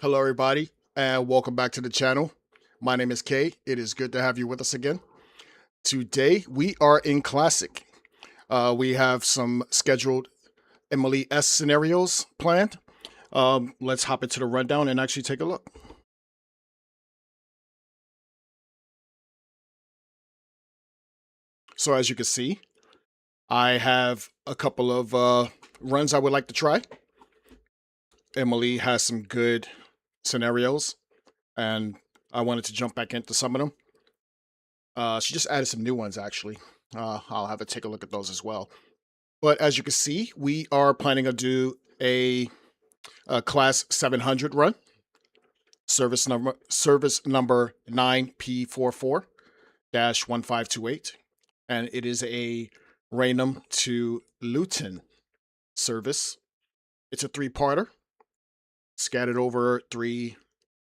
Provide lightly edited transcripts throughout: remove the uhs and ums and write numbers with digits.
Hello, everybody, and welcome back to the channel. My name is Kay. It is good to have you with us again. Today, we are in Classic. We have some scheduled Emily S scenarios planned. Let's hop into the rundown and actually take a look. So as you can see, I have a couple of runs I would like to try. Emily has some good scenarios, and I wanted to jump back into some of them. She just added some new ones, actually. I'll have to take a look at those as well. But as you can see, we are planning to do a class 700 run, service number 9P44-1528, and it is a Rainham to Luton service. It's a three-parter, scattered over 3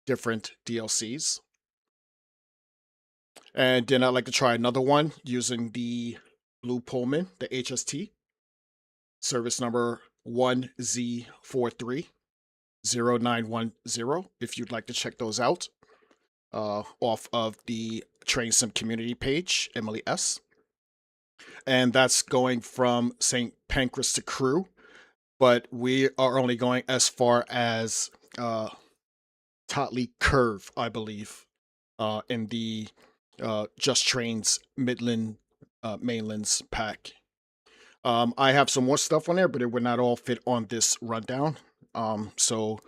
different DLCs. And then I'd like to try another one using the Blue Pullman, the HST, service number 1Z430910, if you'd like to check those out, off of the Train Sim community page, Emily S. And that's going from St Pancras to Crewe, but we are only going as far as Totley Curve, I believe, in the Just Trains Midland Main Line pack. I have some more stuff on there, but it would not all fit on this rundown. So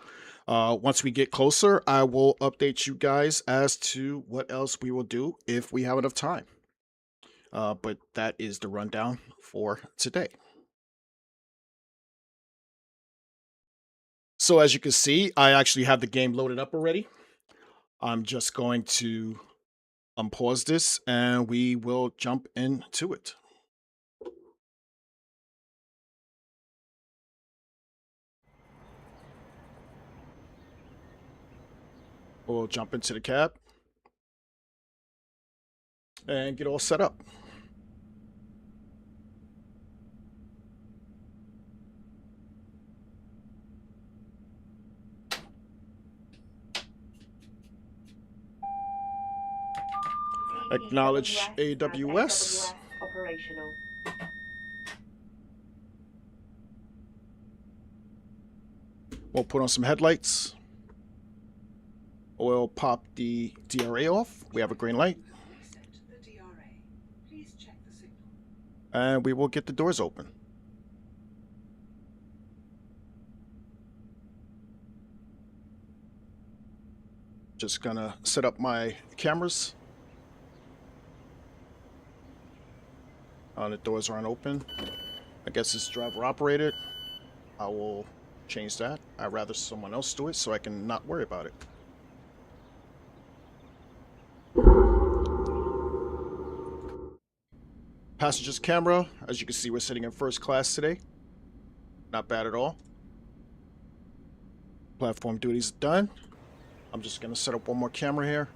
once we get closer, I will update you guys as to what else we will do if we have enough time. But that is the rundown for today. So as you can see, I actually have the game loaded up already. I'm just going to unpause this and we will jump into it. We'll jump into the cab and get all set up. Acknowledge AWS. Operational. We'll put on some headlights. We'll pop the DRA off. We have a green light. And we will get the doors open. Just gonna set up my cameras. The doors aren't open. I guess it's driver operated. I will change that. I'd rather someone else do it so I can not worry about it. Passenger's camera. As you can see, we're sitting in first class today. Not bad at all. Platform duties done. I'm just gonna set up one more camera here.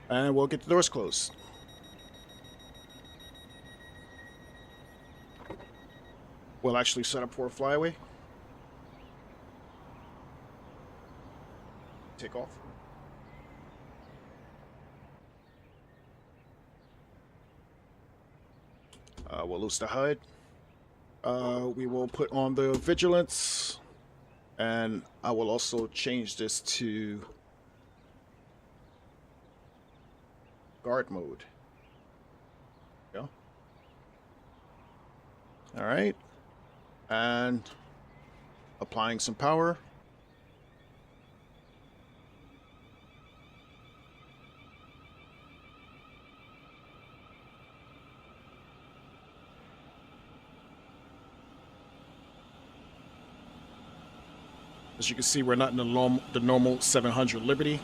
And we'll get the doors closed. We'll actually set up for a flyaway. Take off. We'll loose the HUD. We will put on the vigilance, and I will also change this to guard mode. Yeah. All right, and applying some power. As you can see, we're not in the normal 700 Liberty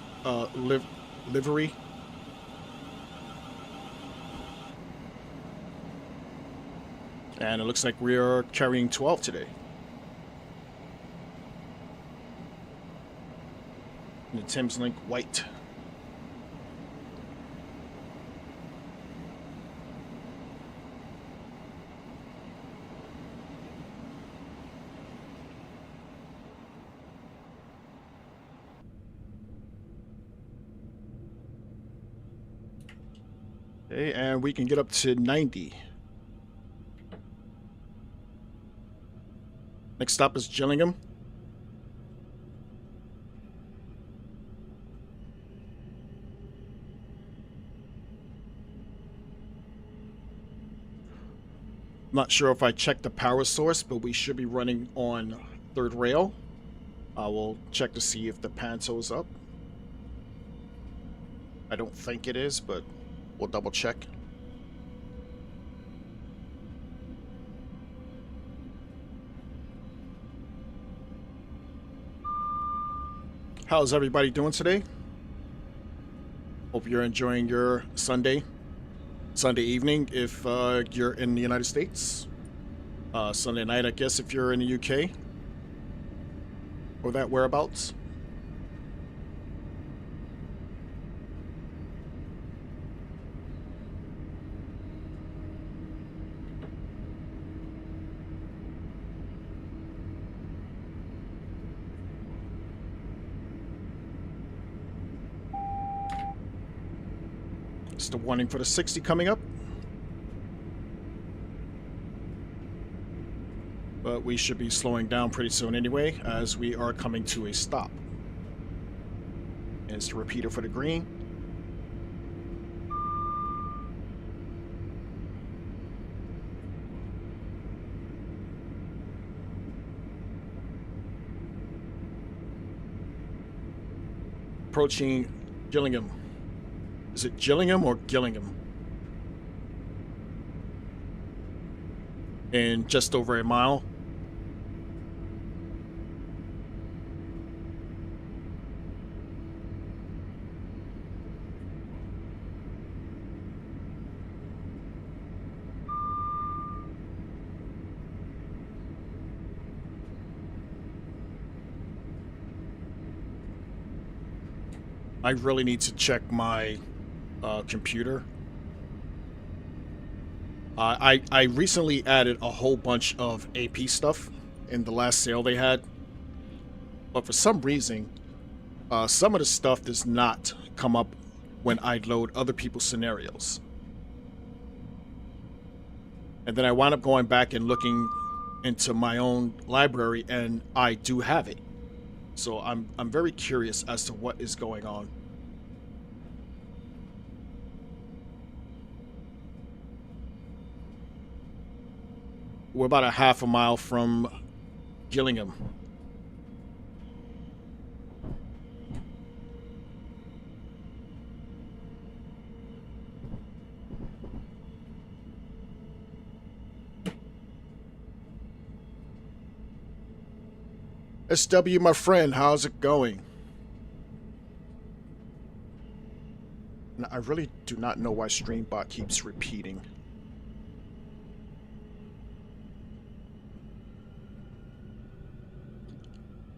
livery. And it looks like we are carrying 12 today. The Thameslink white. Okay, and we can get up to 90. Next stop is Gillingham. Not sure if I checked the power source, but we should be running on third rail. I will check to see if the panto's up. I don't think it is, but we'll double check. How's everybody doing today? Hope you're enjoying your Sunday evening if you're in the United States. Sunday night, I guess, if you're in the UK. Or that whereabouts. It's the warning for the 60 coming up. But we should be slowing down pretty soon anyway, as we are coming to a stop. And it's the repeater for the green. Approaching Gillingham. Is it Gillingham or Gillingham? In just over a mile. I really need to check my computer. I recently added a whole bunch of AP stuff in the last sale they had, but for some reason, some of the stuff does not come up when I load other people's scenarios. And then I wound up going back and looking into my own library, and I do have it. So I'm very curious as to what is going on. We're about a half a mile from Gillingham. SW, my friend, how's it going? Now, I really do not know why StreamBot keeps repeating.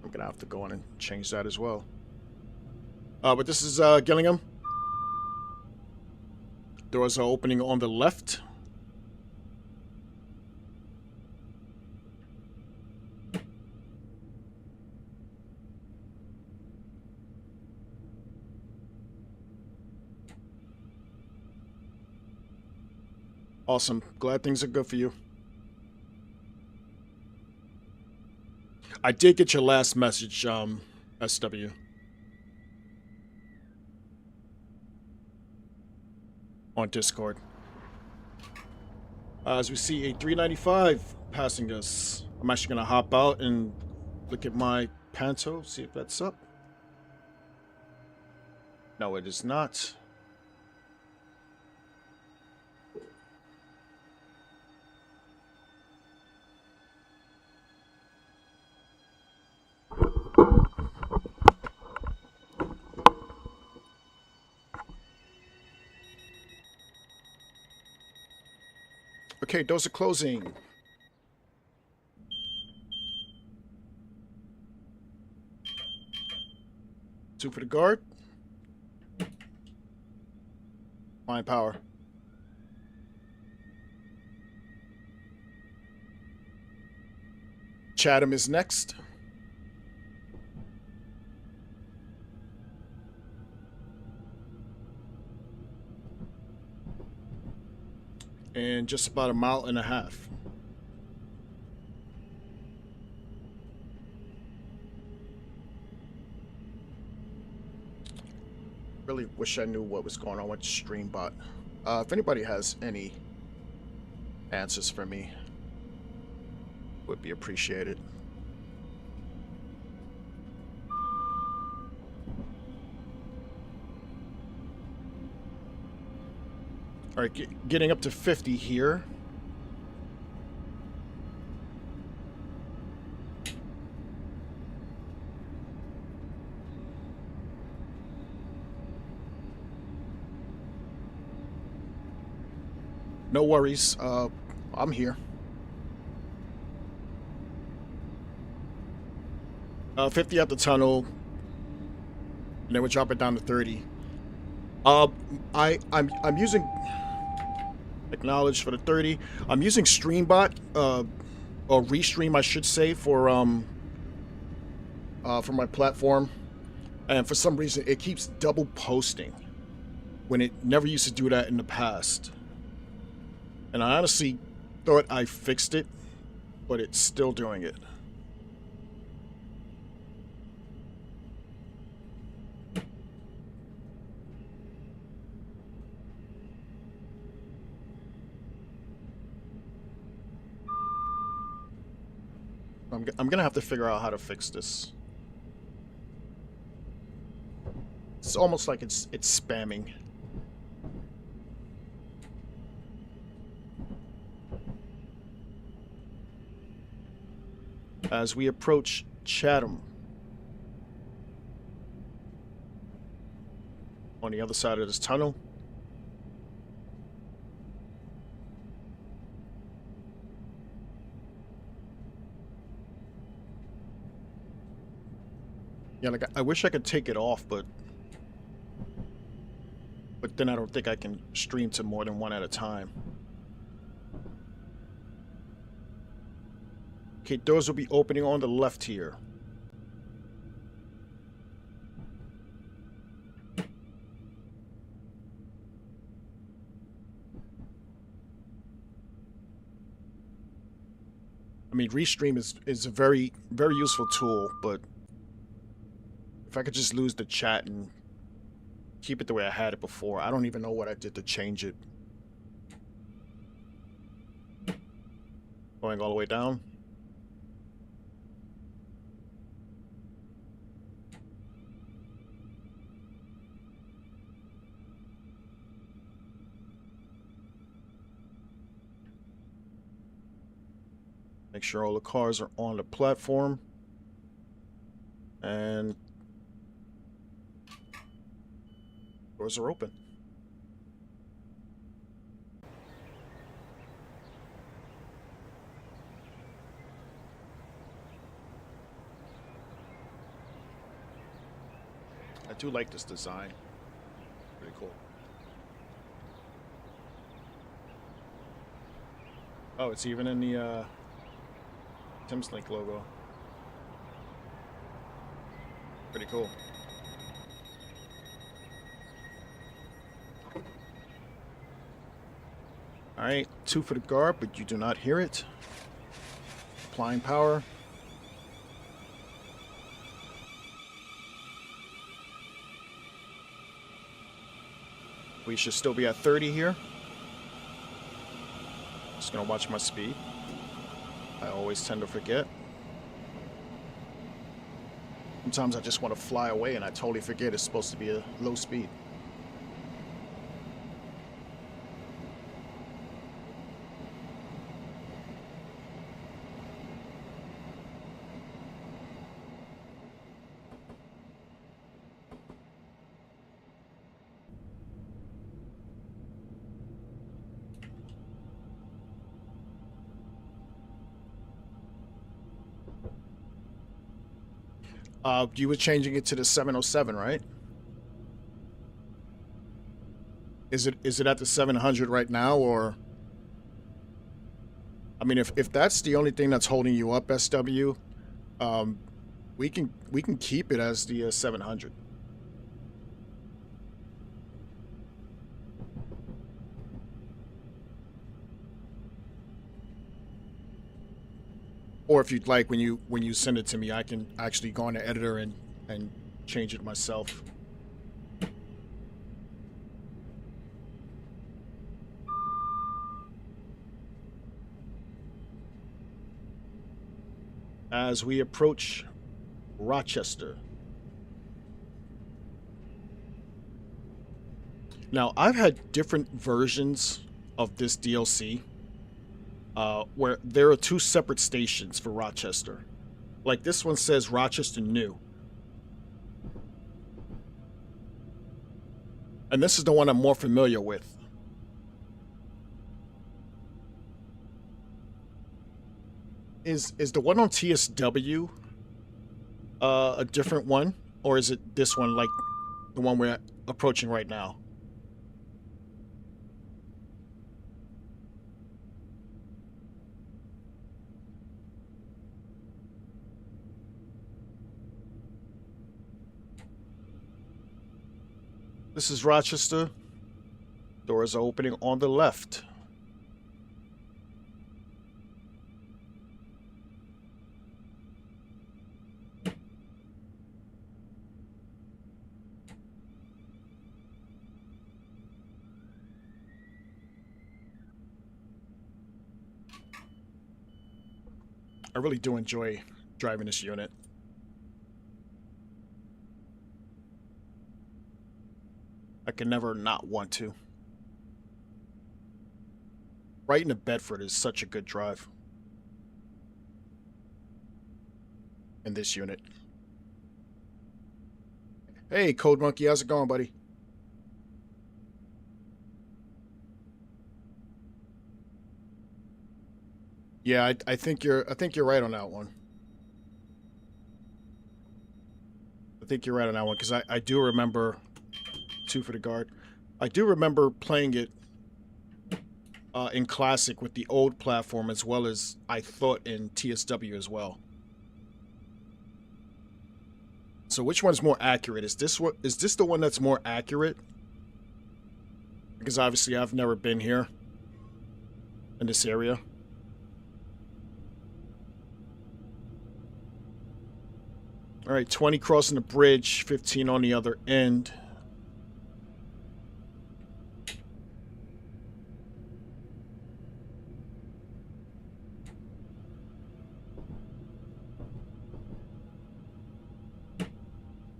I'm gonna have to go in and change that as well. But this is Gillingham. Doors are opening on the left. Awesome. Glad things are good for you. I did get your last message, SW. On Discord. As we see a 395 passing us. I'm actually going to hop out and look at my Panto, see if that's up. No, it is not. Okay, doors are closing. Two for the guard. Fine power. Chatham is next. in just about a mile and a half. Really wish I knew what was going on with StreamBot. If anybody has any answers for me, would be appreciated. All right, getting up to 50 here. No worries, I'm here. 50 at the tunnel, and then we'll drop it down to 30. I'm using acknowledge for the 30. I'm using StreamBot, or Restream, I should say, for my platform, and for some reason it keeps double posting when it never used to do that in the past. And I honestly thought I fixed it, but it's still doing it. I'm gonna have to figure out how to fix this. It's almost like it's spamming. As we approach Chatham, on the other side of this tunnel. Yeah, like I wish I could take it off, but then I don't think I can stream to more than one at a time. Okay, doors will be opening on the left here. I mean, Restream is a very, very useful tool, but if I could just lose the chat and keep it the way I had it before. I don't even know what I did to change it. Going all the way down. Make sure all the cars are on the platform. And doors are open. I do like this design. Pretty cool. Oh, it's even in the Thameslink logo. Pretty cool. Alright, 2 for the guard, but you do not hear it. Applying power. We should still be at 30 here. Just gonna watch my speed. I always tend to forget. Sometimes I just want to fly away and I totally forget it's supposed to be a low speed. You were changing it to the 707, right? Is it at the 700 right now, or? I mean, if that's the only thing that's holding you up, SW, we can keep it as the 700. Or if you'd like, when you send it to me, I can actually go on the editor and change it myself. As we approach Rochester. Now, I've had different versions of this DLC where there are two separate stations for Rochester. Like this one says Rochester New. And this is the one I'm more familiar with. Is the one on TSW a different one? Or is it this one, like the one we're approaching right now? This is Rochester. Doors are opening on the left. I really do enjoy driving this unit. I can never not want to. Right into Bedford is such a good drive. In this unit. Hey, Code Monkey, how's it going, buddy? Yeah, I think you're right on that one. I think you're right on that one because I do remember. Two for the guard. I do remember playing it in Classic with the old platform as well as I thought in TSW as well. So which one's more accurate? Is this the one that's more accurate? Because obviously I've never been here in this area. All right, 20 crossing the bridge, 15 on the other end.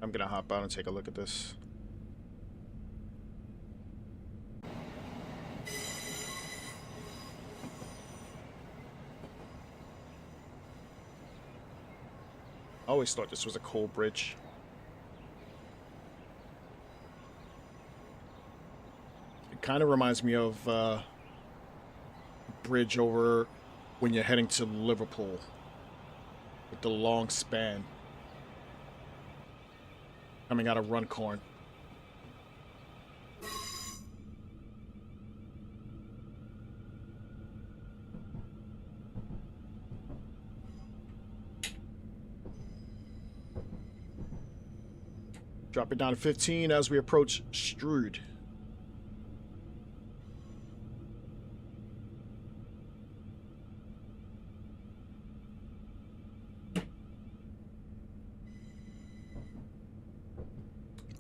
I'm gonna hop out and take a look at this. I always thought this was a coal bridge. It kind of reminds me of a bridge over when you're heading to Liverpool with the long span coming out of Runcorn. Drop it down to 15 as we approach Strood.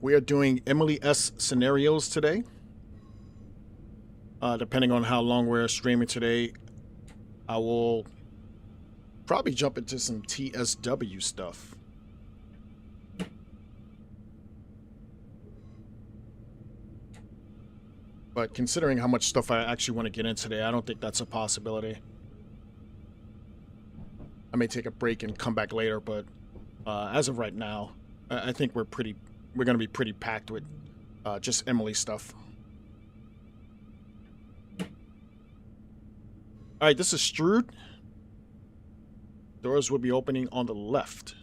We are doing Emily S. scenarios today. Depending on how long we're streaming today, I will probably jump into some TSW stuff. But considering how much stuff I actually want to get in today, I don't think that's a possibility. I may take a break and come back later, but as of right now, I think we're going to be pretty packed with just Emily stuff. All right, this is Strood. Doors will be opening on the left.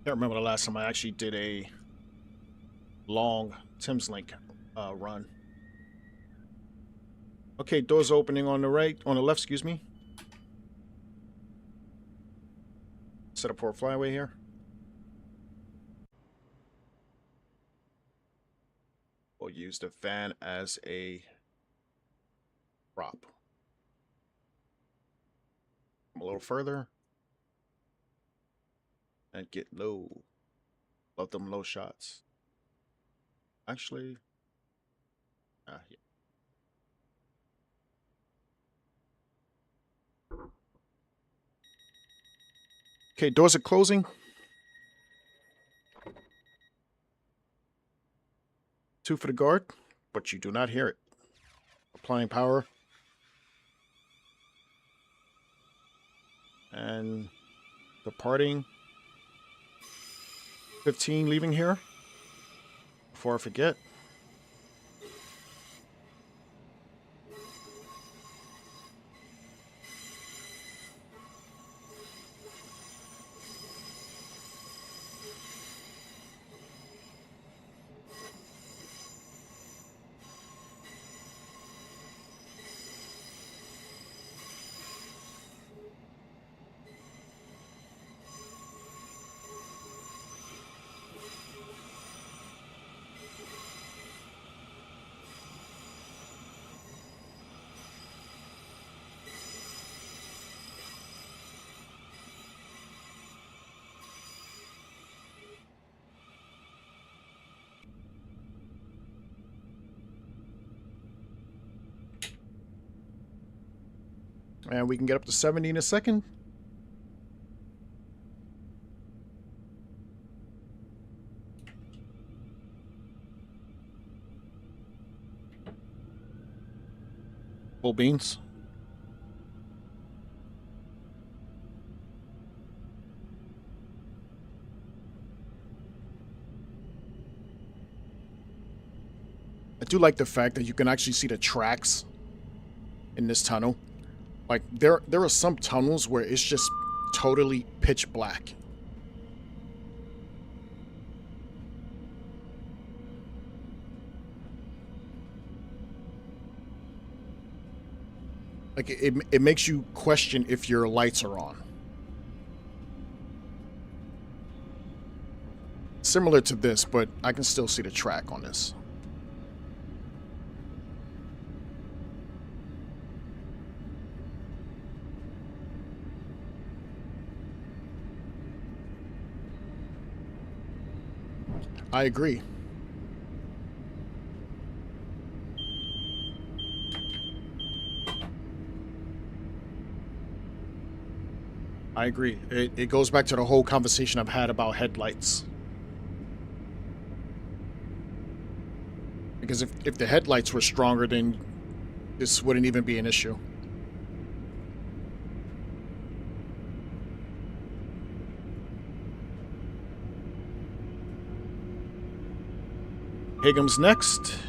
Can't remember the last time I actually did a long Thameslink run. Okay, doors opening on the right, on the left, excuse me. Set up for a flyaway here. We'll use the fan as a prop. Come a little further. And get low. Love them low shots. Actually, yeah. Okay, doors are closing. 2 for the guard, but you do not hear it. Applying power. And departing. 15 leaving here. Before I forget. And we can get up to 70 in a second. Full beans. I do like the fact that you can actually see the tracks in this tunnel. Like, there are some tunnels where it's just totally pitch black. Like, it makes you question if your lights are on. Similar to this, but I can still see the track on this. I agree. I agree. It goes back to the whole conversation I've had about headlights. Because if the headlights were stronger, then this wouldn't even be an issue. Higham's next.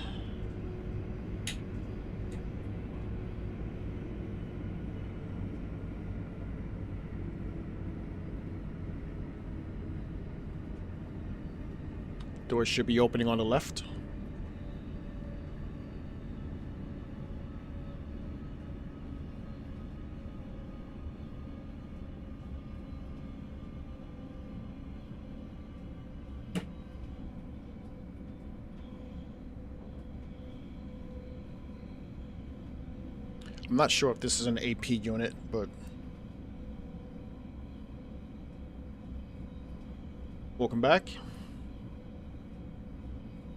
Doors should be opening on the left. I'm not sure if this is an AP unit, but welcome back.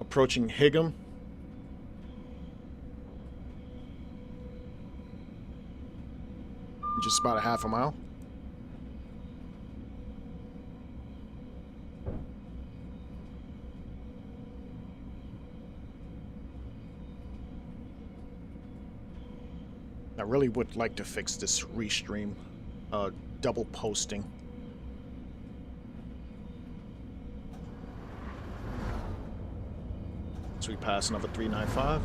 Approaching Higham. Just about a half a mile. I really would like to fix this restream double posting. So we pass another 395.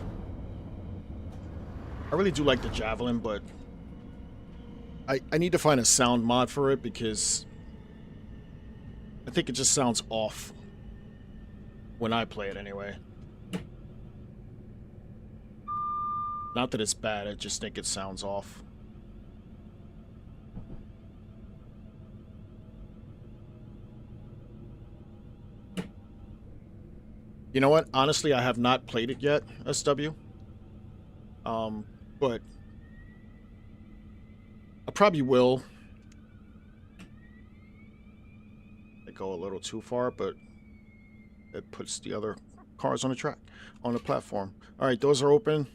I really do like the Javelin, but I need to find a sound mod for it because I think it just sounds off when I play it anyway. Not that it's bad, I just think it sounds off. You know what? Honestly, I have not played it yet, SW. But I probably will. I go a little too far, but it puts the other cars on the track, on the platform. All right, doors are open.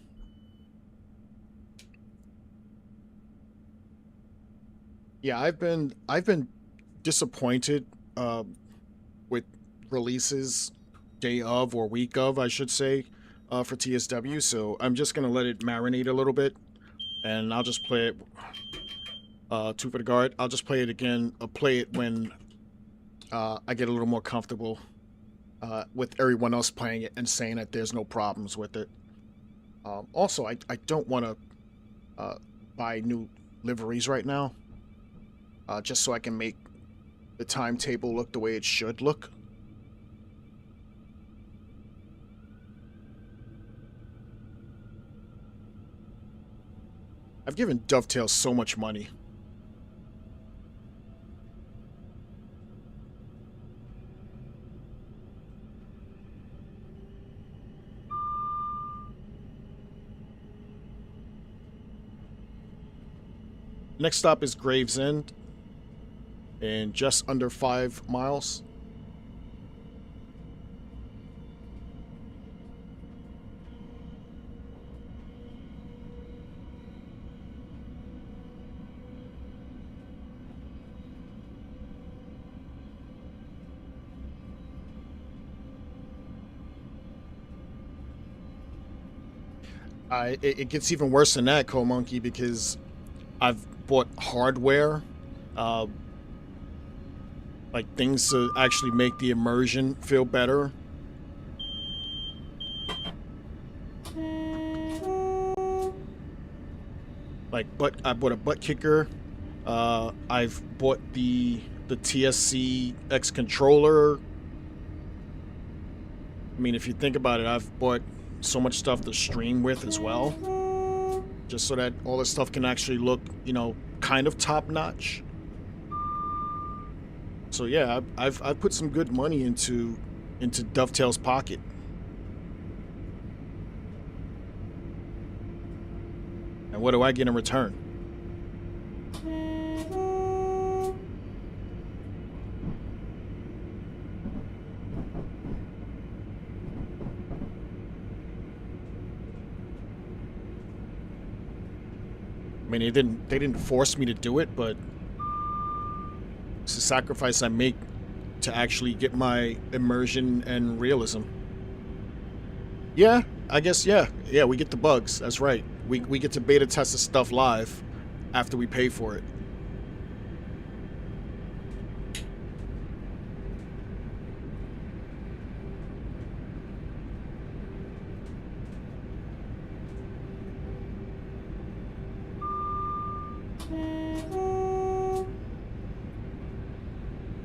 Yeah, I've been disappointed with releases day of or week of, I should say, for TSW. So I'm just gonna let it marinate a little bit, and I'll just play it. Two for the guard. I'll just play it again. I'll play it when I get a little more comfortable with everyone else playing it and saying that there's no problems with it. Also, I don't want to buy new liveries right now, just so I can make the timetable look the way it should look. I've given Dovetail so much money. Next stop is Gravesend, in just under 5 miles. It gets even worse than that, Coal Monkey, because I've bought hardware, like things to actually make the immersion feel better. Like, I bought a butt kicker. I've bought the TSC-X controller. I mean, if you think about it, I've bought so much stuff to stream with as well, just so that all this stuff can actually look, you know, kind of top-notch. So yeah, I've put some good money into Dovetail's pocket. And what do I get in return? I mean, they didn't force me to do it, but it's a sacrifice I make to actually get my immersion and realism. Yeah, I guess, yeah, we get the bugs. That's right. We get to beta test the stuff live after we pay for it.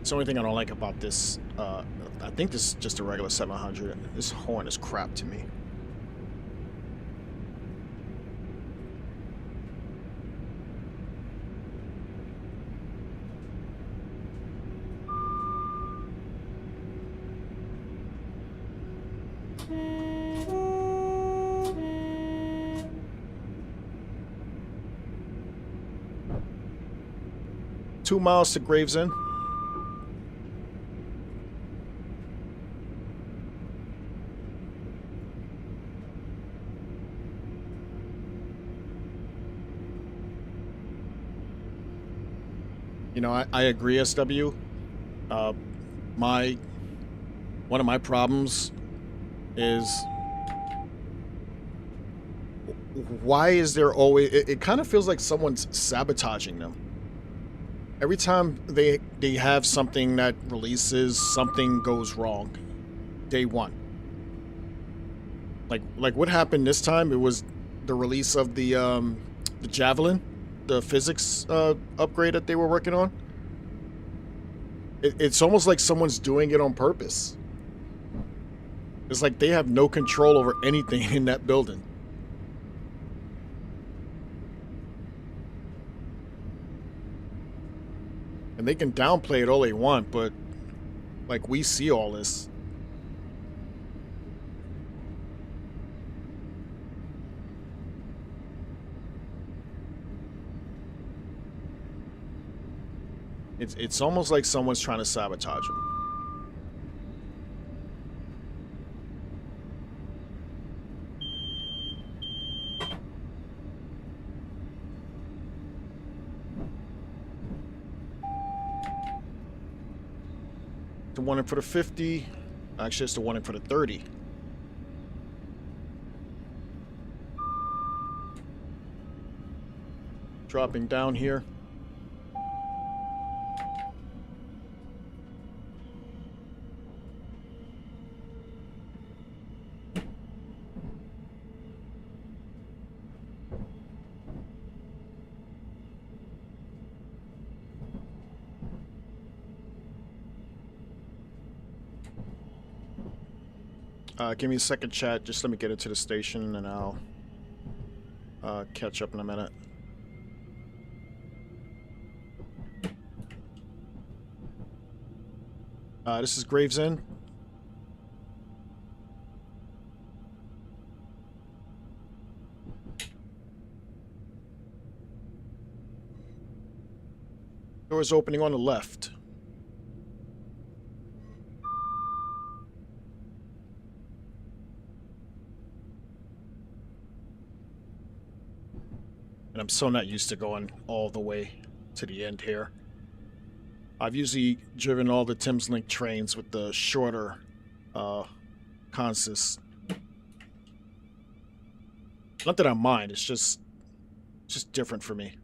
It's the only thing I don't like about this. I think this is just a regular 700. This horn is crap to me. Two miles to Gravesend. You know, I agree, SW. One of my problems is, why is there always... It kind of feels like someone's sabotaging them. Every time they have something that releases, something goes wrong. Day one. Like what happened this time? It was the release of the Javelin, the physics upgrade that they were working on. It's almost like someone's doing it on purpose. It's like they have no control over anything in that building. And they can downplay it all they want, but like we see all this. It's almost like someone's trying to sabotage them. The one in for the 50. Actually, it's the one in for the 30. Dropping down here. Give me a second, chat. Just let me get into the station, and I'll catch up in a minute. This is Gravesend. Doors opening on the left. And I'm so not used to going all the way to the end here. I've usually driven all the Thameslink trains with the shorter consist. Not that I mind, it's just different for me.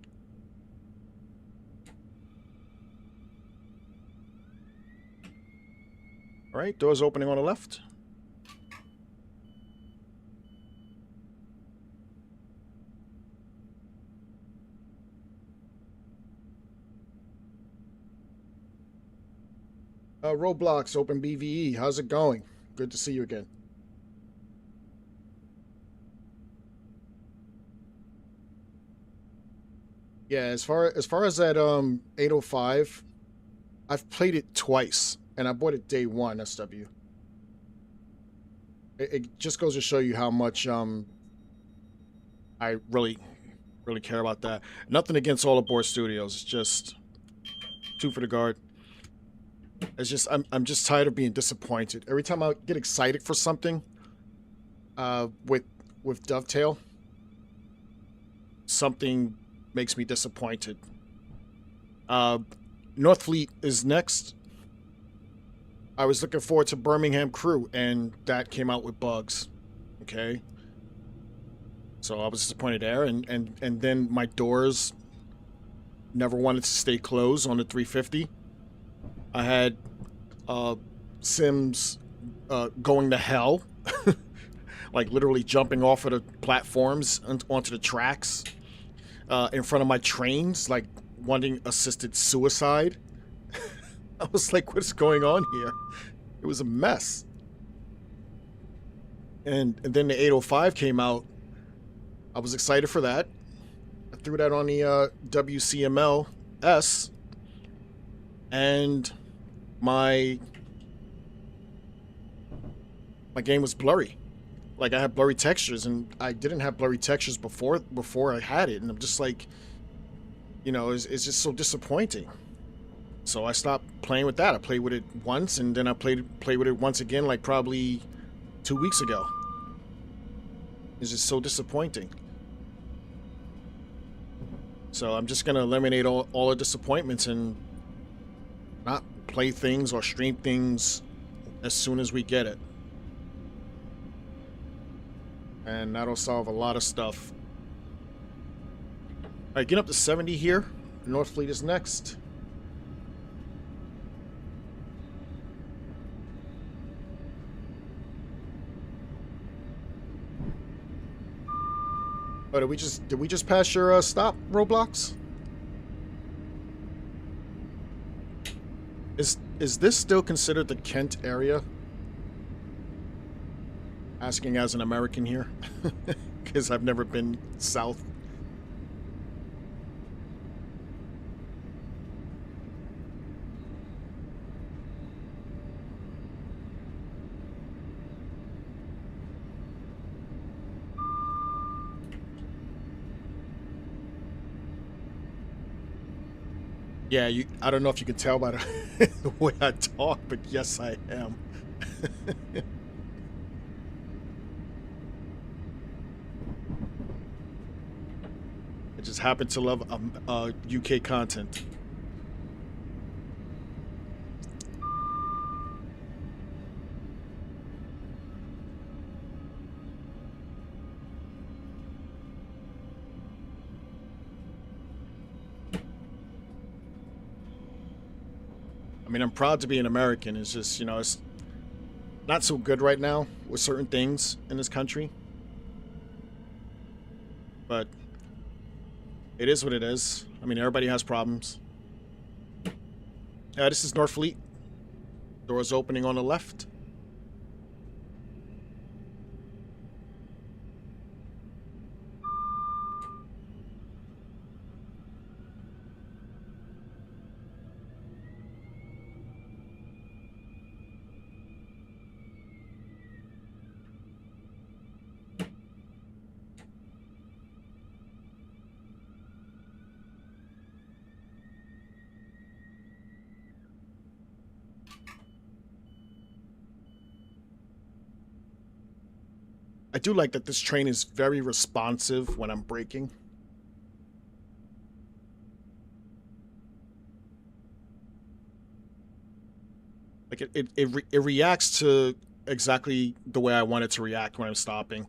Alright, doors opening on the left. Roblox, Open BVE, how's it going? Good to see you again. Yeah, as far as that 805, I've played it twice, and I bought it day one, SW. It just goes to show you how much I really care about that. Nothing against all aboard studios, it's just two for the guard. It's just I'm just tired of being disappointed. Every time I get excited for something, with Dovetail, something makes me disappointed. Northfleet is next. I was looking forward to Birmingham Crew, and that came out with bugs. Okay, so I was disappointed there, and then my doors never wanted to stay closed on the 350. I had Sims going to hell, like literally jumping off of the platforms onto the tracks in front of my trains, like wanting assisted suicide. I was like, what's going on here? It was a mess. And then the 805 came out. I was excited for that. I threw that on the WCML S, and my game was blurry. Like, I had blurry textures, and I didn't have blurry textures before I had it, and I'm just like, you know, it's just so disappointing. So I stopped playing with that. I played with it once, and then I played with it once again, like probably 2 weeks ago. It's just so disappointing. So I'm just gonna eliminate all the disappointments and not play things or stream things as soon as we get it. And that'll solve a lot of stuff. Alright, get up to 70 here. Northfleet is next. Oh, did we just pass your stop, Roblox? Is this still considered the Kent area? Asking as an American here, because I've never been south. Yeah, I don't know if you can tell by the way I talk, but yes, I am. I just happen to love UK content. I mean, I'm proud to be an American. It's just, you know, it's not so good right now with certain things in this country. But it is what it is. I mean, everybody has problems. This is Northfleet. Doors opening on the left. I do like that this train is very responsive when I'm braking. Like it reacts to exactly the way I want it to react when I'm stopping.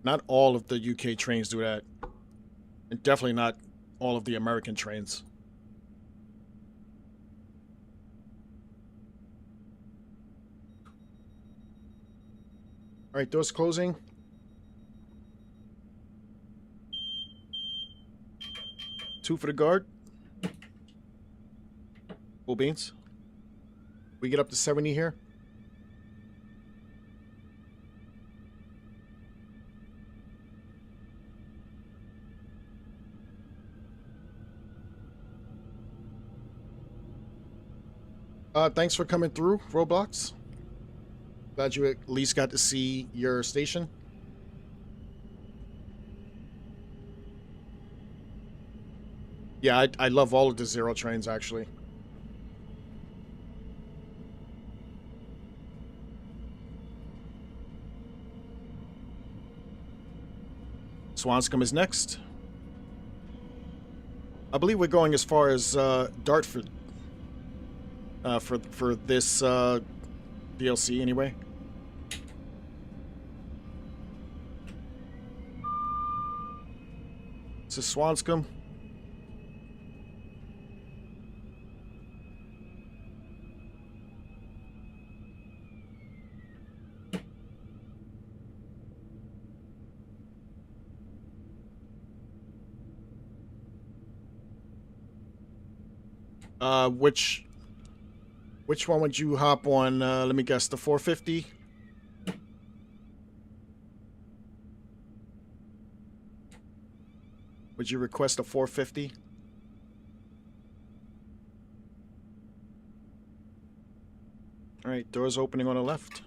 Not all of the UK trains do that. And definitely not all of the American trains. All right, doors closing. Two for the guard. Full beans. We get up to 70 here. Thanks for coming through, Roblox. Glad you at least got to see your station. Yeah, I love all of the Zero trains, actually. Swanscombe is next. I believe we're going as far as Dartford for this DLC anyway. This is Swanscombe. Which one would you hop on? Let me guess, the 450? Would you request a 450? All right, doors opening on the left.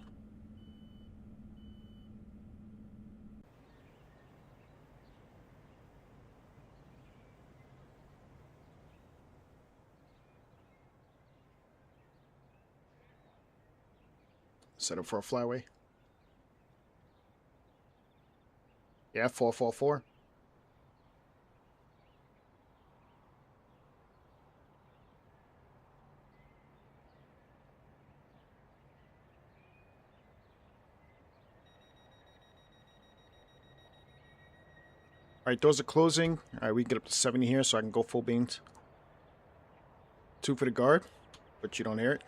Set up for a flyway. Yeah, 444. All right, doors are closing. All right, we can get up to 70 here, so I can go full beans. Two for the guard, but you don't hear it.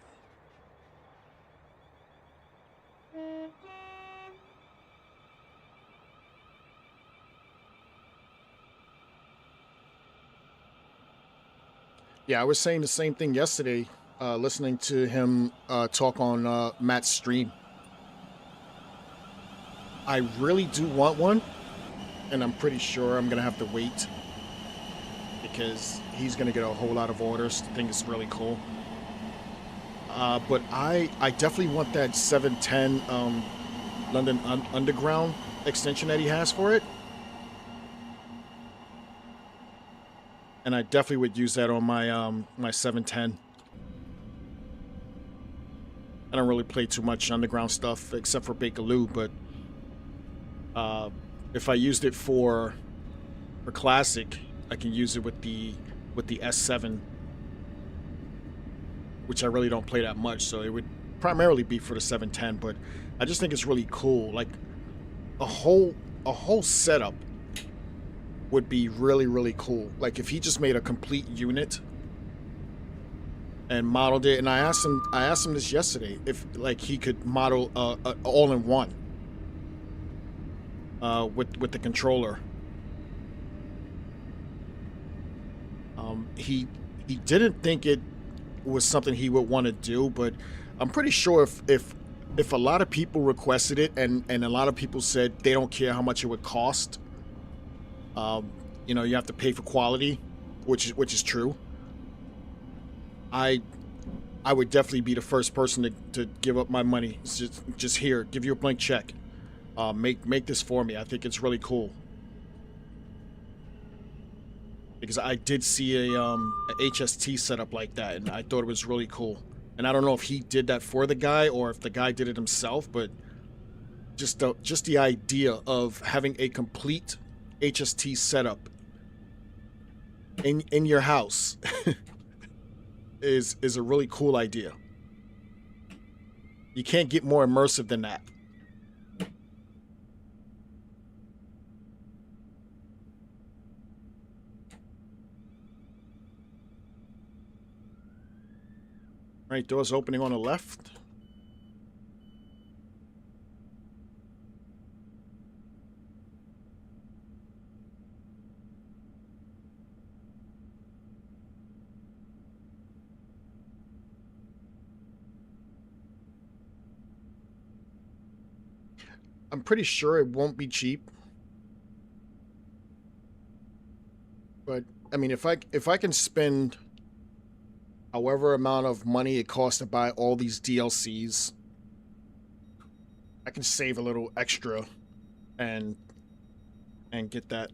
Yeah, I was saying the same thing yesterday. listening to him talk on Matt's stream. I really do want one, and I'm pretty sure I'm gonna have to wait because he's gonna get a whole lot of orders. I think it's really cool. But I definitely want that 710 London Underground extension that he has for it. And I definitely would use that on my 710. I don't really play too much underground stuff except for Bakerloo, but if I used it for classic, I can use it with the S7, which I really don't play that much, so it would primarily be for the 710. But I just think it's really cool. Like a whole setup would be really cool. Like if he just made a complete unit and modeled it. And I asked him this yesterday, if like he could model all in one with the controller. He didn't think it was something he would want to do, but I'm pretty sure if a lot of people requested it and a lot of people said they don't care how much it would cost, you know, you have to pay for quality, which is true. I would definitely be the first person to give up my money. It's just here, give you a blank check. Make this for me. I think it's really cool. Because I did see a HST setup like that, and I thought it was really cool. And I don't know if he did that for the guy or if the guy did it himself, but just the idea of having a complete HST setup in your house is a really cool idea. You can't get more immersive than that. All right, doors opening on the left. I'm pretty sure it won't be cheap. But I mean, if I can spend however amount of money it costs to buy all these DLCs, I can save a little extra and get that.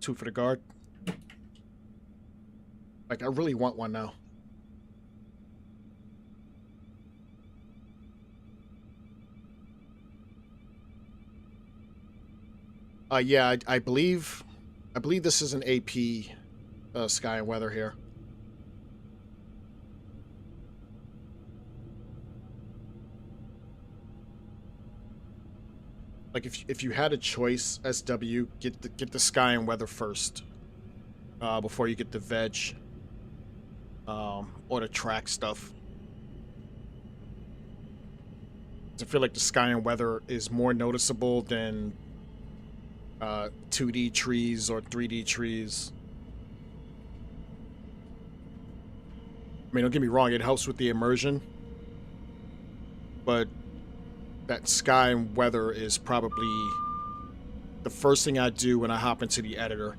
2 for the guard. Like, I really want one now. Yeah, I believe this is an AP sky and weather here. Like if you had a choice, SW, get the sky and weather first, before you get the veg, or the track stuff. I feel like the sky and weather is more noticeable than 2D trees or 3D trees. I mean, don't get me wrong, it helps with the immersion, but that sky and weather is probably the first thing I do when I hop into the editor.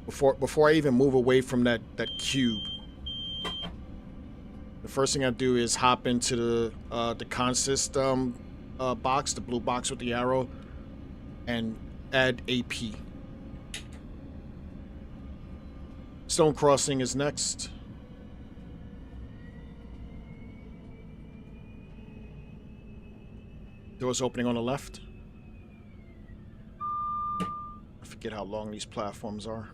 Before I even move away from that cube, the first thing I do is hop into the consist box, the blue box with the arrow, and add AP. Stone Crossing is next. Doors opening on the left. I forget how long these platforms are.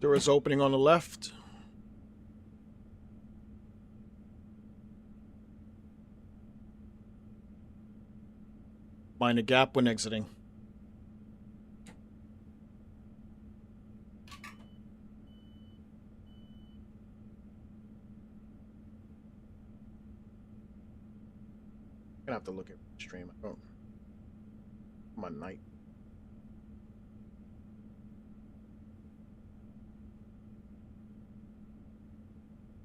Door is opening on the left. Mind the gap when exiting. gonna have to look at the stream. I don't. I'm on night.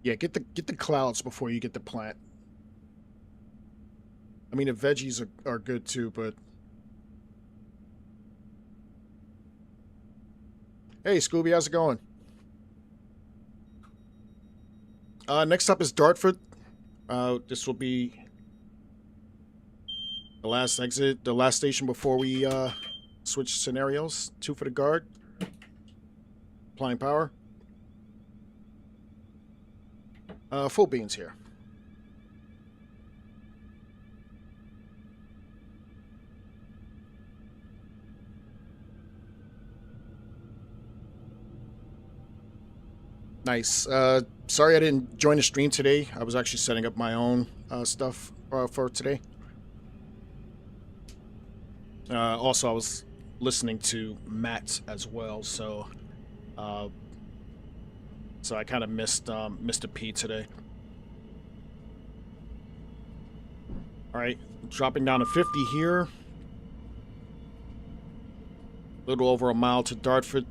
Yeah, get the clouds before you get the plant. I mean, the veggies are good too, but hey, Scooby, how's it going? Next up is Dartford. This will be the last exit, the last station before we switch scenarios. 2 for the guard. Applying power. Full beans here. Nice. Sorry I didn't join the stream today. I was actually setting up my own stuff for today. Also, I was listening to Matt as well, so I kind of missed Mr. P today. All right, dropping down to 50 here. A little over a mile to Dartford.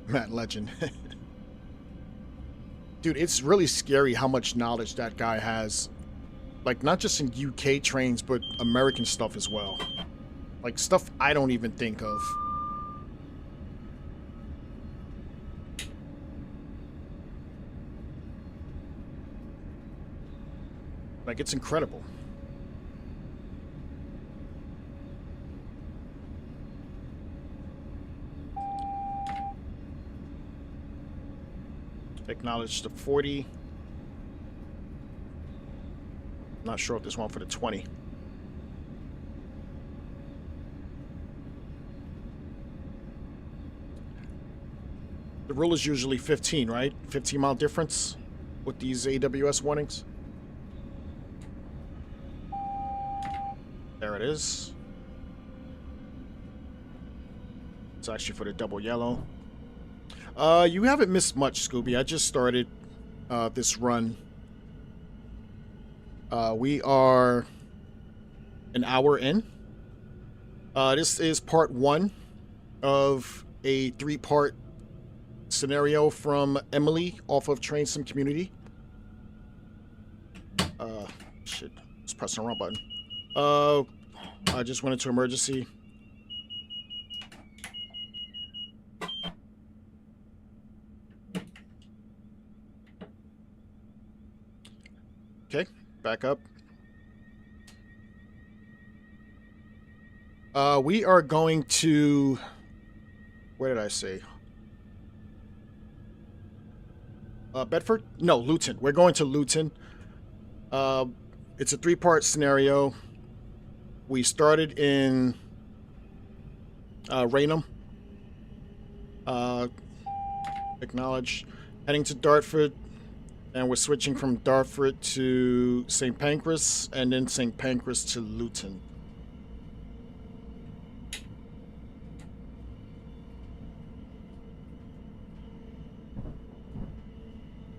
Matt Legend. Dude, it's really scary how much knowledge that guy has. Like, not just in UK trains, but American stuff as well. Like, stuff I don't even think of. Like, it's incredible. Acknowledge the 40. Not sure if this one for the 20. The rule is usually 15, right? 15-mile difference with these AWS warnings. There it is. It's actually for the double yellow. You haven't missed much, Scooby. I just started this run. We are an hour in. This is part 1 of a 3-part scenario from Emily off of Train Sim Community. Shit. Just pressing the wrong button. I just went into emergency. Okay, back up. We are going to... Where did I say? Bedford? No, Luton. We're going to Luton. It's a 3-part scenario. We started in Rainham. Acknowledge. Heading to Dartford. And we're switching from Dartford to St Pancras, and then St Pancras to Luton.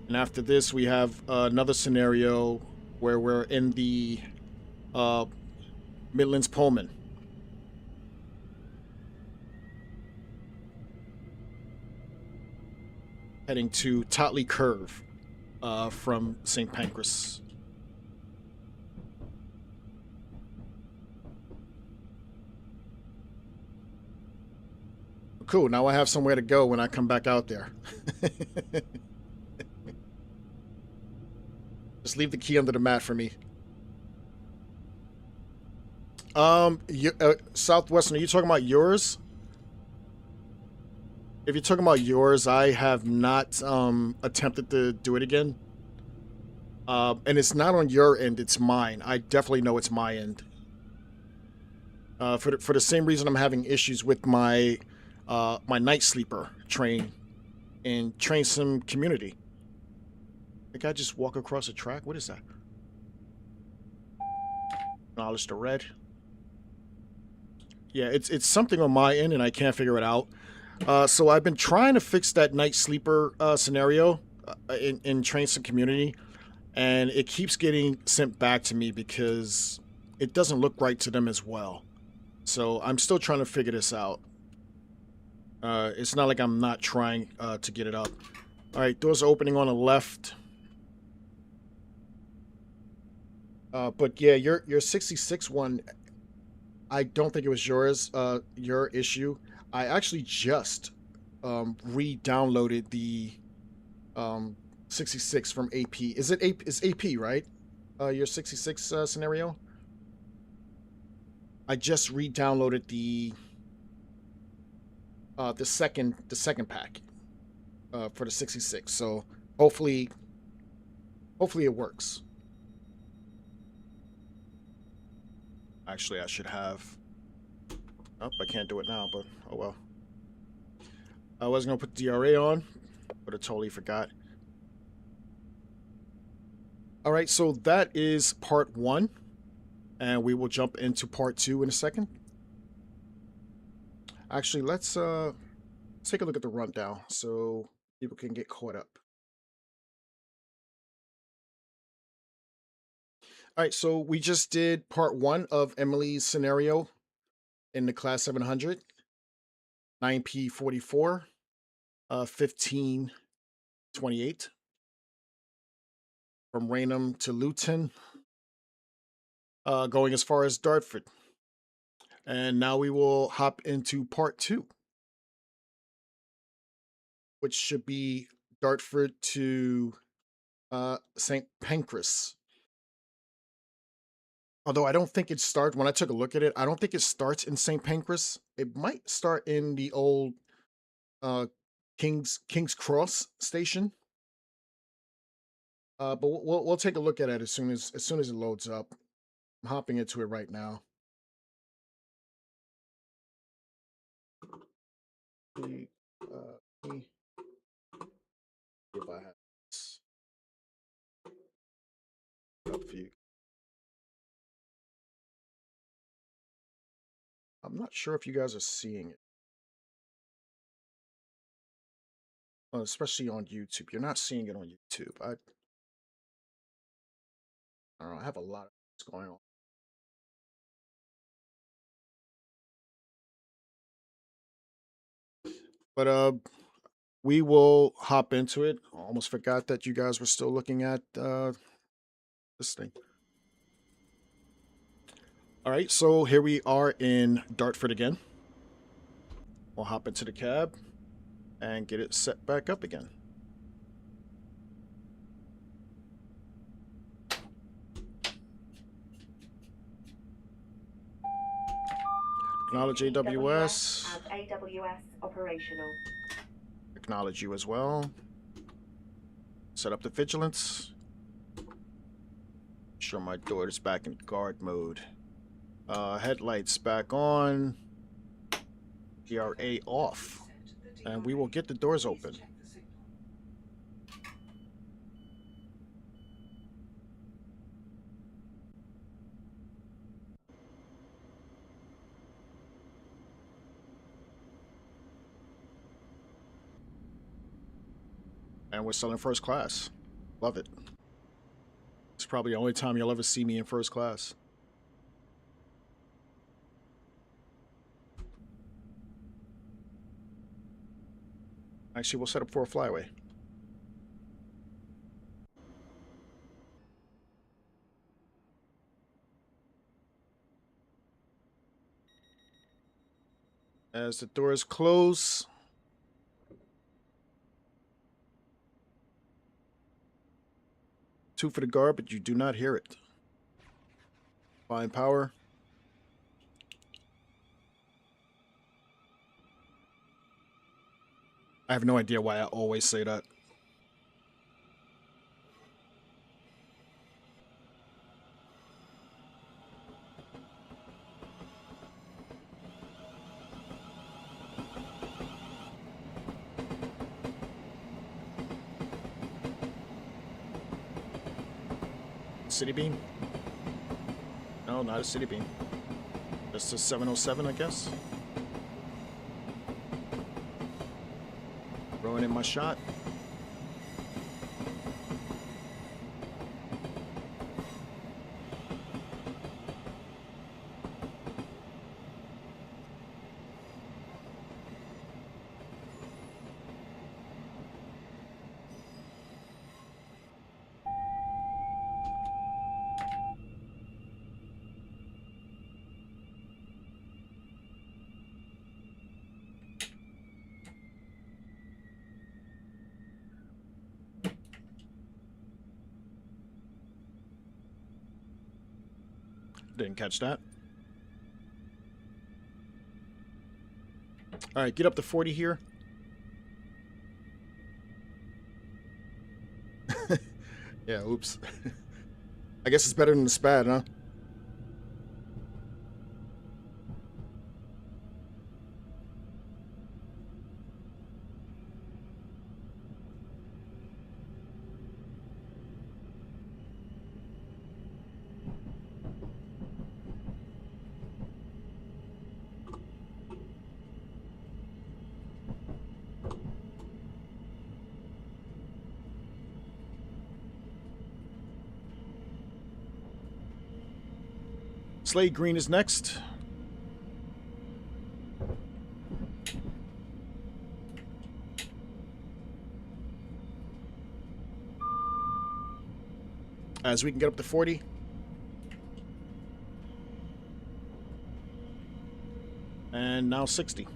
And after this, we have another scenario where we're in the Midlands Pullman. Heading to Totley Curve. From St Pancras. Cool, now I have somewhere to go when I come back out there. Just leave the key under the mat for me. Southwestern, are you talking about yours? If you're talking about yours, I have not attempted to do it again. And it's not on your end, it's mine. I definitely know it's my end. For the same reason I'm having issues with my my night sleeper train in Train Sim Community. Think I just walk across the track? What is that? Acknowledge the red. Yeah, it's something on my end, and I can't figure it out. So I've been trying to fix that night sleeper scenario in Train Sim Community, and it keeps getting sent back to me because it doesn't look right to them as well. So I'm still trying to figure this out. It's not like I'm not trying to get it up. All right, doors are opening on the left. But yeah, your 66 one, I don't think it was your issue. I actually just re-downloaded the 66 from AP. Is it AP? Is AP right? Your 66 scenario. I just re-downloaded the second pack for the 66. So hopefully it works. Actually, I should have. Oh, I can't do it now, but oh well. I was gonna put DRA on, but I totally forgot. All right, so that is part 1, and we will jump into part 2 in a second. Actually, let's take a look at the rundown so people can get caught up. All right, so we just did part 1 of Emily's scenario in the class 700, 9P44, 1528, from Rainham to Luton, going as far as Dartford. And now we will hop into part 2, which should be Dartford to St Pancras. Although I don't think it starts, when I took a look at it, I don't think it starts in St Pancras. It might start in the old uh, King's Cross station. But we'll take a look at it as soon as it loads up. I'm hopping into it right now. See if I have this up for you. I'm not sure if you guys are seeing it, especially on YouTube. You're not seeing it on YouTube. I don't know. I have a lot of what's going on. But we will hop into it. I almost forgot that you guys were still looking at this thing. All right, so here we are in Dartford again. We'll hop into the cab and get it set back up again. Acknowledge AWS. AWS operational. Acknowledge you as well. Set up the vigilance. Sure my door is back in guard mode. Headlights back on. DRA off. And we will get the doors open. And we're still in first class. Love it. It's probably the only time you'll ever see me in first class. Actually, we'll set up for a flyaway. As the doors close, two for the guard, but you do not hear it. Fine power. I have no idea why I always say that. City beam? No, not a city beam. That's the 707, I guess. Throwing in my shot. Didn't catch that. All right, get up to 40 here. Yeah, oops. I guess it's better than the SPAD, huh? Slade Green is next. As we can get up to 40. And now 60.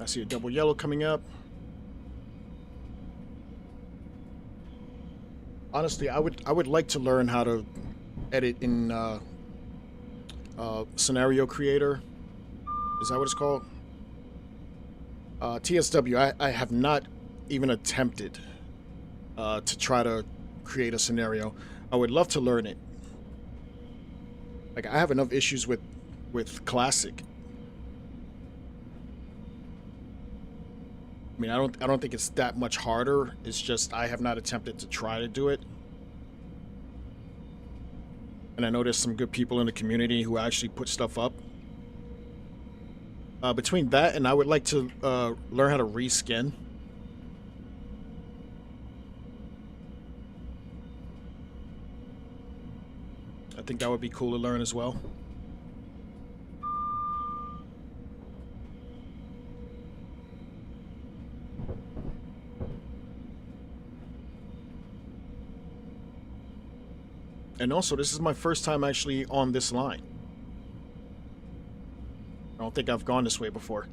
I see a double yellow coming up. Honestly, I would like to learn how to edit in Scenario Creator. Is that what it's called? TSW. I have not even attempted to try to create a scenario. I would love to learn it. Like, I have enough issues with Classic. I mean, I don't think it's that much harder. It's just I have not attempted to try to do it. And I know there's some good people in the community who actually put stuff up. Between that and I would like to learn how to reskin. I think that would be cool to learn as well. And also, this is my first time actually on this line. I don't think I've gone this way before.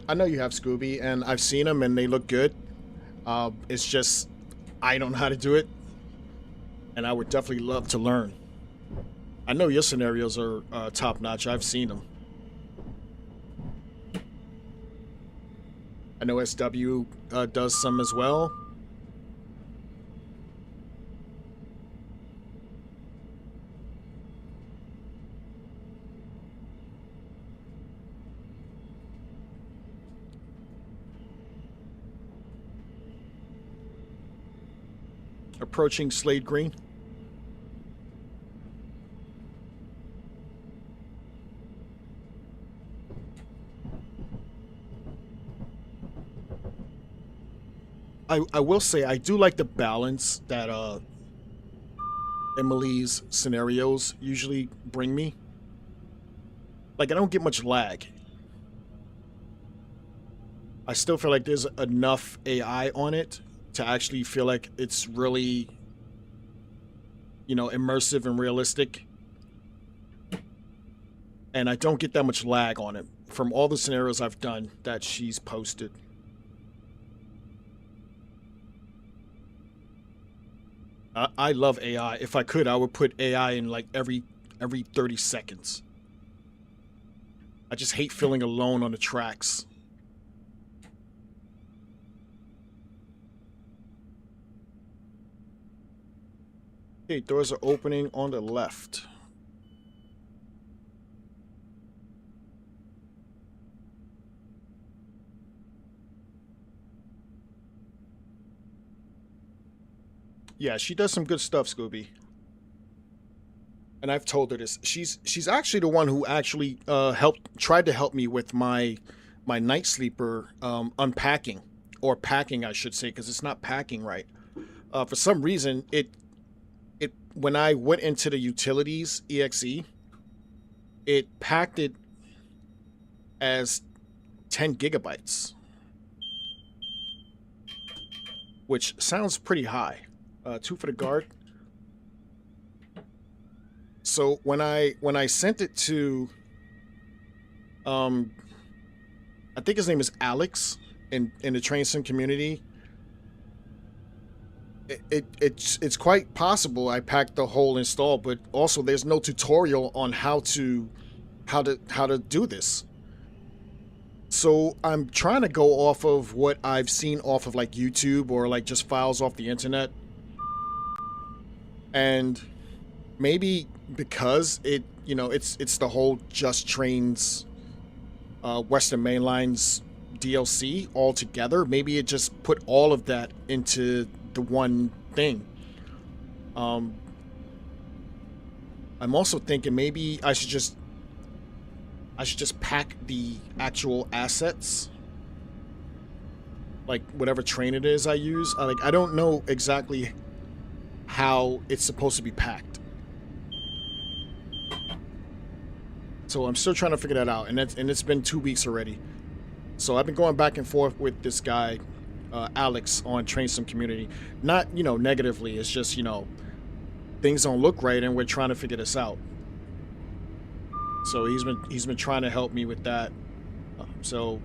I know you have, Scooby, and I've seen them and they look good. It's just, I don't know how to do it. And I would definitely love to learn. I know your scenarios are top-notch. I've seen them. I know SW does some as well. Approaching Slade Green. I will say I do like the balance that Emily's scenarios usually bring me. Like, I don't get much lag. I still feel like there's enough AI on it to actually feel like it's really, you know, immersive and realistic. And I don't get that much lag on it from all the scenarios I've done that she's posted. I love AI. If I could, I would put AI in like every 30 seconds. I just hate feeling alone on the tracks. Okay, doors are opening on the left. Yeah, she does some good stuff, Scooby. And I've told her this. She's actually the one who actually tried to help me with my night sleeper unpacking, or packing, I should say, because it's not packing right. For some reason, it when I went into the utilities exe, it packed it as 10 gigabytes, which sounds pretty high. Two for the guard. So when I sent it to um I think his name is Alex in the train sim community, it's quite possible I packed the whole install, but also there's no tutorial on how to do this. So I'm trying to go off of what I've seen off of like YouTube, or like just files off the internet. And maybe because it's the whole Just Trains Western Main Line's DLC all together, maybe it just put all of that into the one thing. Um, I'm also thinking maybe I should just pack the actual assets, like whatever train it is I use. I don't know exactly how it's supposed to be packed, so I'm still trying to figure that out. And it's been 2 weeks already, so I've been going back and forth with this guy, Alex, on Train Sim Community. Not negatively. It's just things don't look right, and we're trying to figure this out. So he's been trying to help me with that. So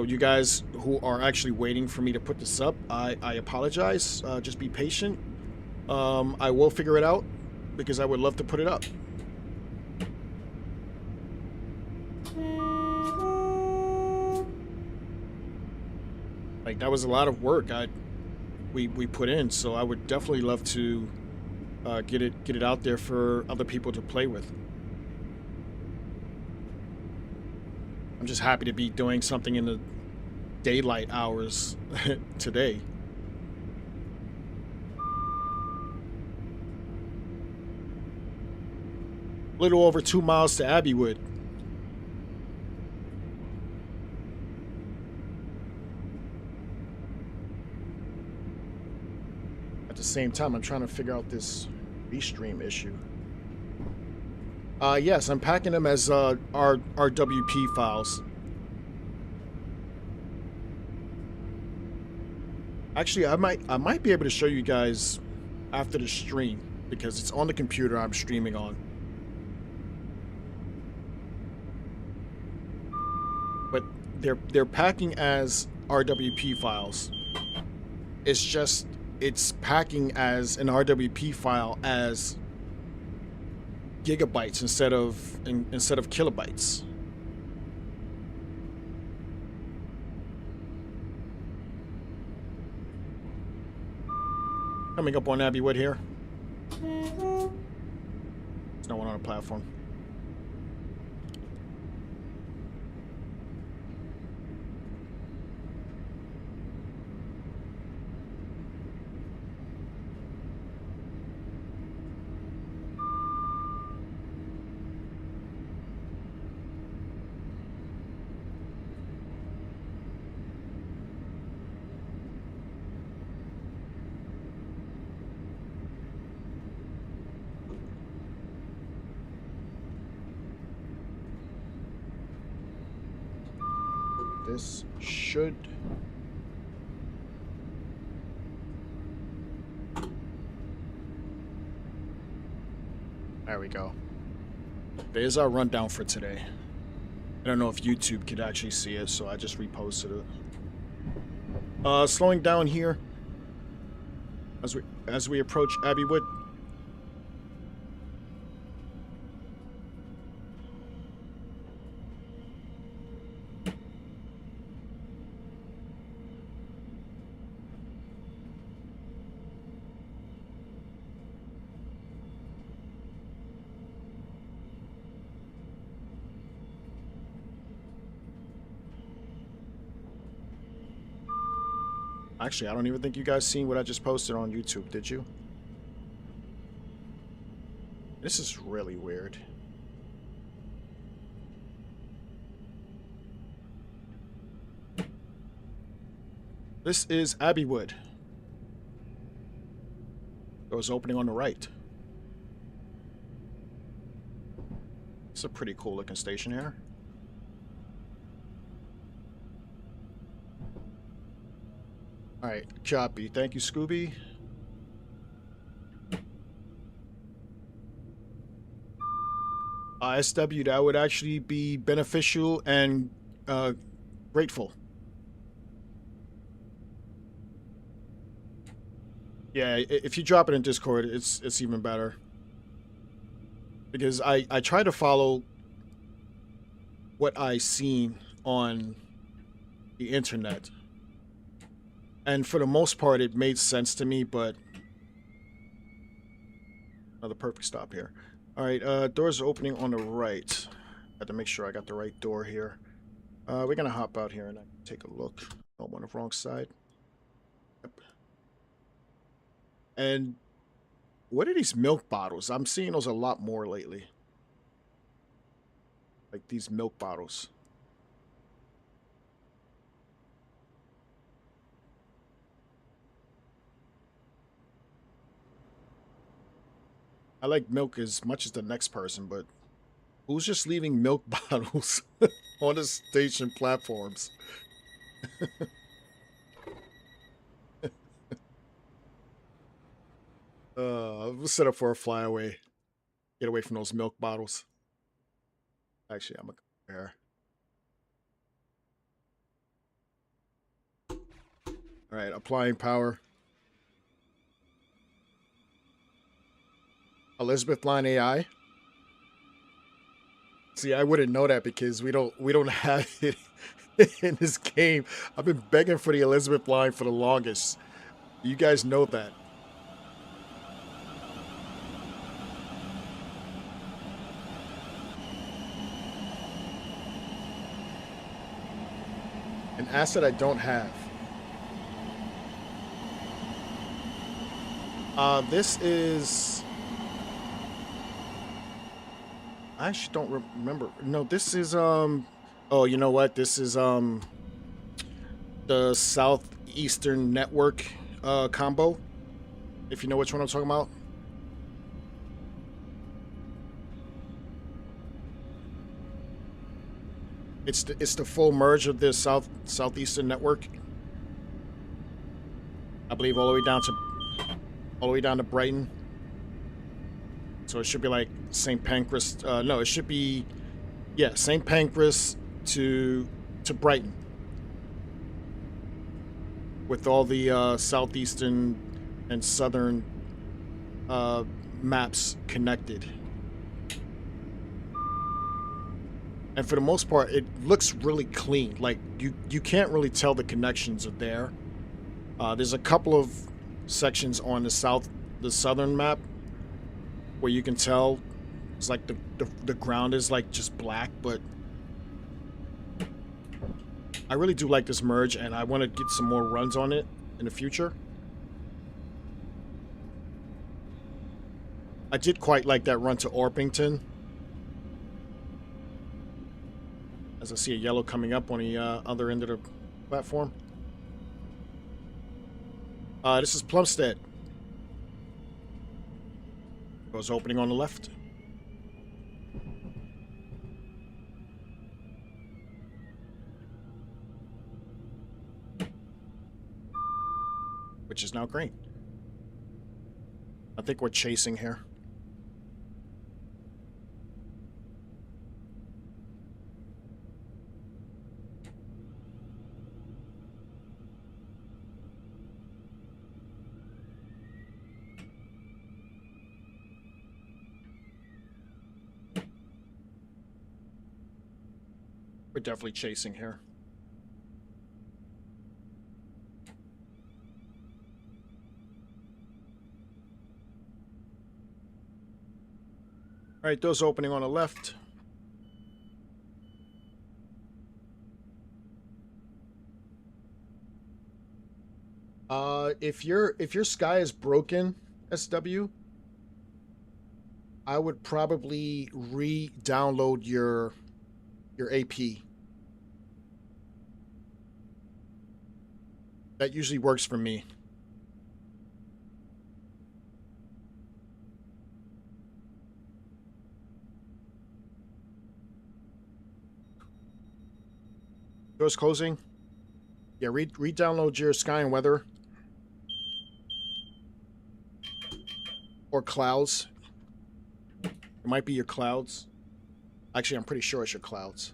you guys who are actually waiting for me to put this up, I apologize. Just be patient. I will figure it out, because I would love to put it up. Like, that was a lot of work we put in, so I would definitely love to get it out there for other people to play with. I'm just happy to be doing something in the daylight hours today. A little over 2 miles to Abbeywood. At the same time, I'm trying to figure out this restream issue. Yes, I'm packing them as RWP files. Actually, I might be able to show you guys after the stream, because it's on the computer I'm streaming on. But they're packing as RWP files. It's packing as an RWP file as gigabytes instead of kilobytes. Coming up on Abbeywood here. There's no one on the platform. This should... There we go. There's our rundown for today. I don't know if YouTube could actually see it, so I just reposted it. Slowing down here as we approach Abbeywood. Actually, I don't even think you guys seen what I just posted on YouTube, did you? This is really weird. This is Abbeywood. Doors opening on the right. It's a pretty cool looking station here. Alright, copy. Thank you, Scooby. SW, that would actually be beneficial and grateful. Yeah, if you drop it in Discord, it's even better. Because I try to follow what I seen on the internet. And for the most part, it made sense to me, but... Another perfect stop here. Alright, doors are opening on the right. Had to make sure I got the right door here. We're gonna hop out here and take a look. Oh, I'm on the wrong side. Yep. And what are these milk bottles? I'm seeing those a lot more lately. Like these milk bottles. I like milk as much as the next person, but who's just leaving milk bottles on the station platforms? We'll set up for a flyaway. Get away from those milk bottles. Actually, I'm gonna compare. All right, applying power. Elizabeth Line AI. See, I wouldn't know that because we don't have it in this game. I've been begging for the Elizabeth Line for the longest. You guys know that. An asset I don't have. This is... I actually don't remember. No, this is, oh, you know what? This is, the Southeastern Network, combo. If you know which one I'm talking about. It's the full merge of the Southeastern Network. I believe all the way down to Brighton. So it should be like St Pancras. No, it should be, yeah, St Pancras to Brighton, with all the southeastern and southern maps connected. And for the most part, it looks really clean. Like you can't really tell the connections are there. There's a couple of sections on the southern map where you can tell it's like the ground is like just black, but I really do like this merge and I want to get some more runs on it in the future. I did quite like that run to Orpington. As I see a yellow coming up on the other end of the platform. This is Plumstead. Doors opening on the left. Which is now green. I think we're chasing here. We're definitely chasing here. All right, doors opening on the left. If your sky is broken, SW, I would probably re-download your AP. That usually works for me. Doors closing. Yeah, re-download your sky and weather. Or clouds. It might be your clouds. Actually, I'm pretty sure it's your clouds.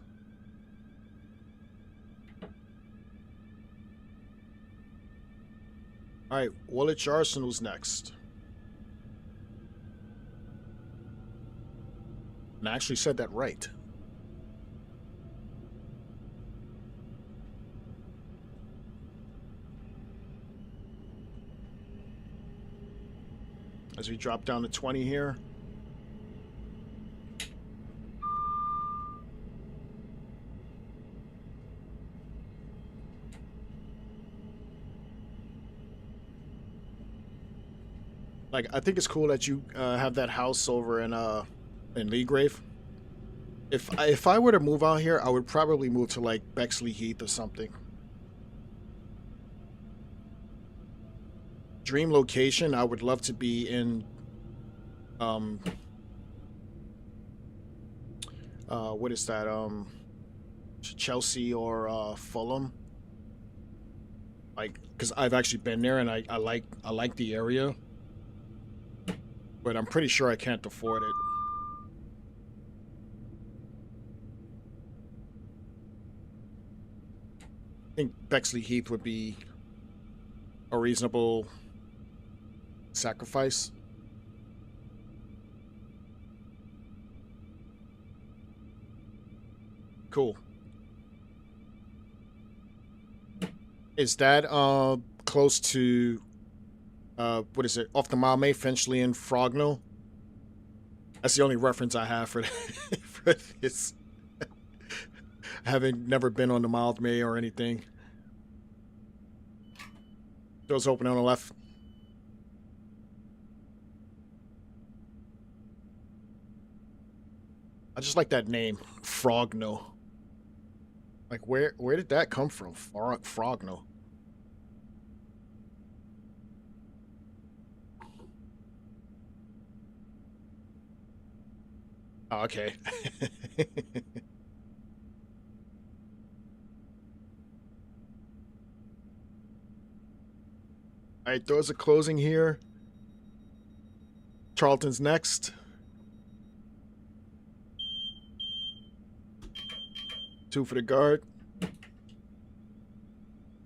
Alright, Woolwich Arsenal's next. And I actually said that right. As we drop down to 20 here. Like, I think it's cool that you have that house over in Leagrave. If I were to move out here, I would probably move to like Bexley Heath or something. Dream location, I would love to be in what is that? Chelsea or Fulham. Like, because I've actually been there and I like the area. But I'm pretty sure I can't afford it. I think Bexley Heath would be a reasonable sacrifice. Cool. Is that close to what is it? Off the Mile May, Finchley and Frognall? That's the only reference I have for for this. Having never been on the Mile May or anything. Doors open on the left. I just like that name, Frognall. Like, where did that come from? Frognall. Oh, okay. Alright, doors are closing here. Charlton's next. Two for the guard.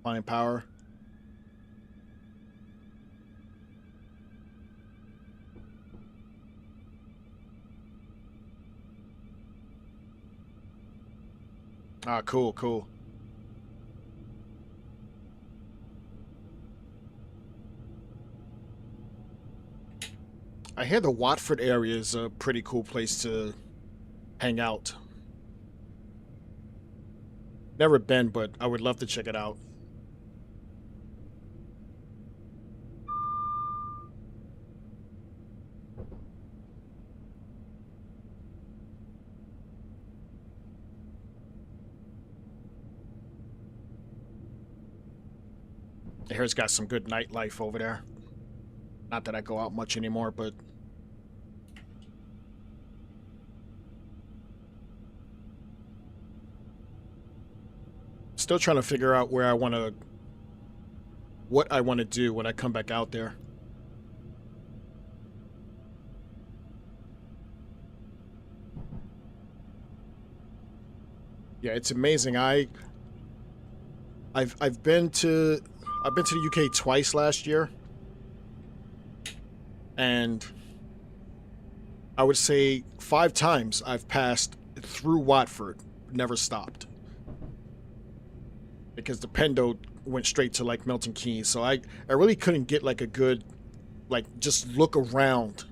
Fine power. Ah, cool, cool. I hear the Watford area is a pretty cool place to hang out. Never been, but I would love to check it out. I hear it's got some good nightlife over there. Not that I go out much anymore, but still trying to figure out what I want to do when I come back out there. Yeah, it's amazing. I've been to the UK twice last year. And I would say 5 times I've passed through Watford, never stopped. Because the Pendo went straight to like Milton Keynes, so I really couldn't get like a good, like, just look around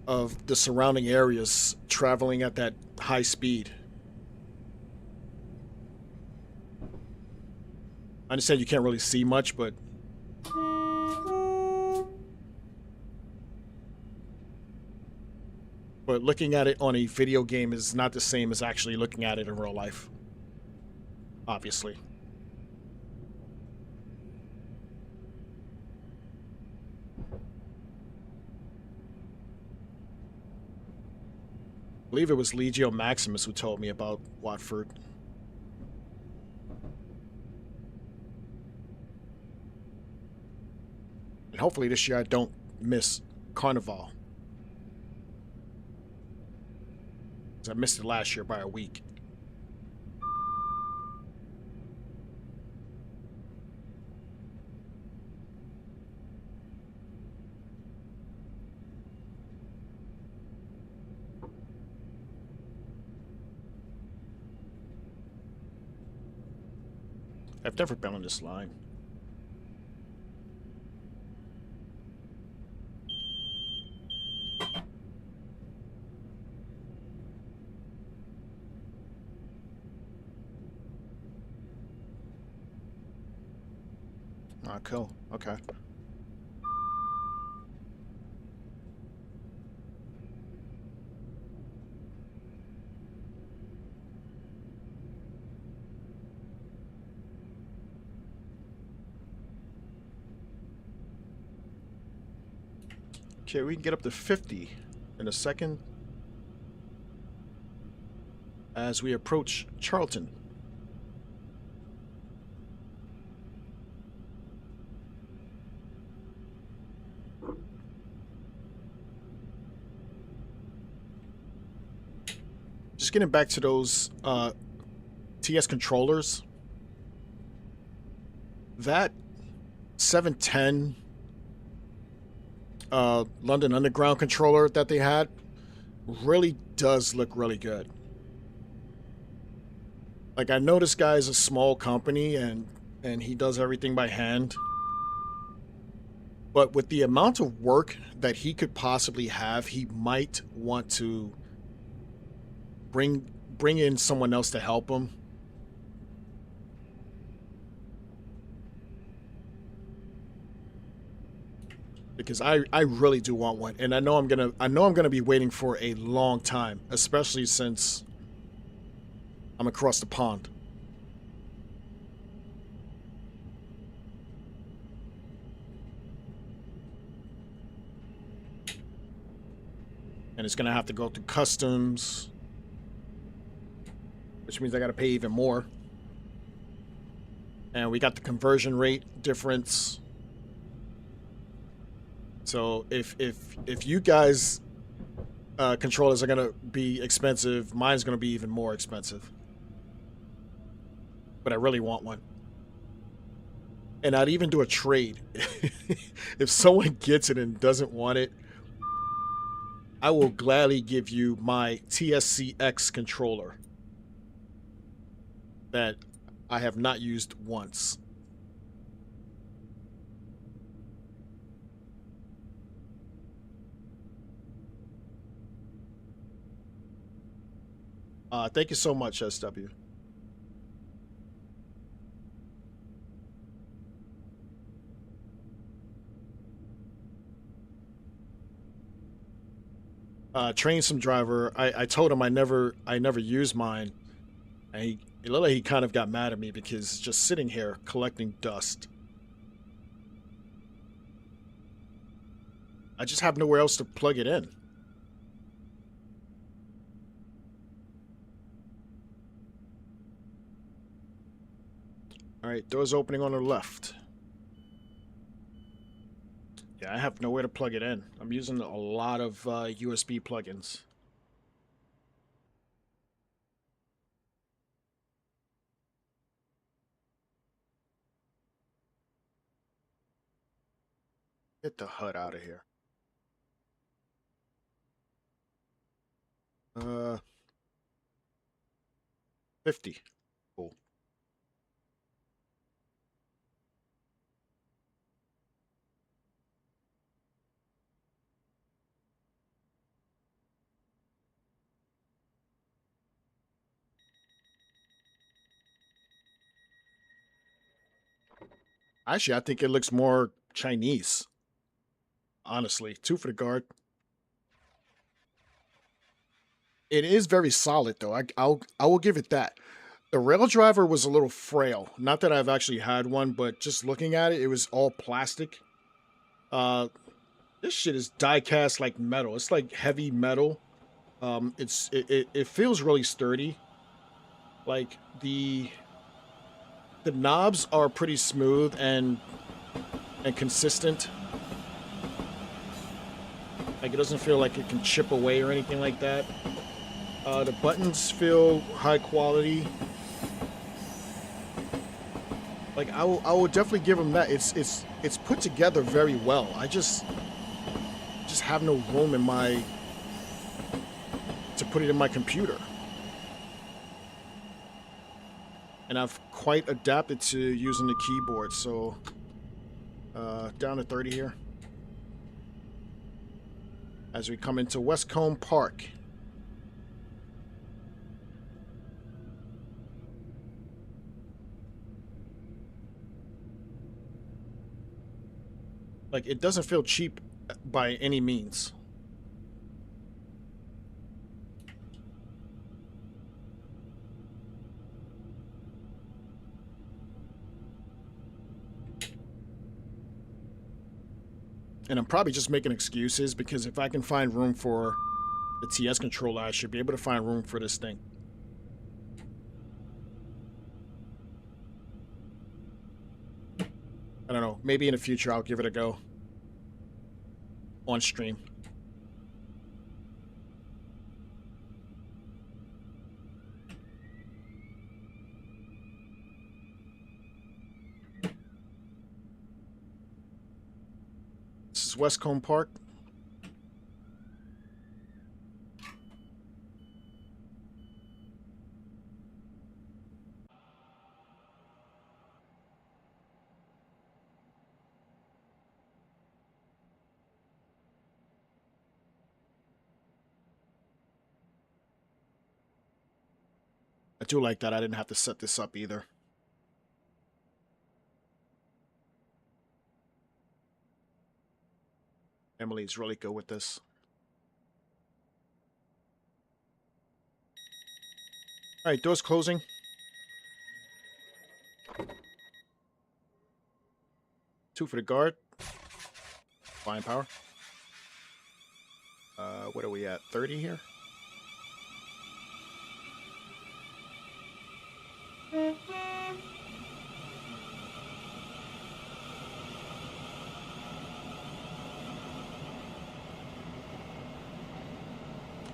of the surrounding areas traveling at that high speed. I understand you can't really see much, but but looking at it on a video game is not the same as actually looking at it in real life. Obviously. I believe it was Legio Maximus who told me about Watford. And hopefully this year I don't miss Carnival. Because I missed it last year by a week. I've never been on this line. Ah, cool. Okay. Okay, we can get up to 50 in a second as we approach Charlton. Just getting back to those TS controllers. That 710 London Underground controller that they had really does look really good. Like, I know this guy is a small company and he does everything by hand. But with the amount of work that he could possibly have, he might want to bring in someone else to help him. Because I really do want one, and I know I'm gonna be waiting for a long time, especially since I'm across the pond. And it's gonna have to go through customs, which means I gotta pay even more. And we got the conversion rate difference. So if you guys controllers are gonna be expensive, mine's gonna be even more expensive. But I really want one. And I'd even do a trade. If someone gets it and doesn't want it, I will gladly give you my TSC-X controller that I have not used once. Thank you so much, SW. Train some driver. I told him I never used mine, and it looked like he kind of got mad at me because just sitting here collecting dust. I just have nowhere else to plug it in. All right, doors opening on the left. Yeah, I have nowhere to plug it in. I'm using a lot of USB plugins. Get the HUD out of here. 50. Cool. Actually, I think it looks more Chinese. Honestly, two for the guard. It is very solid though. I will give it that. The rail driver was a little frail. Not that I've actually had one, but just looking at it, it was all plastic. Uh, this shit is die cast like metal. It's like heavy metal. It feels really sturdy. Like the knobs are pretty smooth and consistent. Like it doesn't feel like it can chip away or anything like that. The buttons feel high quality. Like I will definitely give them that. It's put together very well. I just have no room in my to put it in my computer. And I've quite adapted to using the keyboard, so down to 30 here. As we come into Westcombe Park. Like, it doesn't feel cheap by any means. And I'm probably just making excuses because if I can find room for the TS controller, I should be able to find room for this thing. I don't know. Maybe in the future I'll give it a go on stream. This is Westcombe Park. I do like that I didn't have to set this up either. Emily's really good with this. All right, doors closing. Two for the guard. Flying power. What are we at? 30 here?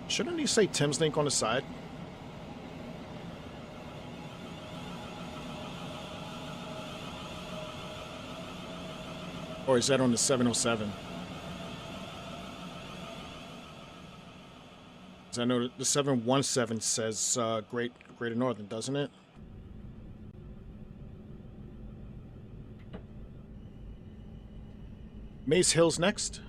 Shouldn't he say Thameslink on the side? Or is that on the 707? Because I know the 717 says Greater Northern, doesn't it? Maze Hill's next.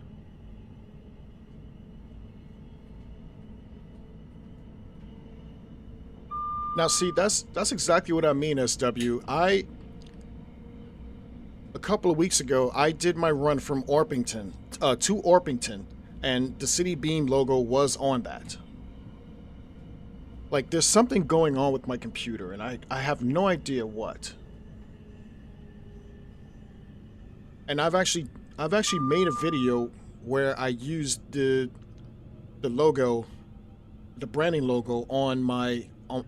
Now, see, that's exactly what I mean, SW. A couple of weeks ago, I did my run from Orpington to Orpington, and the City Beam logo was on that. Like, there's something going on with my computer, and I have no idea what. And I've actually made a video where I used the logo, the branding logo on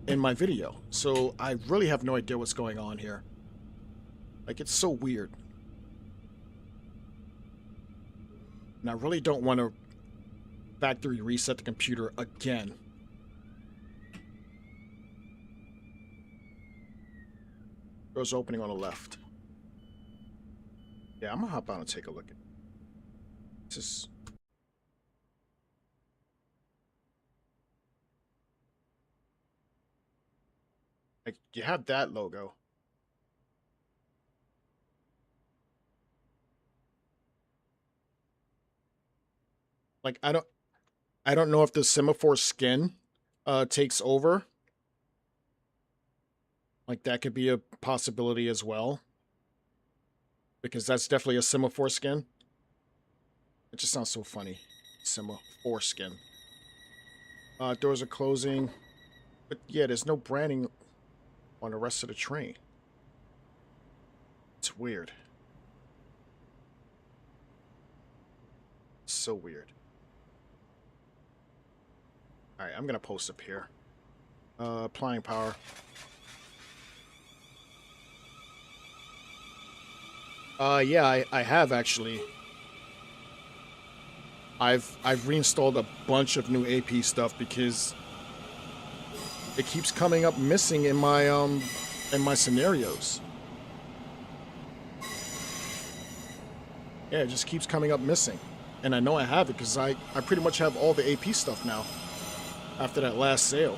in my video. So I really have no idea what's going on here. Like, it's so weird. And I really don't want to factory reset the computer again. Door's opening on the left. Yeah, I'm gonna hop out and take a look at it. Just like, you have that logo. Like, I don't know if the semaphore skin takes over. Like, that could be a possibility as well. Because that's definitely a semaphore skin. It just sounds so funny. Semaphore skin. Doors are closing. But yeah, there's no branding on the rest of the train. It's weird. It's so weird. Alright, I'm gonna post up here. Applying power. Yeah, I have actually. I've reinstalled a bunch of new AP stuff because it keeps coming up missing in my scenarios. Yeah, it just keeps coming up missing. And I know I have it because I pretty much have all the AP stuff now after that last sale.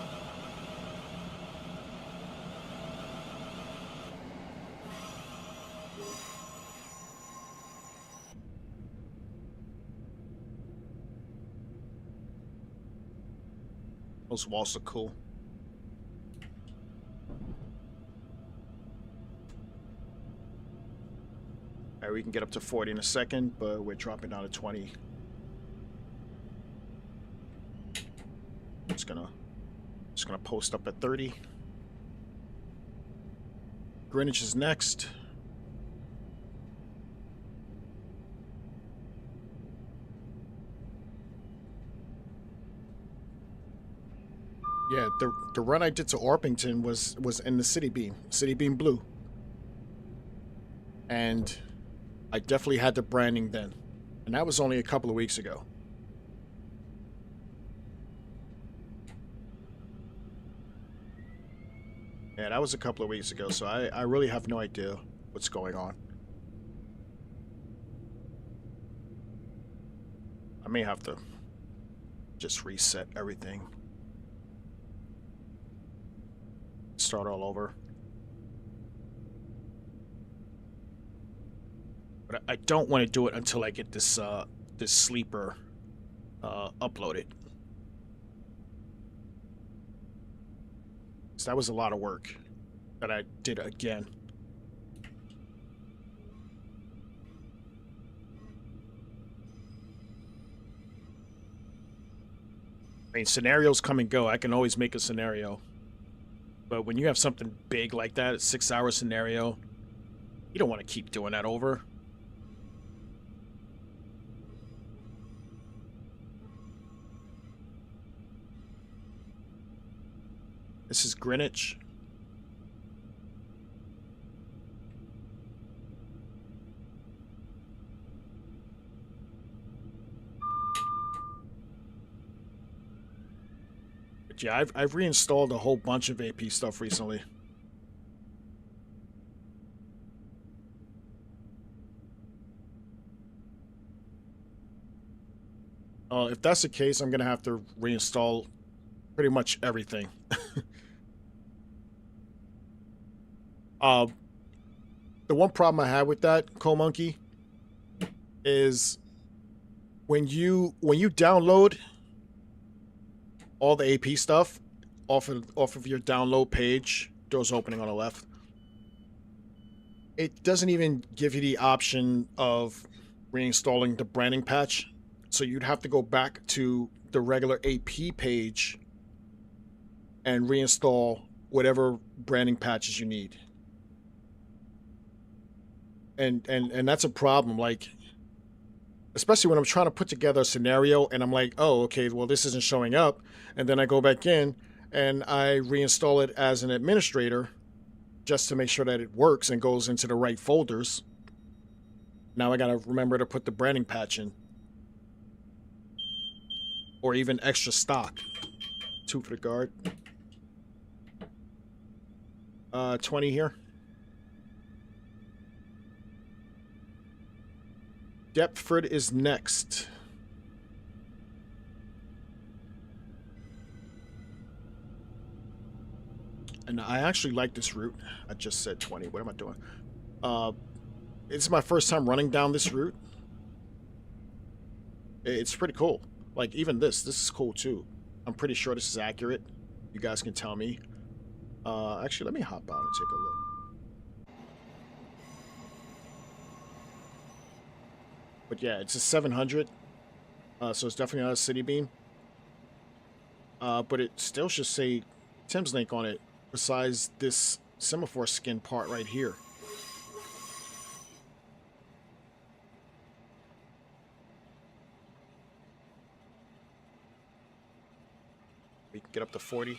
Those walls are cool. Alright, we can get up to 40 in a second, but we're dropping down to 20. Just gonna post up at 30. Greenwich is next. Yeah, the run I did to Orpington was in the City Beam Blue. And I definitely had the branding then. And that was only a couple of weeks ago. Yeah, that was a couple of weeks ago, so I really have no idea what's going on. I may have to just reset everything. Start all over. But I don't want to do it until I get this this sleeper uploaded. So that was a lot of work that I did again. I mean, scenarios come and go. I can always make a scenario. But when you have something big like that, a 6-hour scenario, you don't want to keep doing that over. This is Greenwich. But yeah, I've reinstalled a whole bunch of AP stuff recently. If that's the case, I'm gonna have to reinstall pretty much everything. The one problem I have with that, Coal Monkey, is when you download all the AP stuff off of your download page, doors opening on the left, it doesn't even give you the option of reinstalling the branding patch. So you'd have to go back to the regular AP page and reinstall whatever branding patches you need. And that's a problem, like, especially when I'm trying to put together a scenario and I'm like, oh, okay, well, this isn't showing up. And then I go back in and I reinstall it as an administrator just to make sure that it works and goes into the right folders. Now I gotta remember to put the branding patch in. Or even extra stock. 2 for the guard. 20 here. Deptford is next. And I actually like this route. I just said 20. What am I doing? It's my first time running down this route. It's pretty cool. Like, even this is cool too. I'm pretty sure this is accurate. You guys can tell me. Actually, let me hop out and take a look. But yeah, it's a 700. So it's definitely not a city beam. but it still should say Thameslink on it, besides this semaphore skin part right here. We can get up to 40.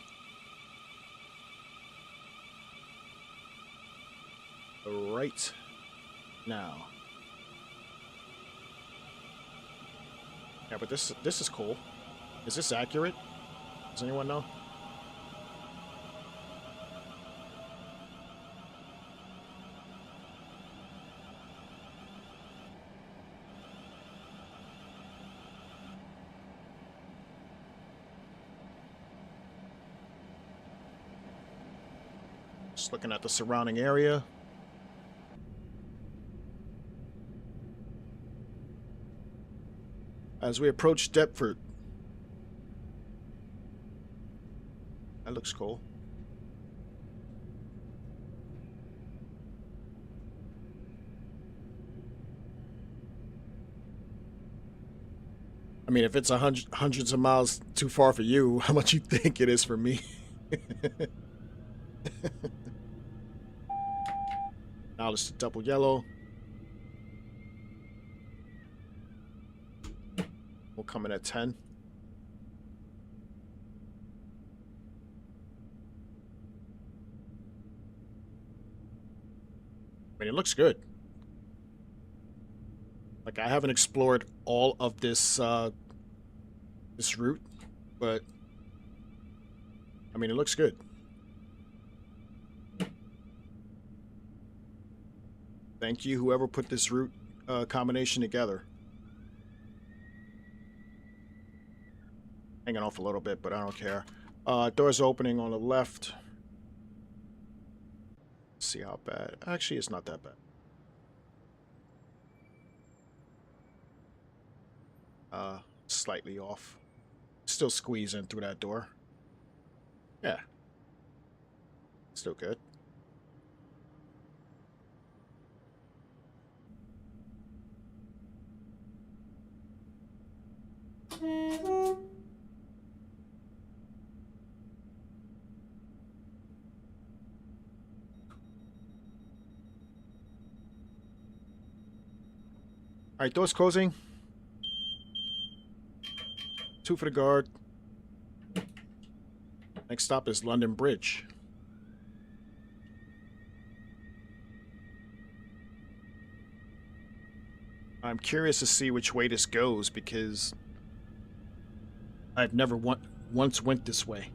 Right now. Yeah, but this is cool. Is this accurate? Does anyone know? Just looking at the surrounding area. As we approach Deptford. That looks cool. I mean, if it's hundreds of miles too far for you, how much you think it is for me? Now it's double yellow. We'll come in at 10. I mean, it looks good. Like, I haven't explored all of this this route, but I mean, it looks good. Thank you, whoever put this route combination together. Hanging off a little bit, but I don't care. Doors opening on the left. Let's see how bad. Actually, it's not that bad. Slightly off. Still squeeze in through that door. Yeah. Still good. Alright, doors closing. 2 for the guard. Next stop is London Bridge. I'm curious to see which way this goes because I've never once went this way.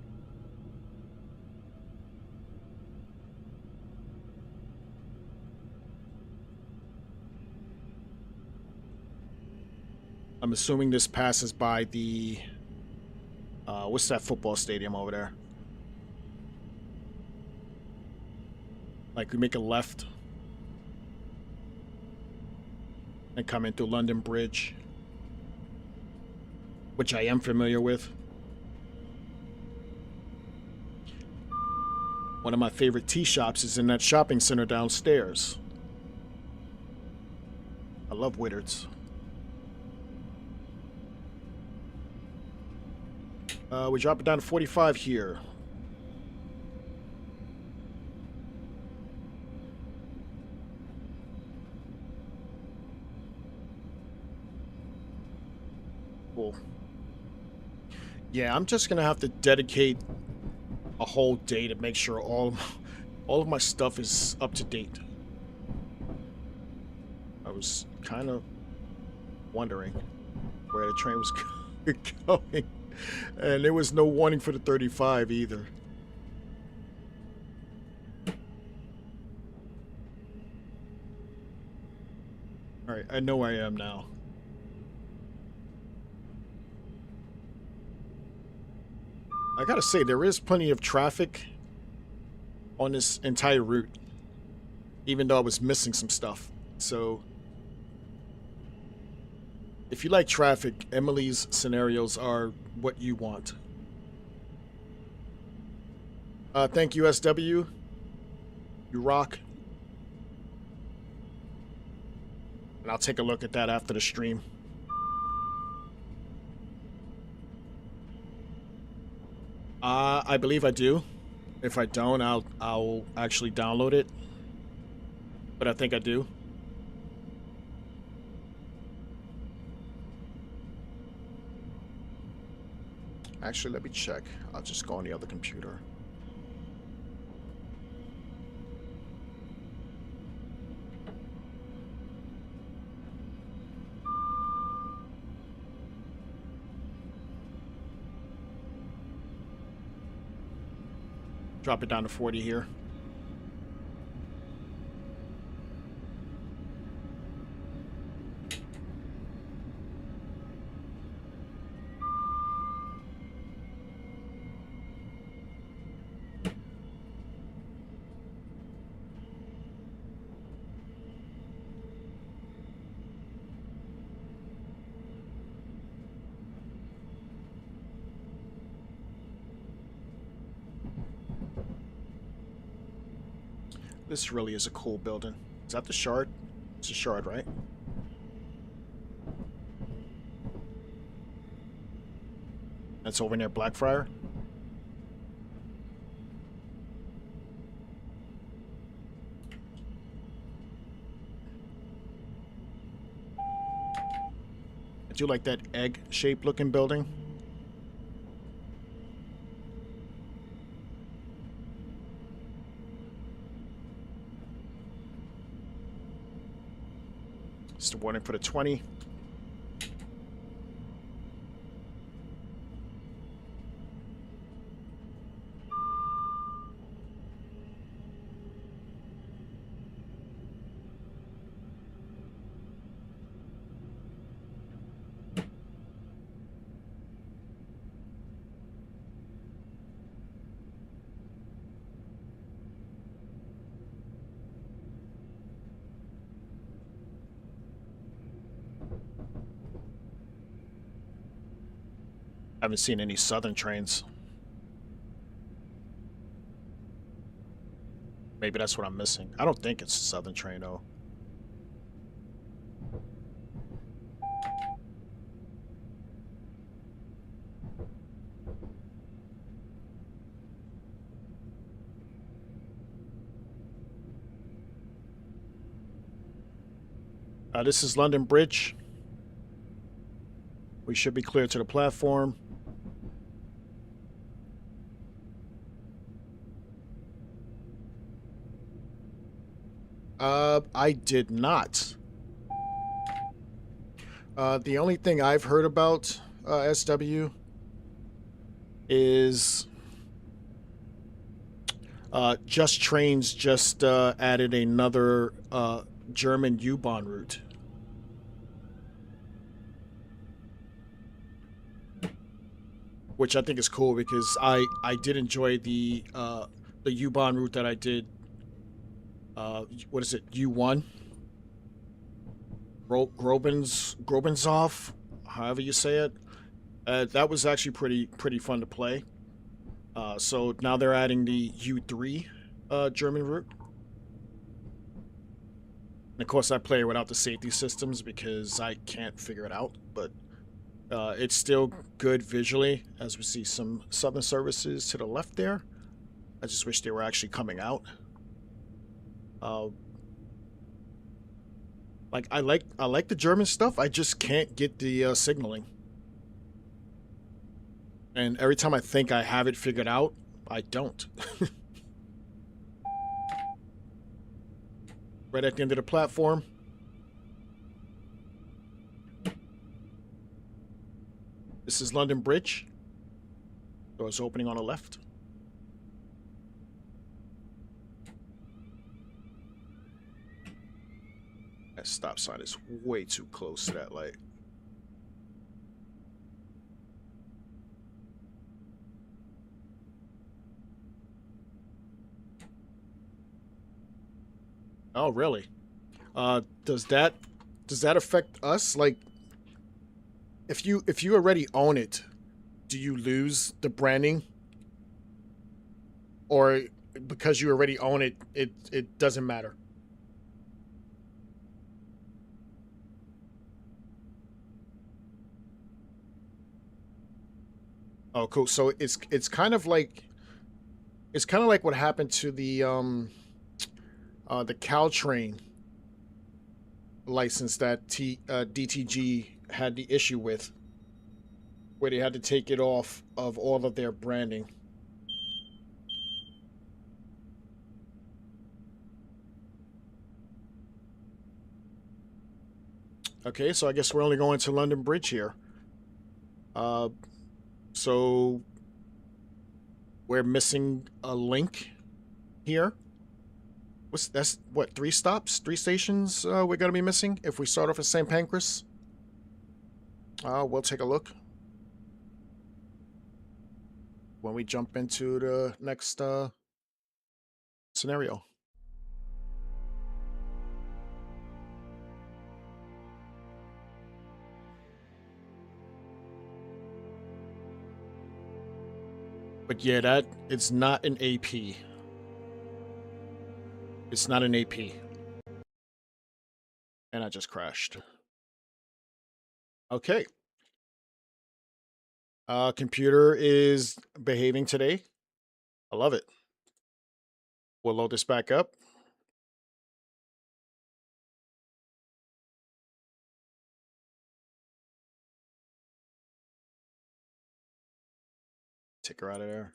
I'm assuming this passes by the what's that football stadium over there? Like we make a left and come into London Bridge, which I am familiar with. One of my favorite tea shops is in that shopping center downstairs. I love Whittards. We drop it down to 45 here. Cool. Yeah, I'm just gonna have to dedicate a whole day to make sure all of my stuff is up to date. I was kind of wondering where the train was going. And there was no warning for the 35 either. Alright, I know where I am now. I gotta say, there is plenty of traffic on this entire route. Even though I was missing some stuff. So if you like traffic, Emily's scenarios are what you want. Thank you, SW. You rock. And I'll take a look at that after the stream. I believe I do. If I don't, I'll actually download it. But I think I do. Actually, let me check. I'll just go on the other computer. Drop it down to 40 here. This really is a cool building. Is that the Shard? It's a Shard, right? That's over near Blackfriar. I do like that egg-shaped looking building. Just a warning for the 20. I haven't seen any southern trains. Maybe that's what I'm missing. I don't think it's a southern train, though. This is London Bridge. We should be clear to the platform. I did not. The only thing I've heard about SW is Just Trains just added another German U-Bahn route. Which I think is cool because I did enjoy the U-Bahn route that I did. What is it? U1? Grobenshof, however you say it. That was actually pretty fun to play. So now they're adding the U3 German route. And of course I play without the safety systems because I can't figure it out, but it's still good visually as we see some southern services to the left there. I just wish they were actually coming out. Like I like the German stuff. I just can't get the signaling. And every time I think I have it figured out, I don't. Right at the end of the platform. This is London Bridge. Doors opening on the left. That stop sign is way too close to that light. Oh, really? Does that affect us? Like, if you already own it, do you lose the branding? Or because you already own it, it doesn't matter? Oh, cool. So it's kind of like It's kind of like what happened to the Caltrain license that DTG had the issue with, where they had to take it off of all of their branding. Okay, so I guess we're only going to London Bridge here. So we're missing a link here. That's what, 3 stops, 3 stations we're gonna be missing if we start off at St Pancras. We'll take a look when we jump into the next scenario. But yeah, it's not an AP. It's not an AP. And I just crashed. Okay. Computer is behaving today. I love it. We'll load this back up. Take her out of there.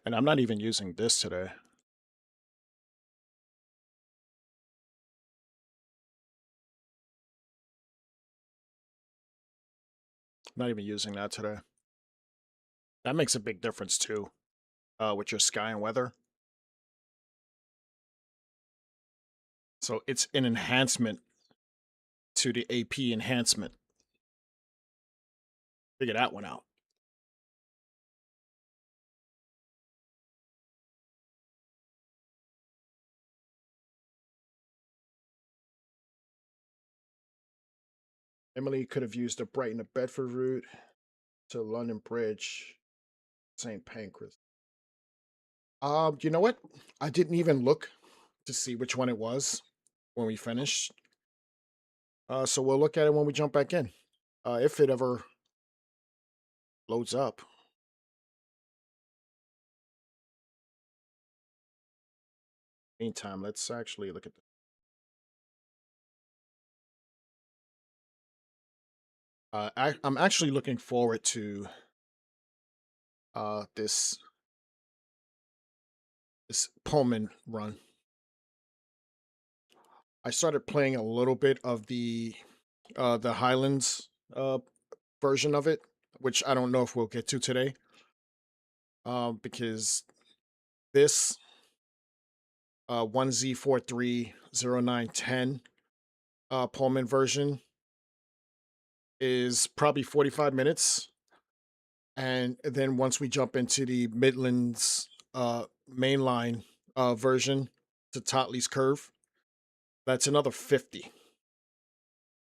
And I'm not even using this today. I'm not even using that today. That makes a big difference too, with your sky and weather. So it's an enhancement to the AP enhancement. Figure that one out. Emily could have used the Brighton to Bedford route to London Bridge, St Pancras. You know what? I didn't even look to see which one it was when we finished. So we'll look at it when we jump back in, if it ever loads up. Meantime, let's actually look at the. I'm actually looking forward to this Pullman run. I started playing a little bit of the Highlands version of it, which I don't know if we'll get to today, because this 1Z430910 Pullman version is probably 45 minutes. And then once we jump into the Midlands Main Line version to Totley's Curve, that's another 50.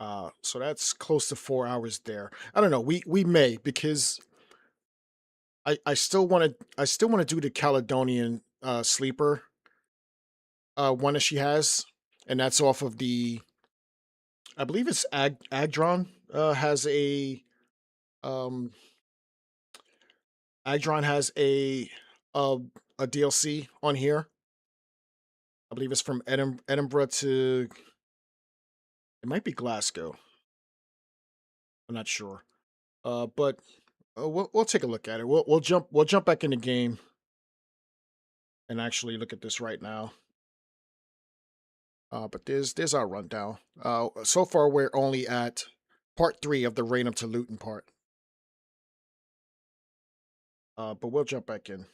So that's close to 4 hours there. I don't know. We may, because I still want to do the Caledonian sleeper one that she has, and that's off of the, I believe it's Agdron has a Agdron has a DLC on here. I believe it's from Edinburgh to, it might be Glasgow. I'm not sure. But we'll take a look at it. We'll jump back in the game and actually look at this right now. But there's our rundown. So far we're only at part 3 of the Rainham to Luton part. But we'll jump back in.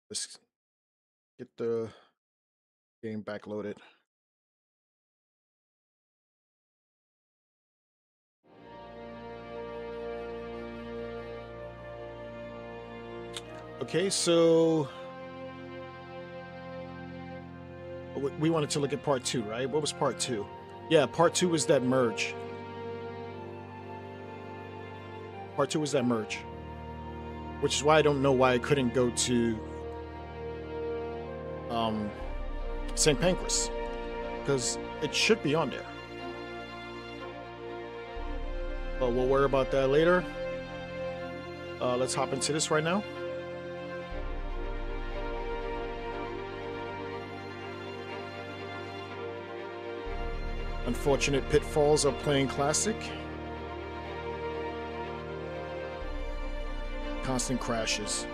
Let's get the game back loaded. Okay, so we wanted to look at part 2, right? What was part 2? Yeah, part 2 was that merge. Part 2 was that merge. Which is why I don't know why I couldn't go to St Pancras, because it should be on there. But we'll worry about that later. Let's hop into this right now. Unfortunate pitfalls of playing classic. Constant crashes.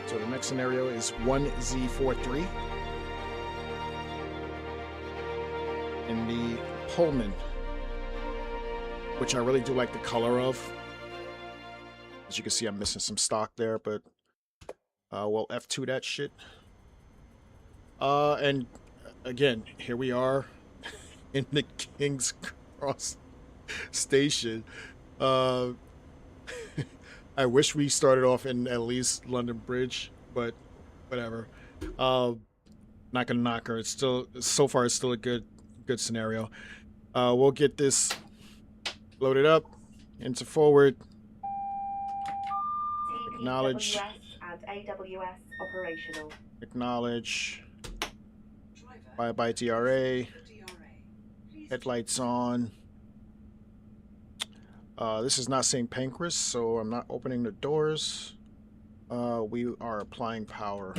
So the next scenario is 1Z43 in the Pullman, which I really do like the color of. As you can see, I'm missing some stock there, but we'll F2 that shit. And again, here we are in the King's Cross station. I wish we started off in at least London Bridge, but whatever. Not gonna knock her. It's still, so far, it's still a good scenario. We'll get this loaded up into forward. Acknowledge. TPWS and AWS operational. Acknowledge. Bye-bye DRA. Headlights on. This is not St Pancras, so I'm not opening the doors. We are applying power.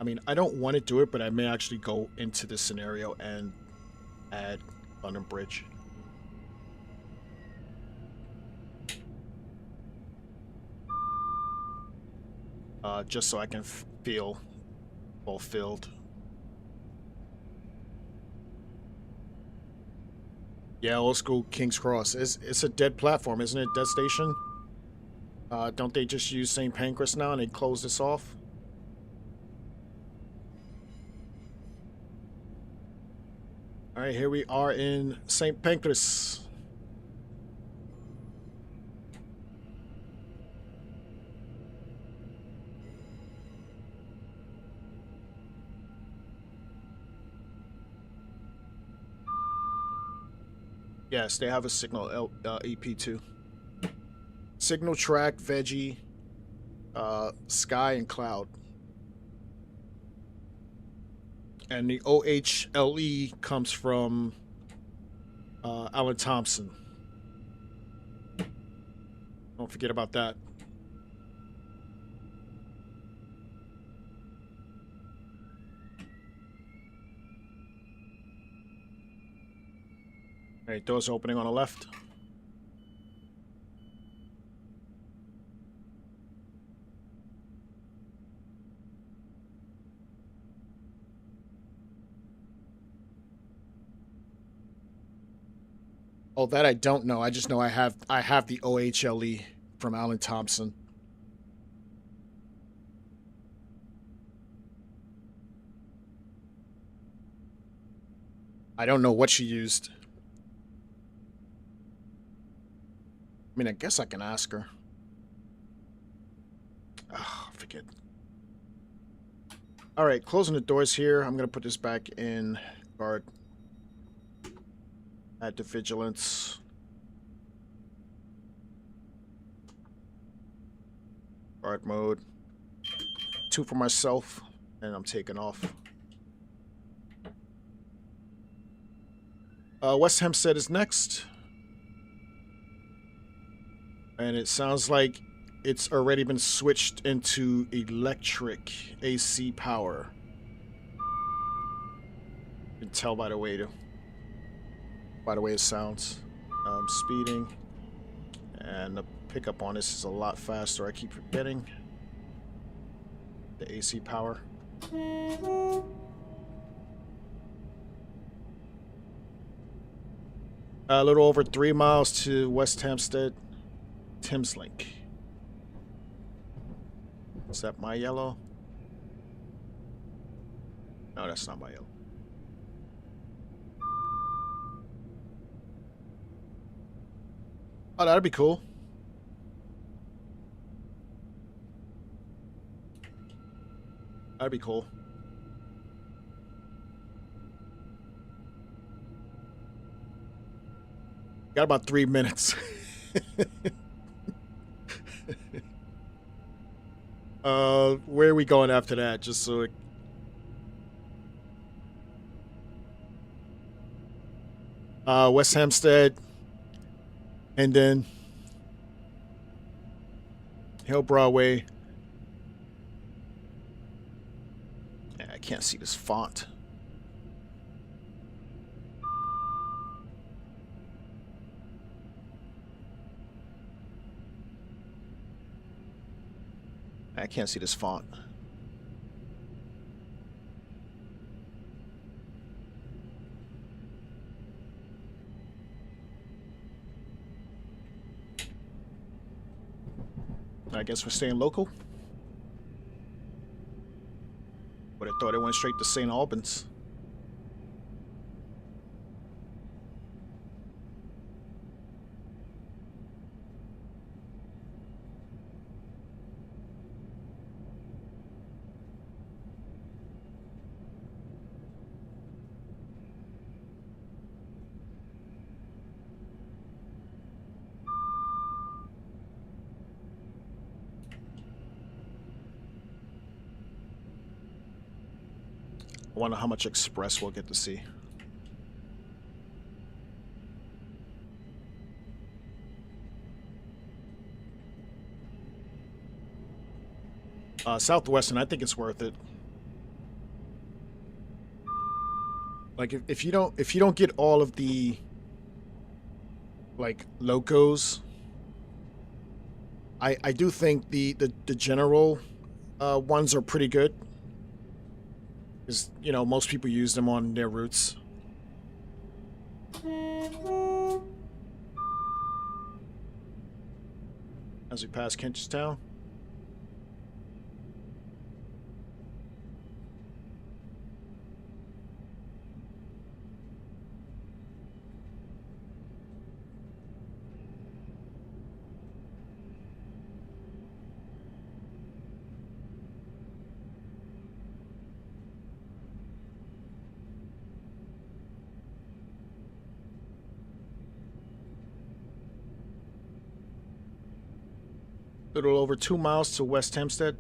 I mean, I don't want to do it, but I may actually go into this scenario and add London Bridge. Just so I can feel fulfilled. Yeah, old school King's Cross. It's a dead platform, isn't it? Dead station? Don't they just use St Pancras now and they close this off? Alright, here we are in St Pancras. Yes, they have a signal EP2. Signal track, veggie, sky, and cloud. And the OHLE comes from Alan Thompson. Don't forget about that. Alright, doors opening on the left. Oh, that I don't know. I just know I have the OHLE from Alan Thompson. I don't know what she used. I mean, I guess I can ask her. Oh, forget. All right, closing the doors here. I'm going to put this back in guard. Add to vigilance. Guard mode. 2 for myself, and I'm taking off. West Hempstead is next. And it sounds like it's already been switched into electric AC power. You can tell by the way it sounds. Speeding. And the pickup on this is a lot faster. I keep forgetting the AC power. A little over 3 miles to West Hampstead. Thameslink. Is that my yellow? No, that's not my yellow. Oh, that'd be cool. That'd be cool. Got about 3 minutes. Where are we going after that? Just so it... West Hampstead, and then Hill Broadway. I can't see this font. I can't see this font. I guess we're staying local. Would have thought it went straight to St. Albans. I wonder how much express we'll get to see. Southwestern, I think it's worth it. Like if you don't get all of the like locos, I do think the general ones are pretty good. Because, you know, most people use them on their routes. As we pass Kenchtown. Little over 2 miles to West Hampstead.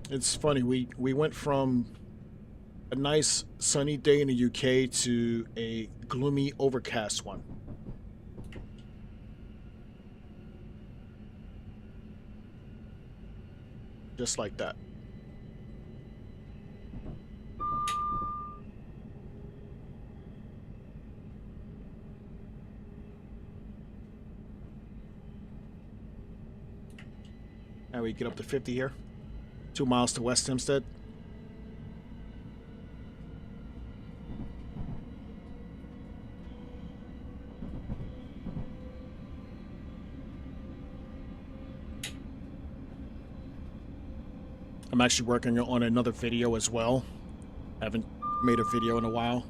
It's funny, we went from a nice sunny day in the UK to a gloomy, overcast one. Just like that. Now we get up to 50 here. 2 miles to West Hempstead. I'm actually working on another video as well. I haven't made a video in a while.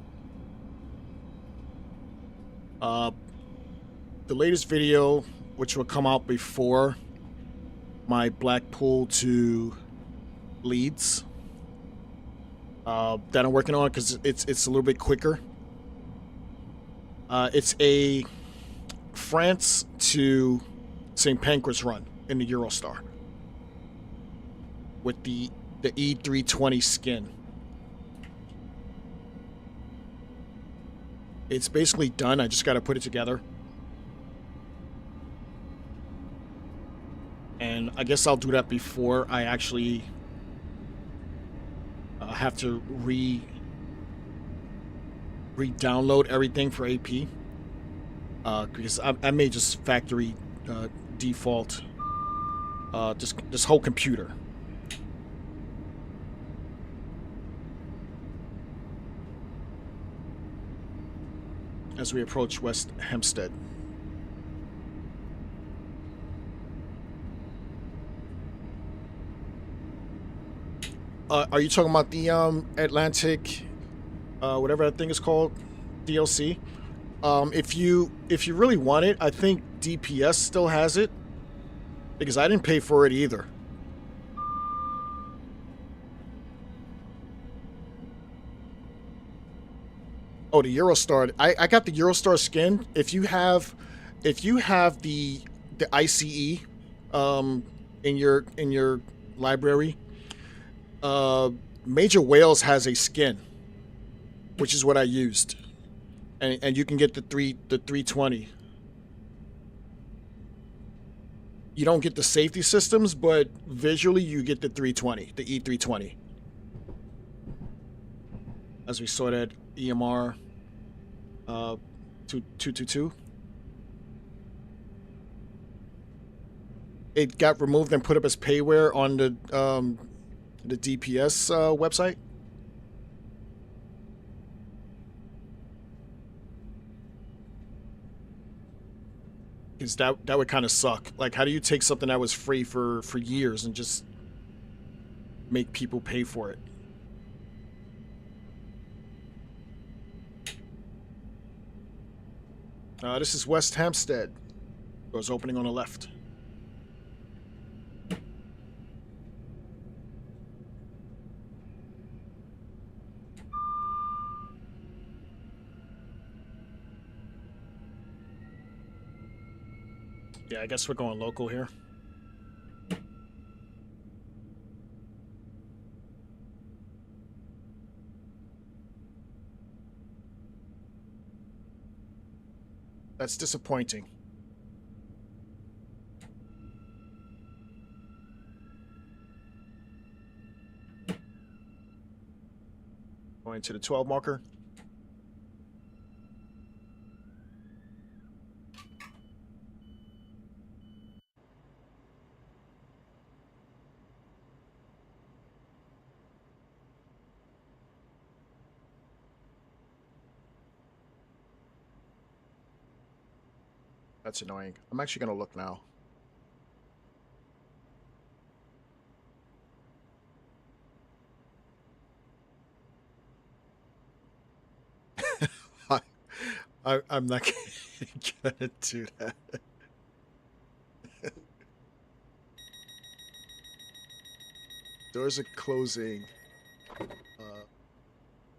The latest video, which will come out before my Blackpool to Leeds, that I'm working on because it's a little bit quicker. It's a France to St Pancras run in the Eurostar with the E320 skin. It's basically done. I just got to put it together. And I guess I'll do that before I actually have to re-download everything for AP. Because I may just factory default this whole computer. As we approach West Hempstead. Are you talking about the Atlantic, whatever that thing is called, DLC? If if you really want it, I think DPS still has it, because I didn't pay for it either. Oh, the Eurostar. I got the Eurostar skin. If you have the ICE in your library, Major Wales has a skin, which is what I used, and you can get the 320. You don't get the safety systems, but visually you get the 320, the E320. As we saw that EMR 222. It got removed and put up as payware on the DPS website. Because that would kind of suck. Like, how do you take something that was free for years and just make people pay for it? This is West Hampstead. Doors opening on the left. Yeah, I guess we're going local here. That's disappointing. Going to the 12 marker. That's annoying. I'm actually going to look now. I'm not going to do that. Doors are closing. Let's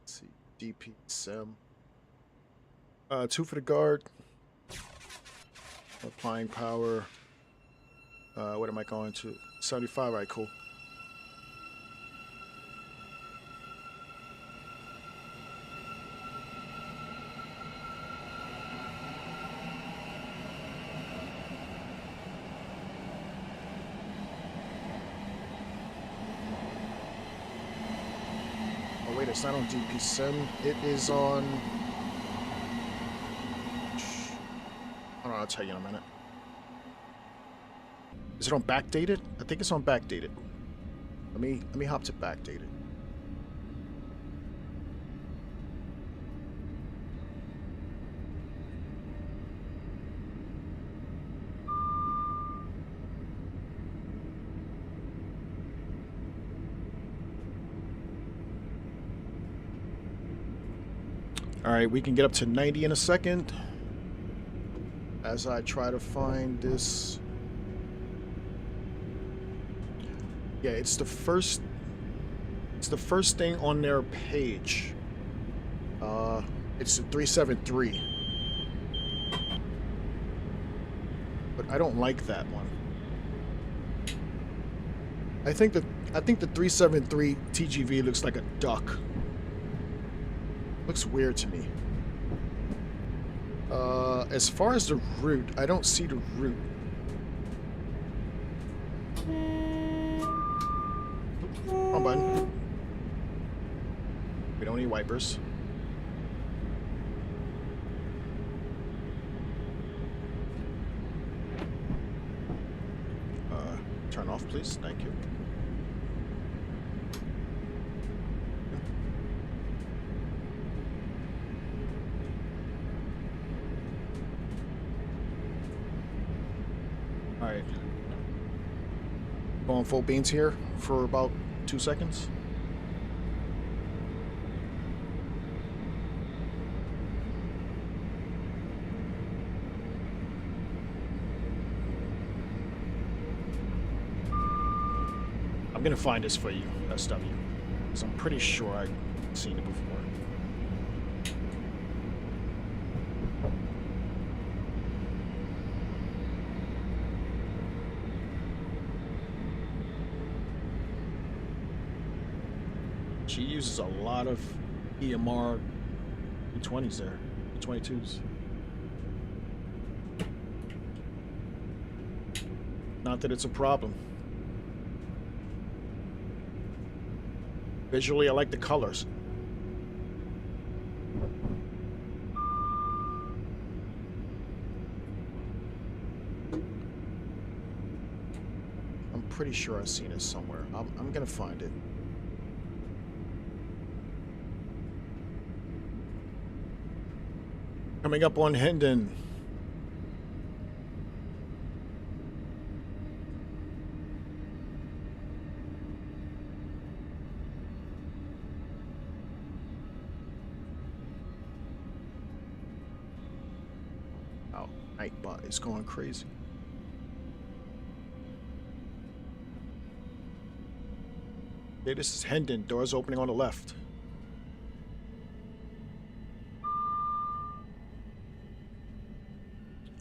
see. DP Sim. 2 for the guard. Applying power. What am I going to? 75, right, cool. Oh wait, it's not on DP Sim. It is on... I'll tell you in a minute. Is it on backdated? I think it's on backdated. Let me hop to backdated. All right, we can get up to 90 in a second. As I try to find this. Yeah, it's the first thing on their page. It's the 373. But I don't like that one. I think the 373 TGV looks like a duck. Looks weird to me. As far as the route, I don't see the route. Wrong button. We don't need wipers. Turn off, please. Thank you. Alright. Going full beans here for about 2 seconds. I'm gonna find this for you, SW, because I'm pretty sure I've seen it before. She uses a lot of EMR 220s there, 22s. Not that it's a problem. Visually, I like the colors. I'm pretty sure I've seen it somewhere. I'm gonna find it. Coming up on Hendon. Oh, Nightbot is going crazy. Okay, this is Hendon. Doors opening on the left.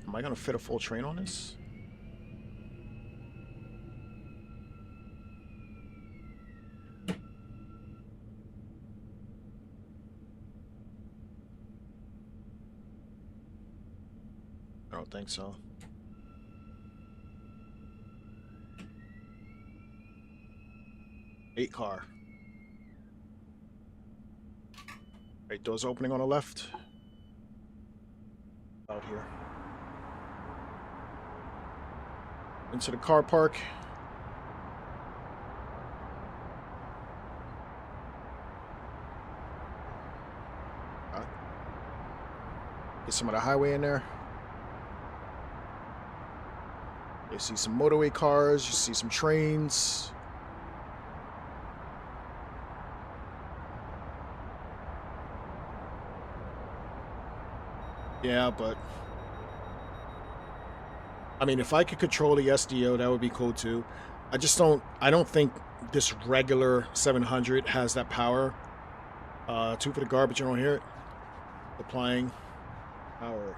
Am I gonna fit a full train on this? I don't think so. Eight car. Right, doors opening on the left. Out here. Into the car park. Get some of the highway in there. You see some motorway cars, you see some trains. Yeah, but I mean, if I could control the SDO, that would be cool too. I don't think this regular 700 has that power. Two for the garbage, you don't hear it. Applying power.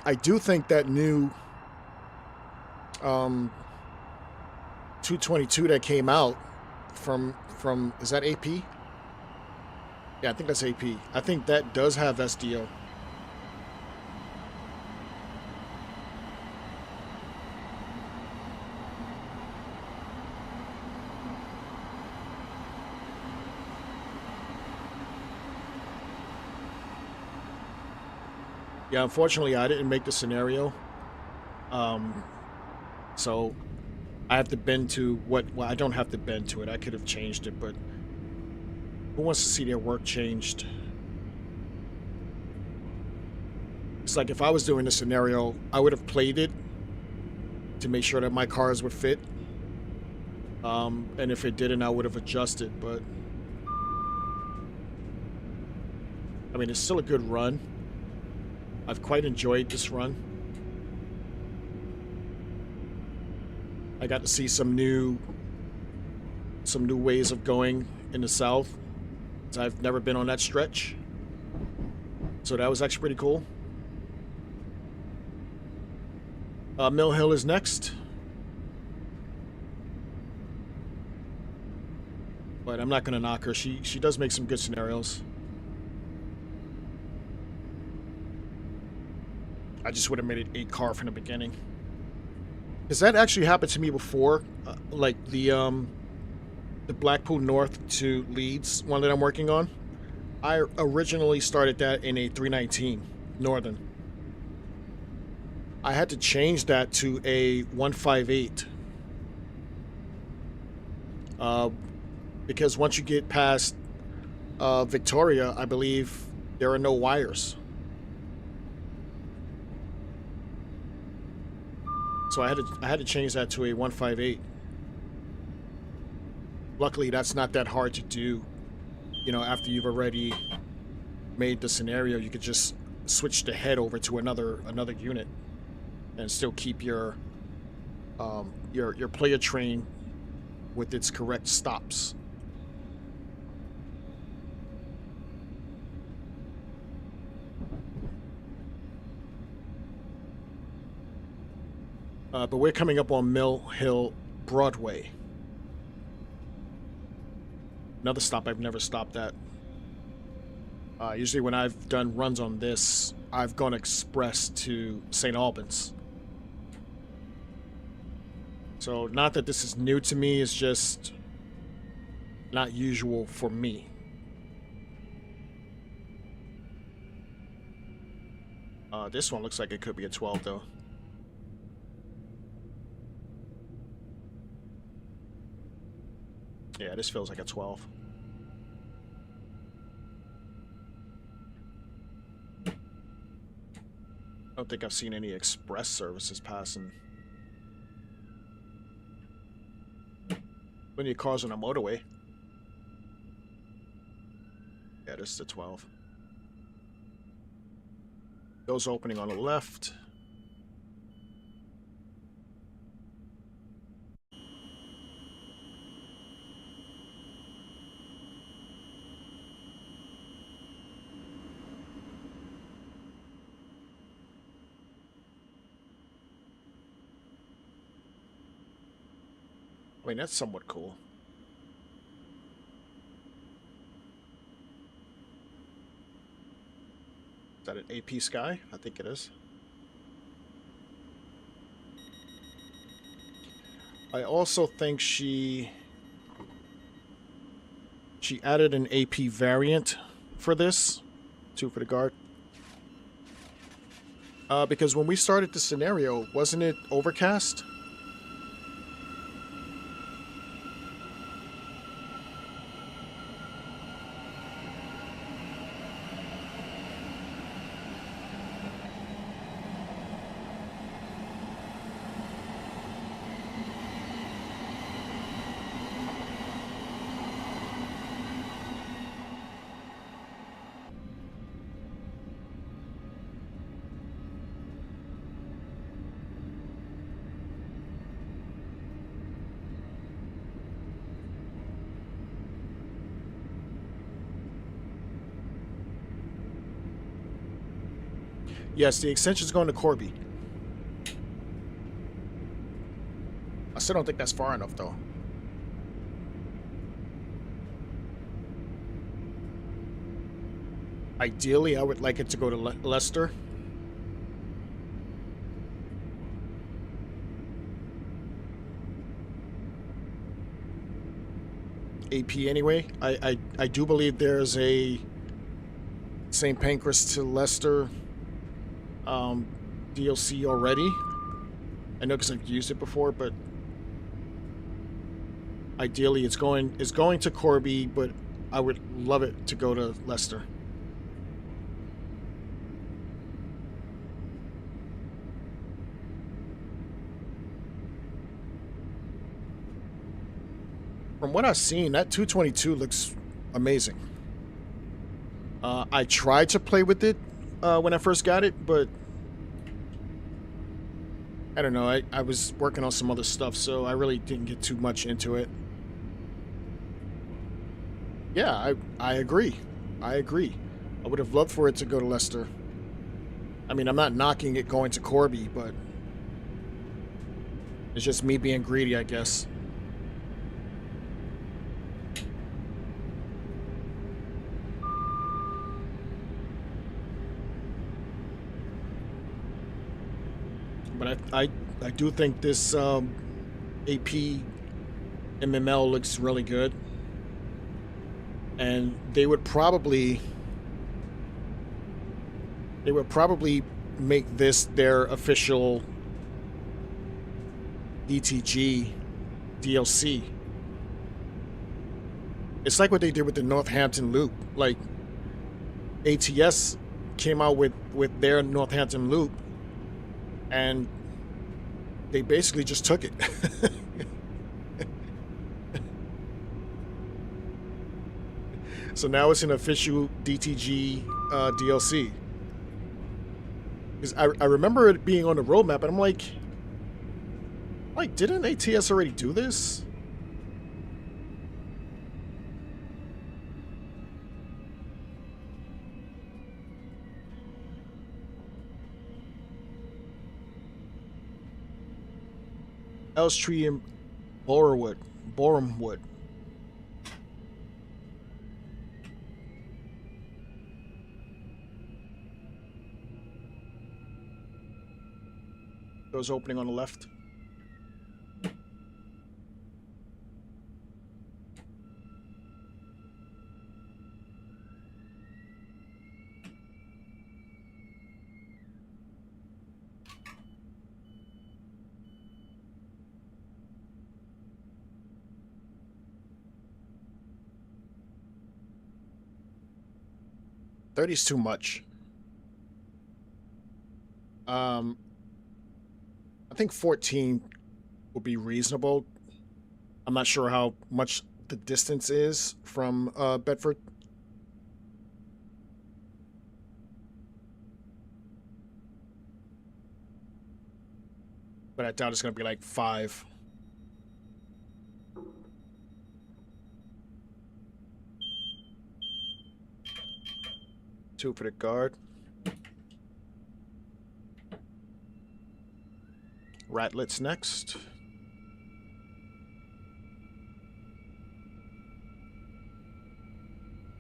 I do think that new 222 that came out from is that AP? Yeah, I think that's AP. I think that does have SDO. Yeah, unfortunately, I didn't make the scenario. So I have to bend to what... Well, I don't have to bend to it. I could have changed it, but who wants to see their work changed? It's like if I was doing the scenario, I would have played it to make sure that my cars would fit. And if it didn't, I would have adjusted, but... I mean, it's still a good run. I've quite enjoyed this run. I got to see some new ways of going in the south. I've never been on that stretch. So that was actually pretty cool. Mill Hill is next. But I'm not going to knock her. She does make some good scenarios. I just would have made it 8 car from the beginning. Because that actually happened to me before. Like the Blackpool North to Leeds one that I'm working on. I originally started that in a 319 Northern. I had to change that to a 158. Because once you get past Victoria, I believe there are no wires. So I had to change that to a 158. Luckily, that's not that hard to do. You know, after you've already made the scenario, you could just switch the head over to another unit and still keep your your player train with its correct stops. But we're coming up on Mill Hill Broadway. Another stop I've never stopped at. Usually when I've done runs on this, I've gone express to St. Albans. So not that this is new to me, it's just not usual for me. This one looks like it could be a 12 though. Yeah, this feels like a 12. I don't think I've seen any express services passing. Plenty of cars on a motorway. Yeah, this is the 12. Those opening on the left. I mean, that's somewhat cool. Is that an AP Sky? I think it is. I also think she added an AP variant for this, too, for the guard. Because when we started the scenario, wasn't it overcast? Yes, the extension's going to Corby. I still don't think that's far enough, though. Ideally, I would like it to go to Leicester. AP anyway. I do believe there's a St Pancras to Leicester DLC already. I know because I've used it before, but ideally it's going to Corby, but I would love it to go to Leicester. From what I've seen, that 222 looks amazing. I tried to play with it when I first got it, but I don't know. I was working on some other stuff, so I really didn't get too much into it. Yeah, I agree. I agree. I would have loved for it to go to Leicester. I mean, I'm not knocking it going to Corby, but it's just me being greedy, I guess. But I do think this AP MML looks really good, and they would probably make this their official DTG DLC. It's like what they did with the Northampton Loop. Like ATS came out with their Northampton Loop, and they basically just took it. So now it's an official DTG DLC. Because I remember it being on the roadmap, and I'm like, Like, didn't ATS already do this? Elstree and Borehamwood. Doors opening on the left. $30's too much. I think 14 would be reasonable. I'm not sure how much the distance is from Bedford. But I doubt it's going to be like 5. Two for the guard. Ratlet's next.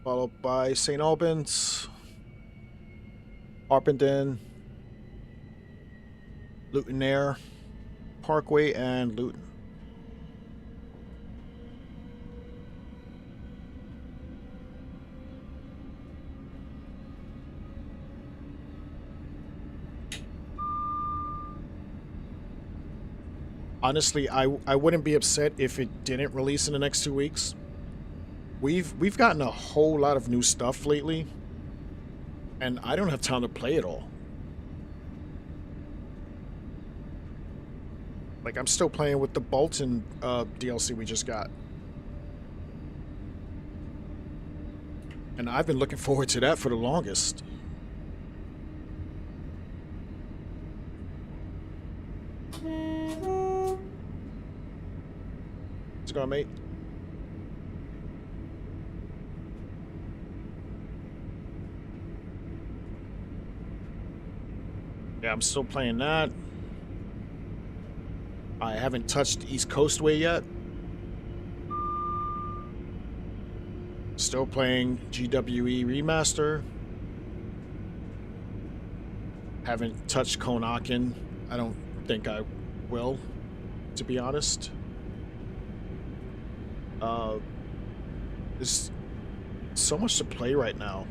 Followed by St. Albans, Harpenden, Luton Air, Parkway, and Luton. Honestly, I wouldn't be upset if it didn't release in the next 2 weeks. We've gotten a whole lot of new stuff lately, and I don't have time to play it all. Like, I'm still playing with the Bolton DLC we just got. And I've been looking forward to that for the longest. Let's go, mate. Yeah, I'm still playing that. I haven't touched East Coastway yet. Still playing GWE Remaster. Haven't touched Konakin. I don't think I will, to be honest. There's so much to play right now.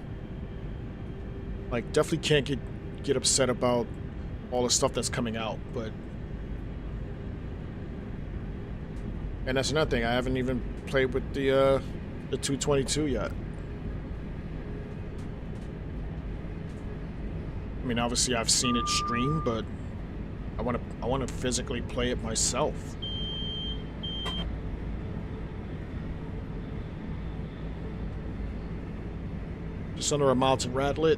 Like, definitely can't get upset about all the stuff that's coming out, but... And that's another thing, I haven't even played with the 222 yet. I mean, obviously I've seen it stream, but I want to physically play it myself. Just under a mile to Radlett.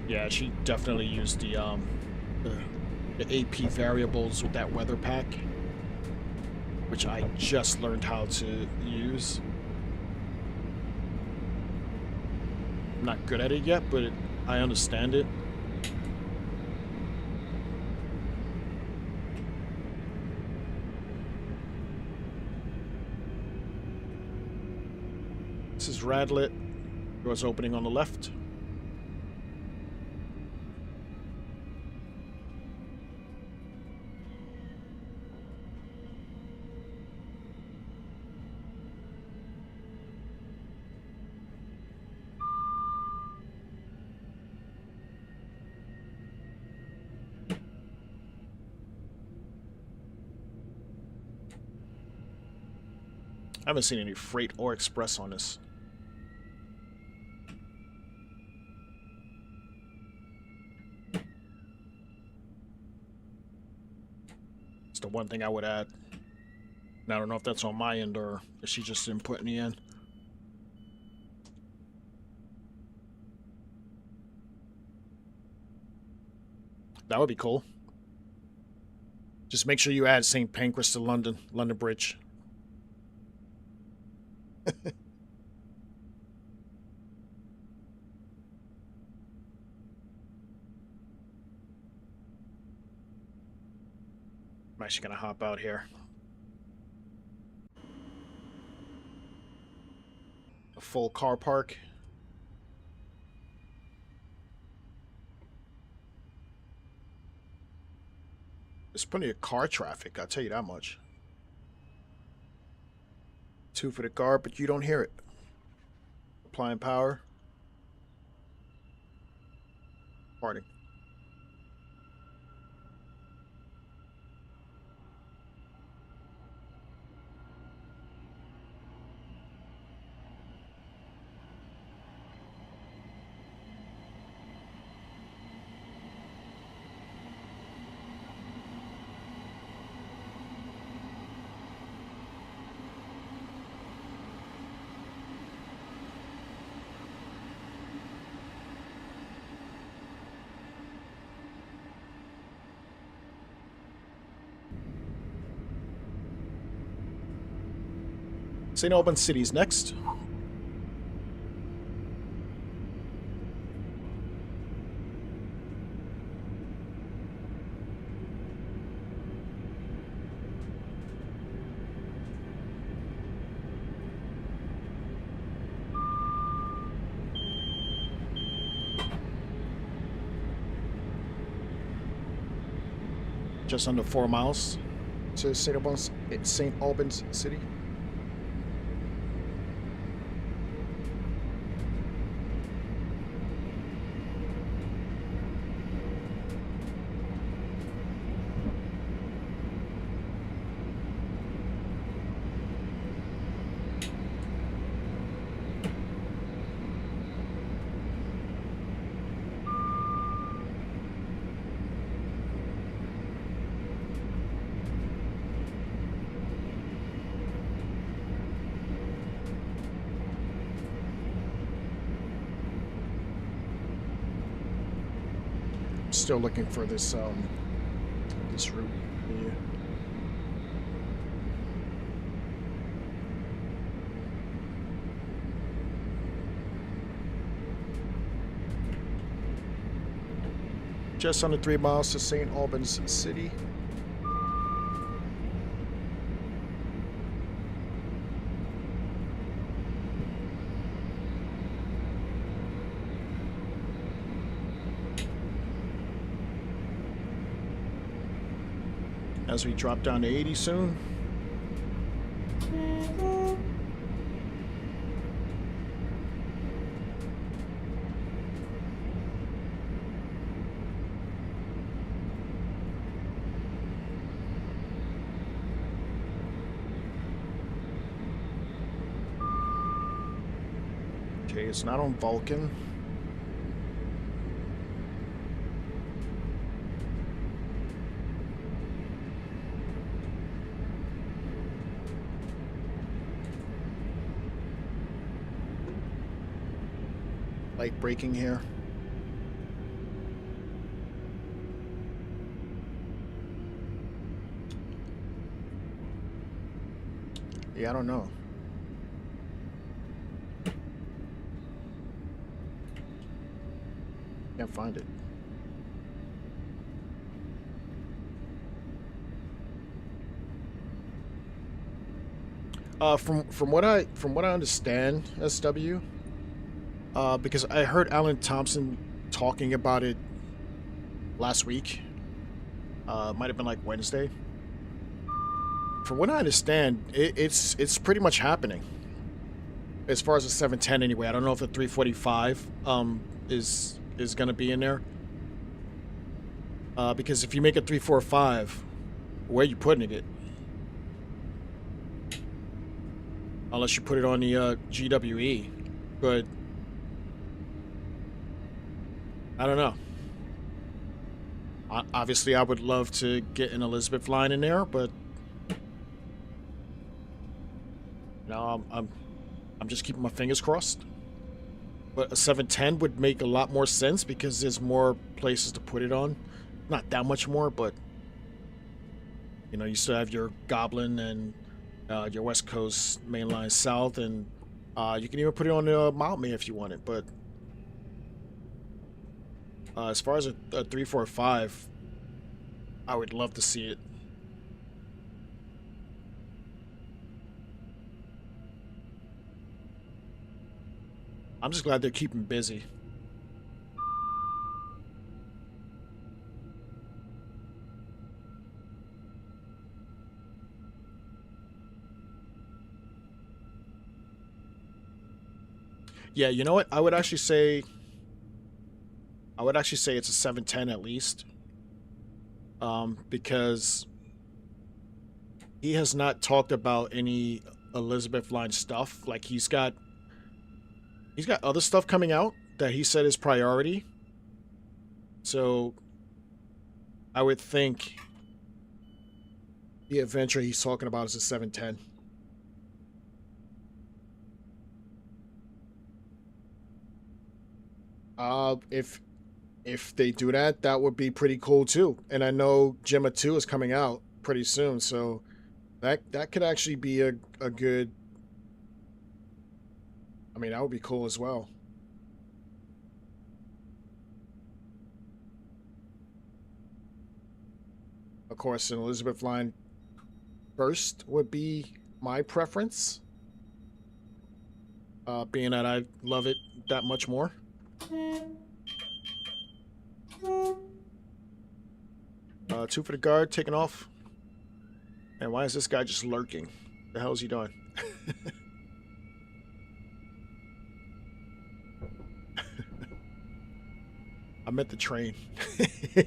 Yeah, she definitely used the AP variables with that weather pack, which I just learned how to use. I'm not good at it yet, but I understand it. This is Radlett. Doors opening on the left. I haven't seen any freight or express on this. It's the one thing I would add. And I don't know if that's on my end or if she just didn't put any in. That would be cool. Just make sure you add St Pancras to London Bridge. I'm actually gonna hop out here. A full car park. There's plenty of car traffic, I'll tell you that much. 2 for the car, but you don't hear it. Applying power. Parting. St. Albans City's next. Just under 4 miles to St. Albans City. Still looking for this this route here. Just under 3 miles to St. Albans City. As we drop down to 80 soon. Okay, it's not on Vulcan. Light braking here. Yeah, I don't know. Can't find it. From what I understand, SW. Because I heard Alan Thompson talking about it last week. Might have been like Wednesday. From what I understand, it's pretty much happening. As far as the 710 anyway. I don't know if the 345 is gonna be in there. Because if you make a 345, where are you putting it? Unless you put it on the GWE. But I don't know. Obviously, I would love to get an Elizabeth line in there, but no, I'm just keeping my fingers crossed. But a 710 would make a lot more sense because there's more places to put it on. Not that much more, but You know, you still have your Goblin and your West Coast Main Line South, and you can even put it on the Mount May if you want it. But as far as a 345, I would love to see it. I'm just glad they're keeping busy. Yeah, you know what? I would actually say it's a 710 at least. Because he has not talked about any Elizabeth line stuff. Like he's got other stuff coming out that he said is priority. So I would think the adventure he's talking about is a 710. If they do that, that would be pretty cool too. And I know Gemma 2 is coming out pretty soon, so that could actually be a good, I mean, that would be cool as well. Of course, an Elizabeth line first would be my preference, being that I love it that much more. Two for the guard, taking off. And why is this guy just lurking? The hell is he doing? I meant the train,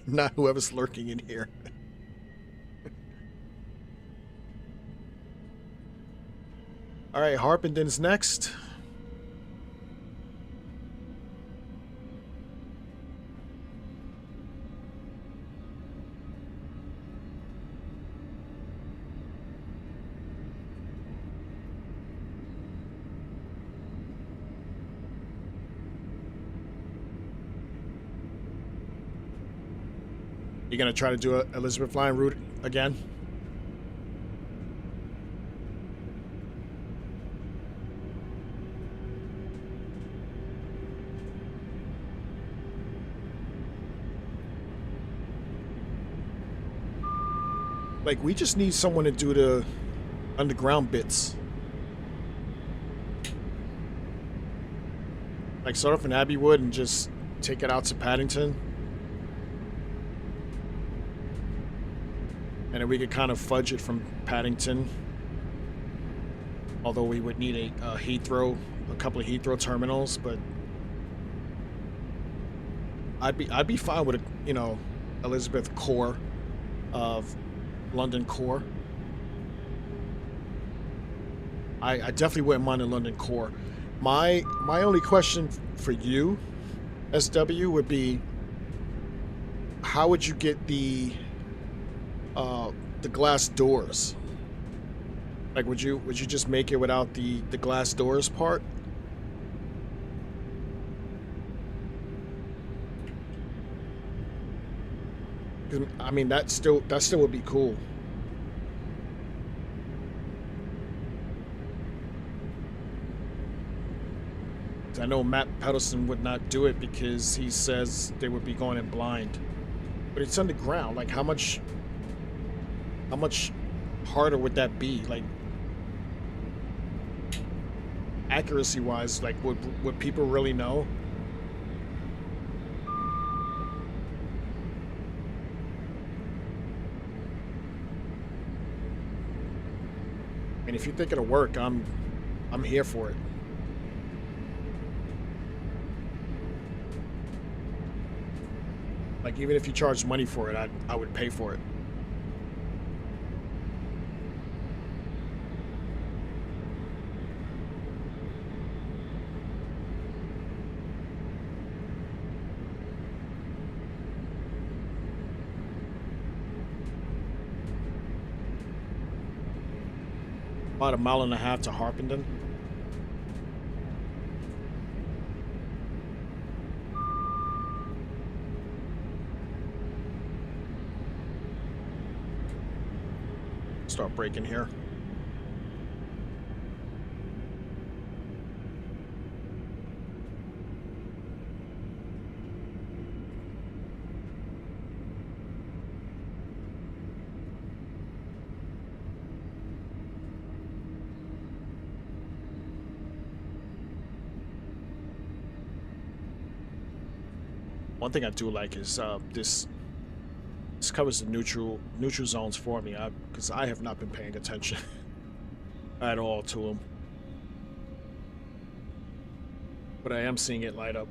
not whoever's lurking in here. All right, Harpenden's next. You gonna try to do a Elizabeth line route again? Like, we just need someone to do the underground bits. Like, start off in Abbeywood and just take it out to Paddington. And then we could kind of fudge it from Paddington. Although we would need a Heathrow, a couple of Heathrow terminals, but I'd be fine with a, you know, Elizabeth core of London core. I definitely wouldn't mind a London core. My only question for you, SW, would be how would you get the glass doors? Like, would you just make it without the glass doors part? I mean, that still would be cool. I know Matt Peddleson would not do it because he says they would be going in blind. But it's underground. Like, how much harder would that be? Like, accuracy wise, like, would people really know? And if you think it'll work, I'm here for it. Like, even if you charge money for it, I would pay for it. About a mile and a half to Harpenden. Start braking here. One thing I do like is this covers the neutral zones for me, because I have not been paying attention at all to them, but I am seeing it light up.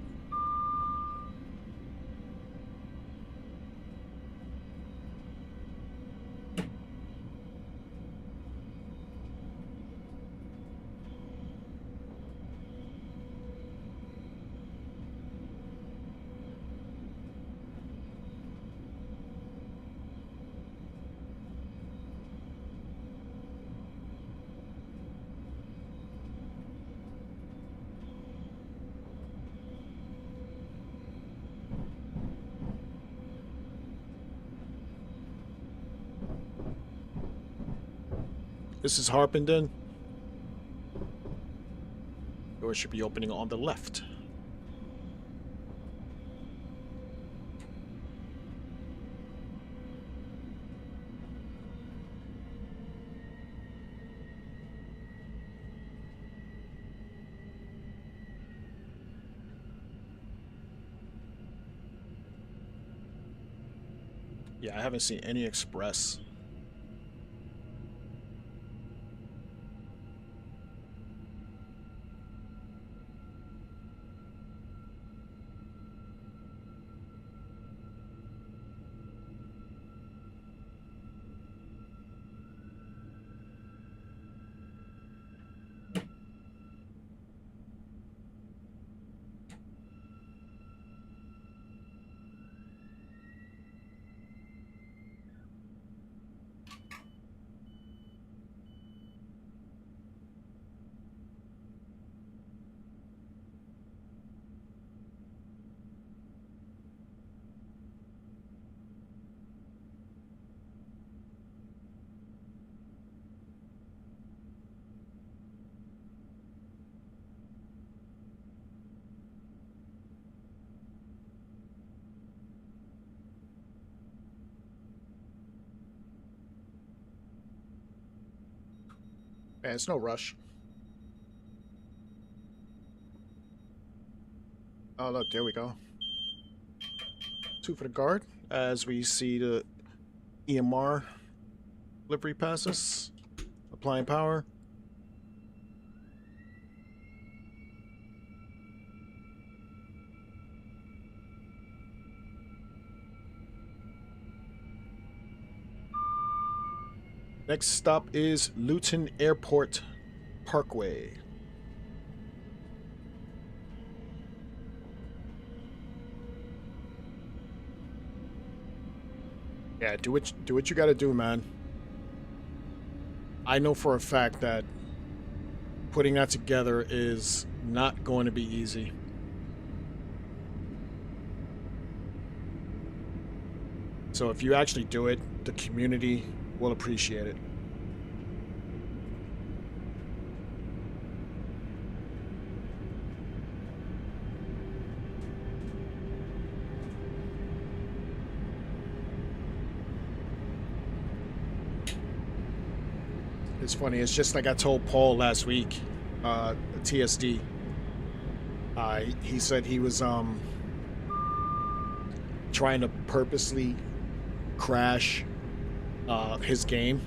This is Harpenden. Door should be opening on the left. Yeah, I haven't seen any express. Man, it's no rush. Oh, look, there we go. 2 for the guard, as we see the EMR livery passes. Applying power. Next stop is Luton Airport Parkway. Yeah, do what you gotta do, man. I know for a fact that putting that together is not going to be easy. So if you actually do it, the community will appreciate it. It's funny, it's just like I told Paul last week, TSD. He said he was trying to purposely crash his game,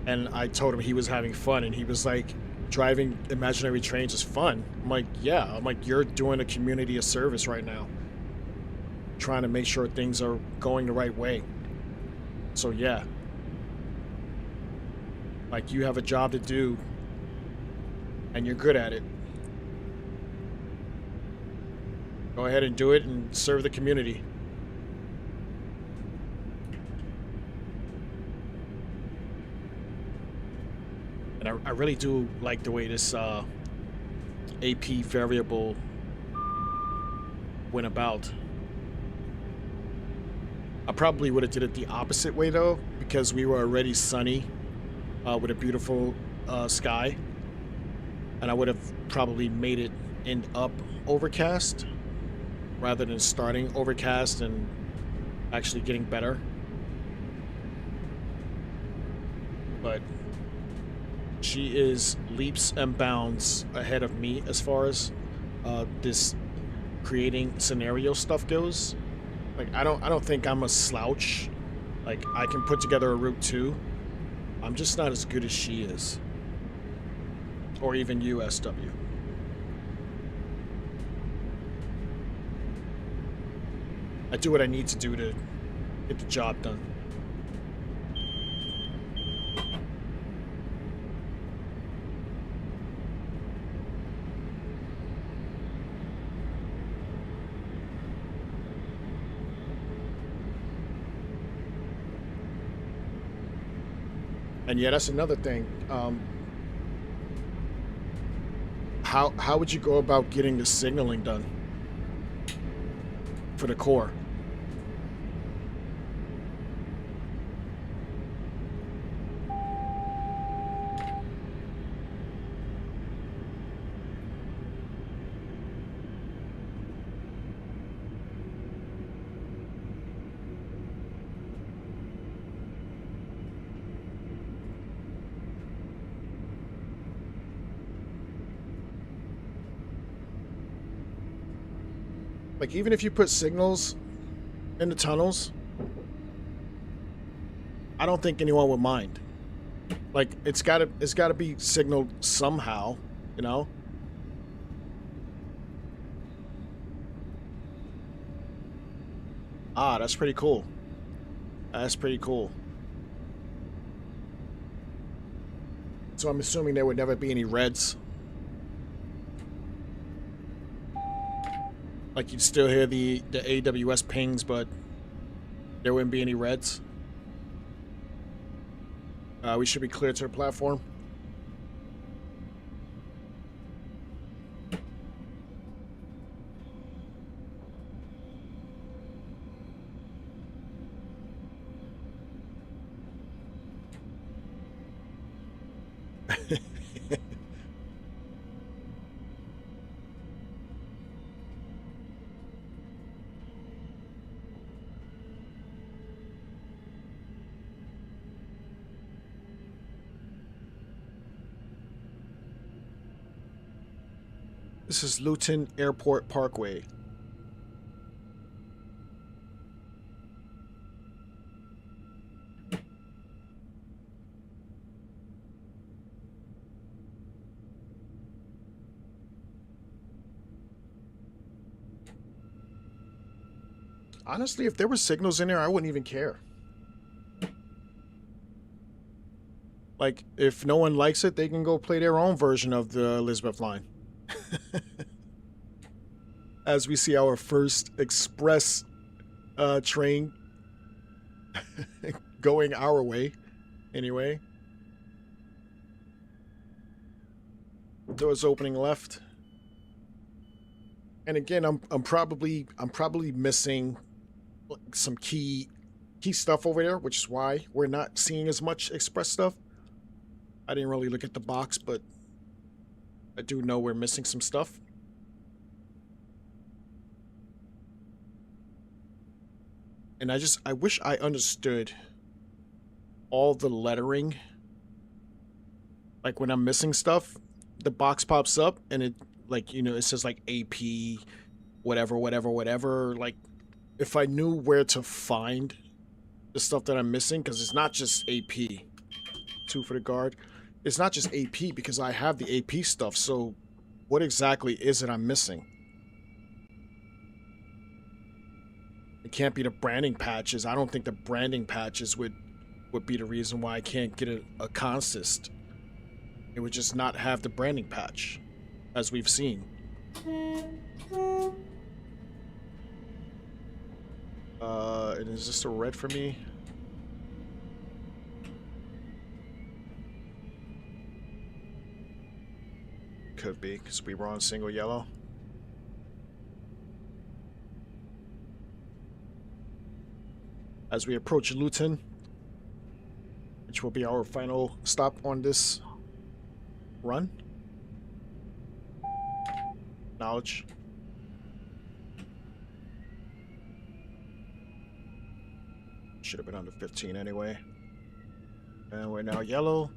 and I told him he was having fun, and he was like, driving imaginary trains is fun. I'm like, yeah. I'm like, you're doing a community a service right now, trying to make sure things are going the right way. So yeah, like, you have a job to do and you're good at it. Go ahead and do it and serve the community. And I really do like the way this AP variable went about. I probably would have did it the opposite way though, because we were already sunny with a beautiful sky, and I would have probably made it end up overcast rather than starting overcast and actually getting better. But she is leaps and bounds ahead of me as far as this creating scenario stuff goes. Like I don't think I'm a slouch. Like I can put together a route too. I'm just not as good as she is. Or even USW. I do what I need to do to get the job done. And yeah, that's another thing. How would you go about getting the signaling done for the core? Like, even if you put signals in the tunnels, I don't think anyone would mind. Like, it's gotta be signaled somehow, you know? Ah, that's pretty cool. That's pretty cool. So I'm assuming there would never be any reds. Like, you'd still hear the AWS pings, but there wouldn't be any reds. We should be clear to the platform. This is Luton Airport Parkway. Honestly, if there were signals in there, I wouldn't even care. Like, if no one likes it, they can go play their own version of the Elizabeth line. As we see our first express train going our way, anyway. Doors opening left. And again, I'm probably missing some key stuff over there, which is why we're not seeing as much express stuff. I didn't really look at the box, but I do know we're missing some stuff. And I wish I understood all the lettering. Like when I'm missing stuff, the box pops up and it, like, you know, it says like AP, whatever, whatever, whatever. Like, if I knew where to find the stuff that I'm missing, because it's not just AP. 2 for the guard. It's not just AP because I have the AP stuff. So what exactly is it I'm missing? It can't be the branding patches. I don't think the branding patches would be the reason why I can't get a consist. It would just not have the branding patch, as we've seen. And is this a red for me? Could be, because we were on single yellow. as we approach Luton, which will be our final stop on this run. Knowledge. Should have been under 15 anyway. And we're now yellow.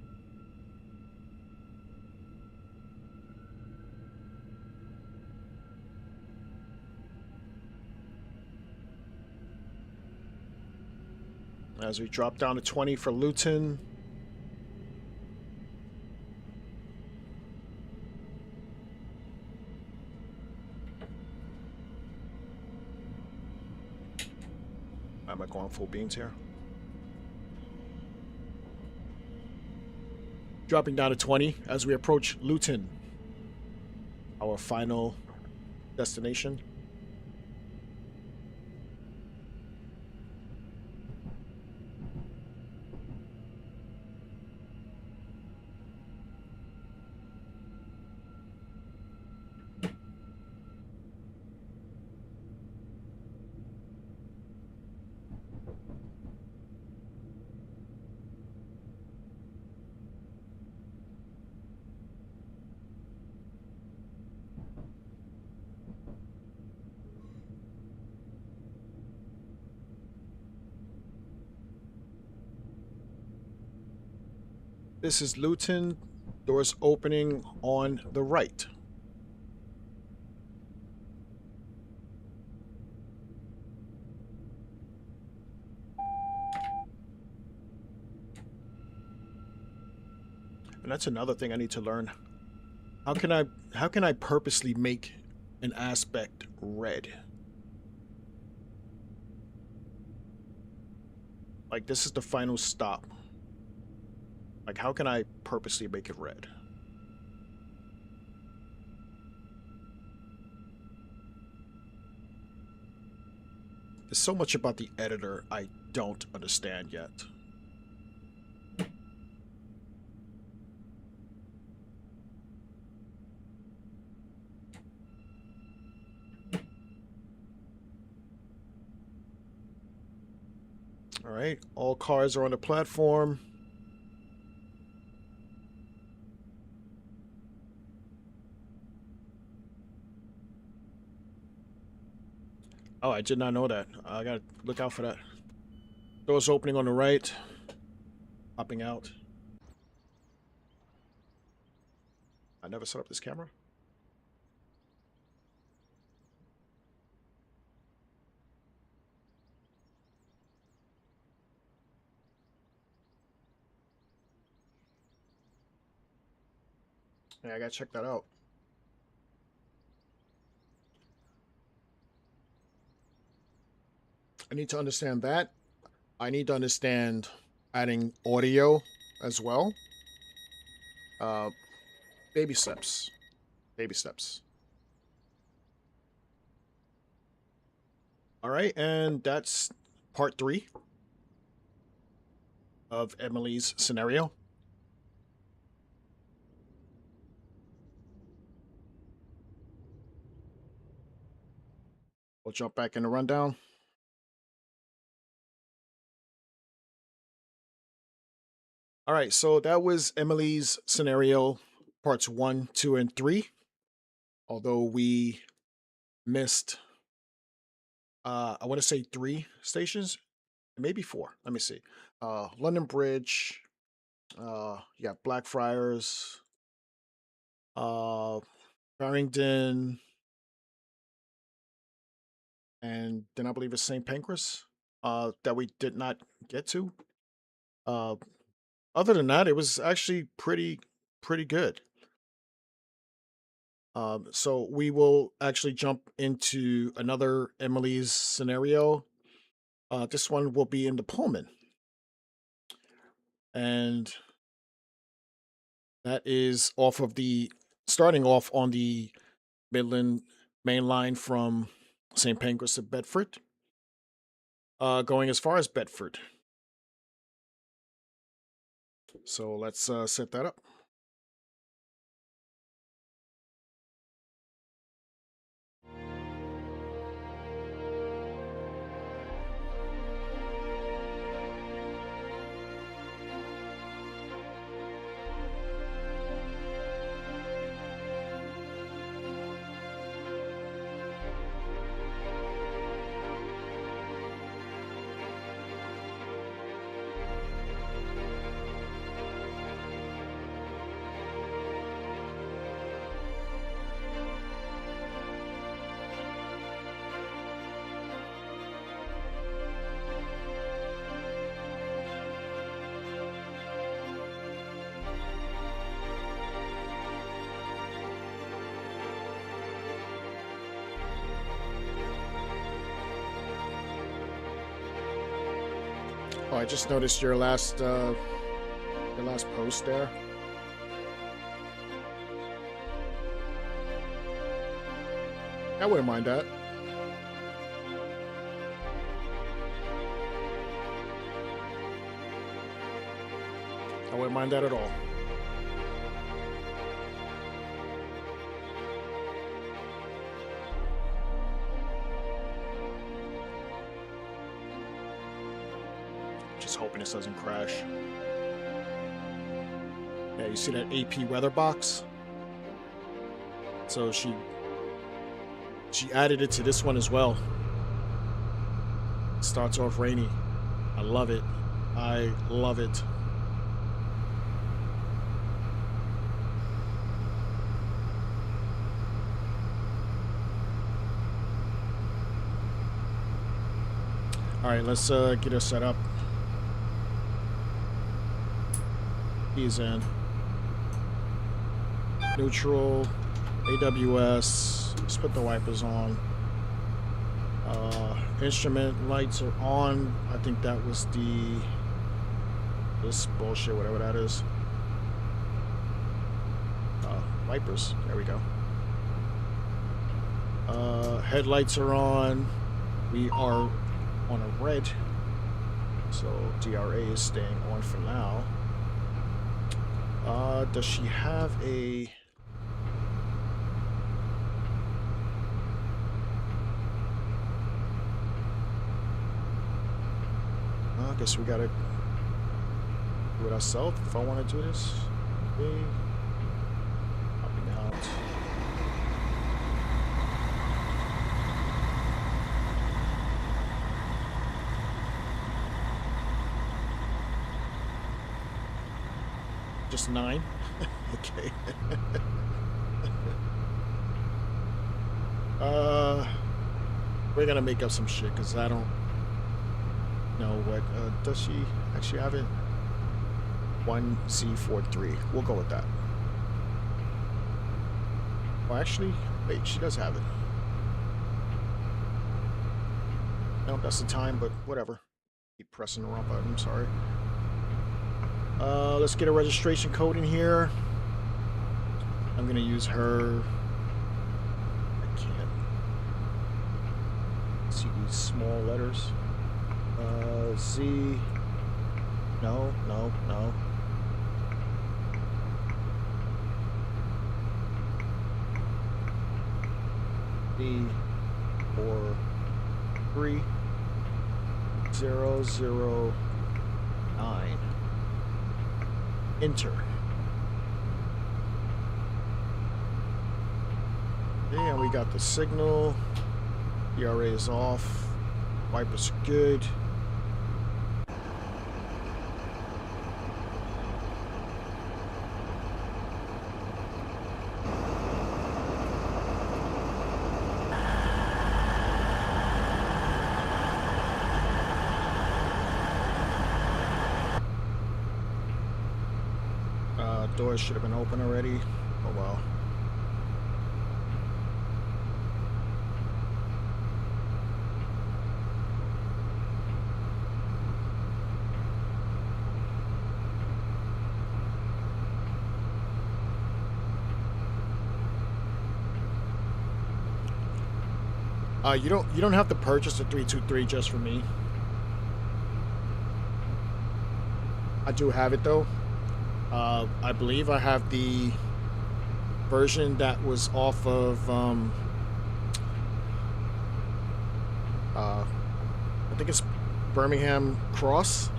As we drop down to 20 for Luton. Am I going full beams here? Dropping down to 20 as we approach Luton, our final destination. This is Luton, doors opening on the right. And that's another thing I need to learn. How can I purposely make an aspect red? Like, this is the final stop. Like, how can I purposely make it red? There's so much about the editor I don't understand yet. All right, all cars are on the platform. Oh, I did not know that. I gotta look out for that. Doors opening on the right. Popping out. I never set up this camera. Yeah, I gotta check that out. I need to understand that. I need to understand adding audio as well. Baby steps. Baby steps. All right, and that's part 3 of Emily's scenario. We'll jump back in the rundown. All right, so that was Emily's scenario, parts 1, 2, and 3. Although we missed, I want to say 3 stations, maybe 4. Let me see. London Bridge, yeah, Blackfriars, Barrington, and then I believe it's St Pancras, that we did not get to. Other than that, it was actually pretty good. So we will actually jump into another Emily's scenario. This one will be in the Pullman. And that is starting off on the Midland Main Line from St Pancras to Bedford, going as far as Bedford. So let's set that up. I just noticed your last post there. I wouldn't mind that. I wouldn't mind that at all. Just hoping this doesn't crash. Yeah, you see that AP weather box? So she added it to this one as well. Starts off rainy. I love it. I love it. All right, let's get her set up. He's in. Neutral, AWS. Let's put the wipers on. Instrument lights are on. I think that was this bullshit, whatever that is. Wipers. There we go. Headlights are on. We are on a red, so DRA is staying on for now. Does she have a... I guess we gotta do it ourselves if I want to do this. Okay. Popping out. Just 9? Okay. We're gonna make up some shit because I don't know what. Does she actually have it? 1C43. We'll go with that. Well, actually, wait, she does have it. No, that's the time, but whatever. Keep pressing the wrong button. I'm sorry. Let's get a registration code in here. I'm gonna use her. I can't see these small letters. Z. No. D 4 3 0 0 9. Enter. Okay, and we got the signal. DRA is off. Wipers are good. Doors should have been open already. Oh well. You don't have to purchase a 323 just for me. I do have it though. I believe I have the version that was off of I think it's Birmingham Cross.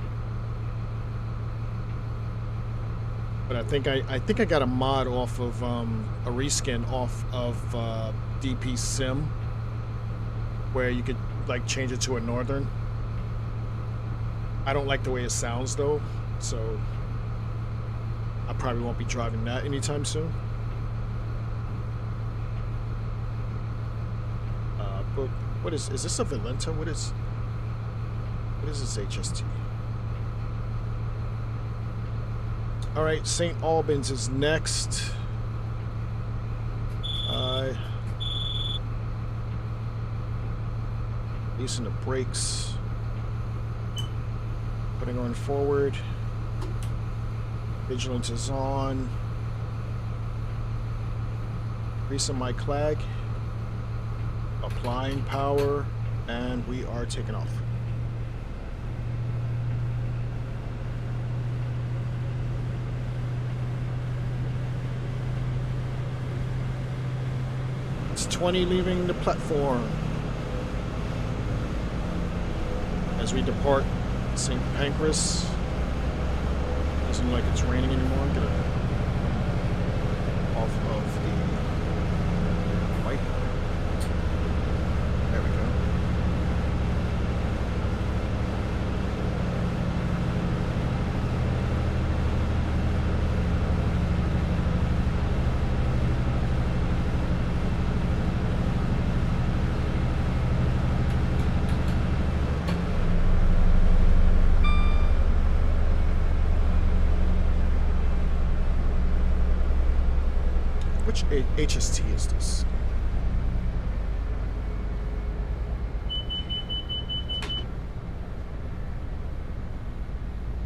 But I think I got a mod off of a reskin off of DP Sim where you could like change it to a northern. I don't like the way it sounds though, so I probably won't be driving that anytime soon. But what is this a Valenta? What is this HST? All right, St. Albans is next. Using the brakes. Putting on forward. Vigilance is on. Increasing my clag. Applying power. And we are taking off. It's 20 leaving the platform. As we depart St Pancras. Doesn't look like it's raining anymore. I'm gonna off of the white. There we go. Which HST is this?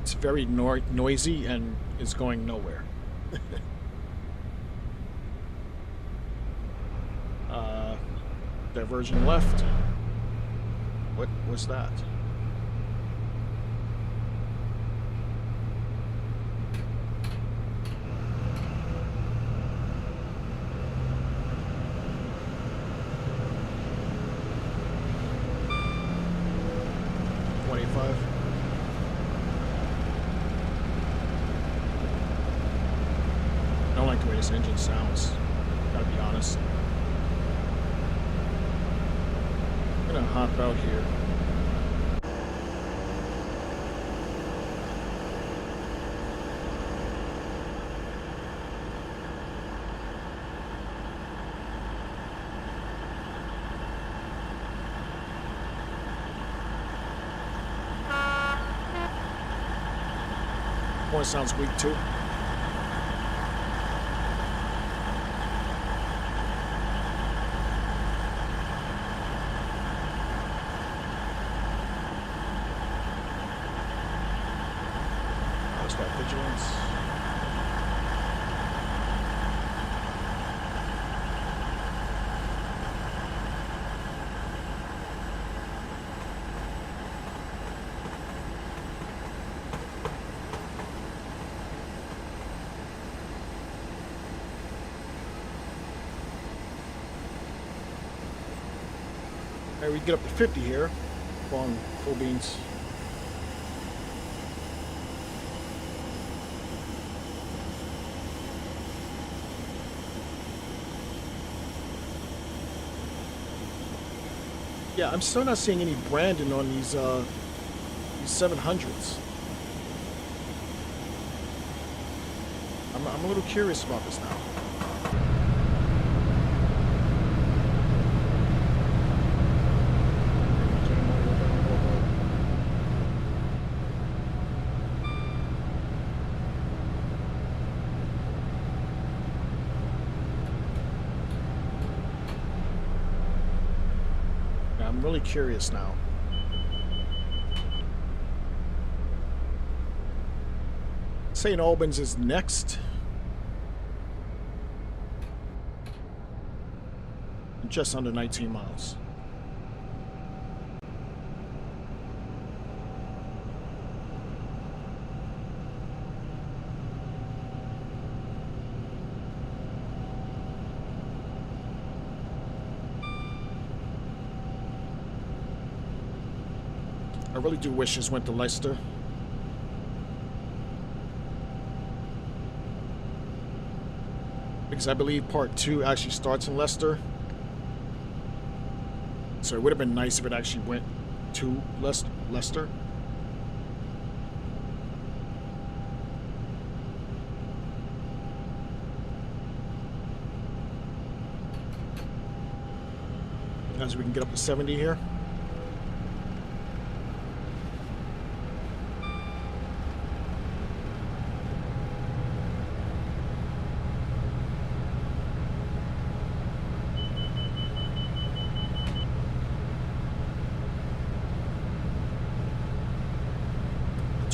It's very noisy and is going nowhere. Diversion left. What was that? I don't like the way this engine sounds, gotta be honest. I'm gonna hop out here. Horn sounds weak too. Vigilance. Alright, we get up to 50 here on full beans. Yeah, I'm still not seeing any branding on these 700s. I'm a little curious about this now. I'm really curious now. St. Albans is next. Just under 19 miles. I really do wish this went to Leicester. Because I believe part 2 actually starts in Leicester. So it would have been nice if it actually went to Leicester. As we can get up to 70 here.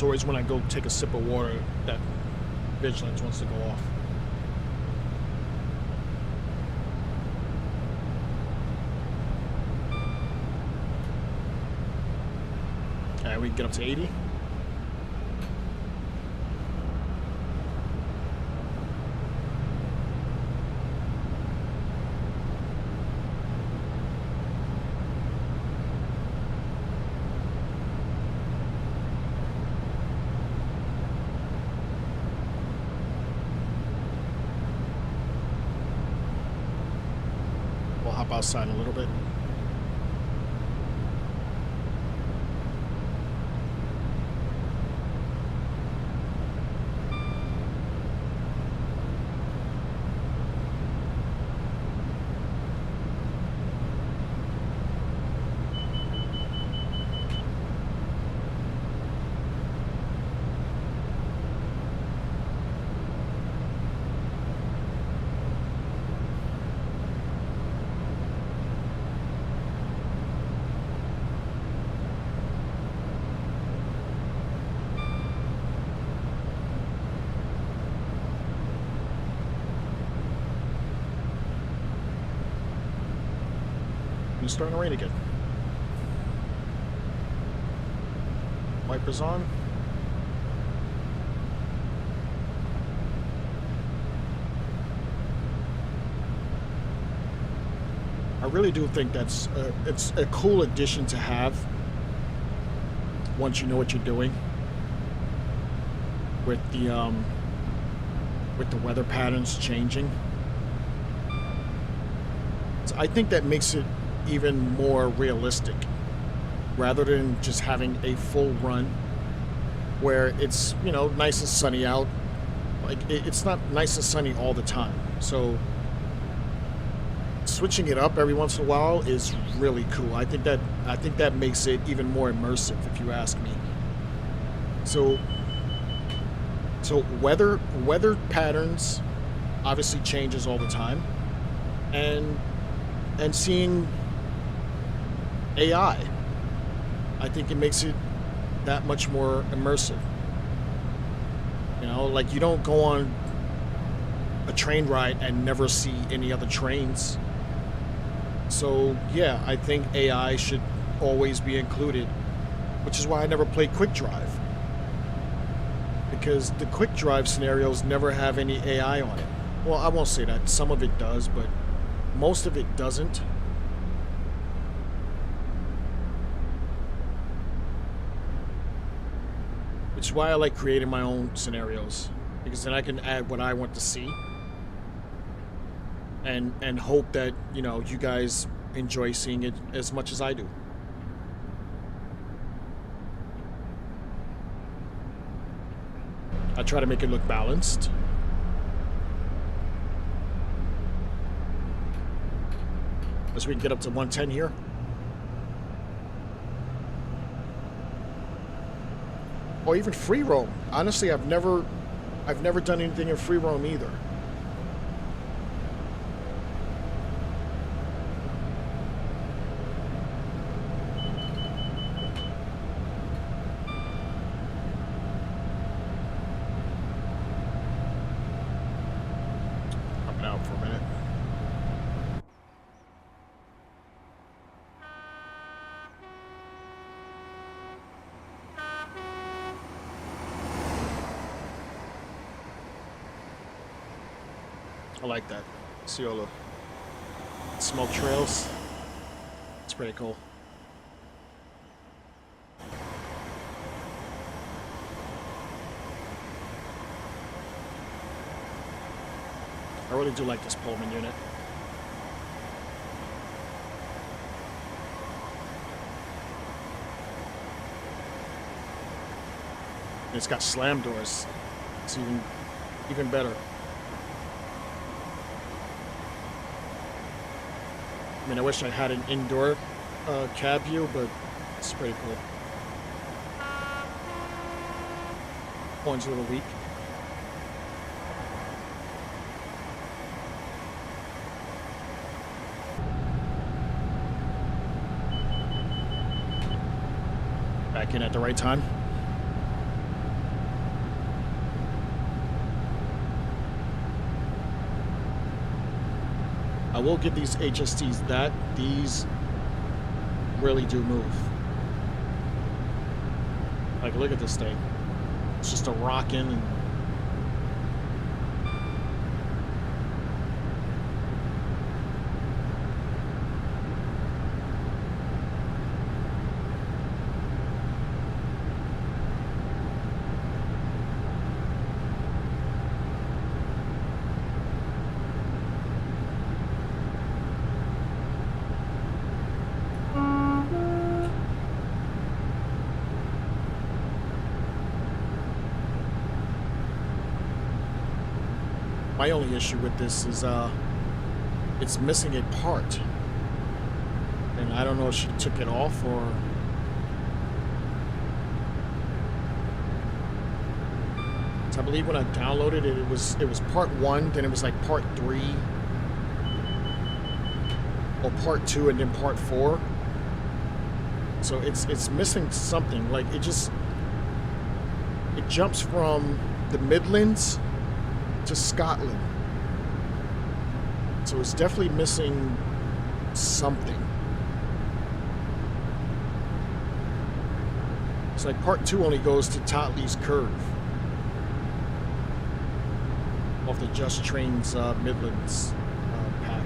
It's always when I go take a sip of water that vigilance wants to go off. Alright, we can get up to 80. We'll hop outside a little bit. It's starting to rain again. Wipers on. I really do think it's a cool addition to have once you know what you're doing with the weather patterns changing. So I think that makes it even more realistic rather than just having a full run where it's, you know, nice and sunny out. Like it's not nice and sunny all the time, so switching it up every once in a while is really cool. I think that makes it even more immersive, if you ask me. So weather patterns obviously changes all the time, and seeing AI, I think it makes it that much more immersive. You know, like you don't go on a train ride and never see any other trains. So yeah, I think AI should always be included, which is why I never play Quick Drive, because the Quick Drive scenarios never have any AI on it. Well, I won't say that. Some of it does, but most of it doesn't. Which is why I like creating my own scenarios, because then I can add what I want to see and hope that, you know, you guys enjoy seeing it as much as I do. I try to make it look balanced. As we can get up to 110 here. Or even free roam. Honestly, I've never done anything in free roam either. Hopping out for a minute. I like that. See all the smoke trails. It's pretty cool. I really do like this Pullman unit. And it's got slam doors. It's even better. I mean, I wish I had an indoor cab view, but it's pretty cool. One's a little weak. Back in at the right time. will give these HSTs that. These really do move. Like, look at this thing. It's just a rocking. And my only issue with this is it's missing a part, and I don't know if she took it off or so. I believe when I downloaded it, it was part 1, then it was like part 3 or part 2, and then part 4. So it's missing something. Like it jumps from the Midlands to Scotland, so it's definitely missing something. It's like part 2 only goes to Totley's Curve off the Just Trains Midlands pack,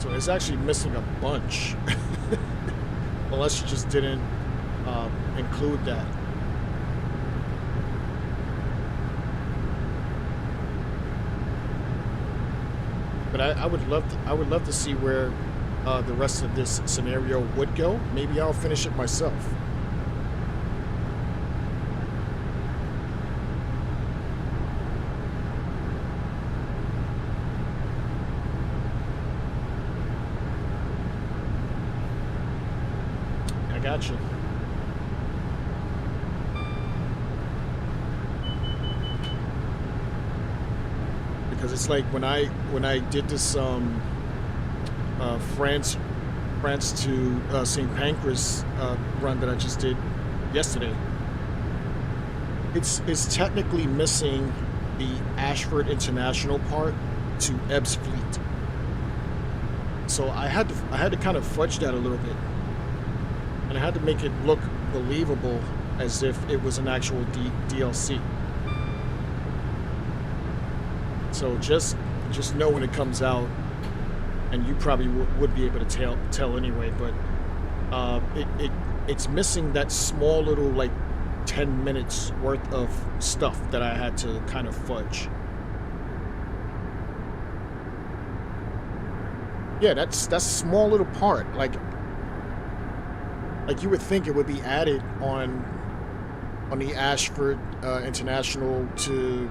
so it's actually missing a bunch. Unless you just didn't include that. But I would love to see where the rest of this scenario would go. Maybe I'll finish it myself. I got you. Because it's like when I did this France to St Pancras run that I just did yesterday, it's technically missing the Ashford International part to Ebbsfleet. So I had to kind of fudge that a little bit, and I had to make it look believable as if it was an actual DLC. So just know when it comes out, and you probably would be able to tell anyway. But it's missing that small little like 10 minutes worth of stuff that I had to kind of fudge. Yeah, that's a small little part. Like you would think it would be added on the Ashford International to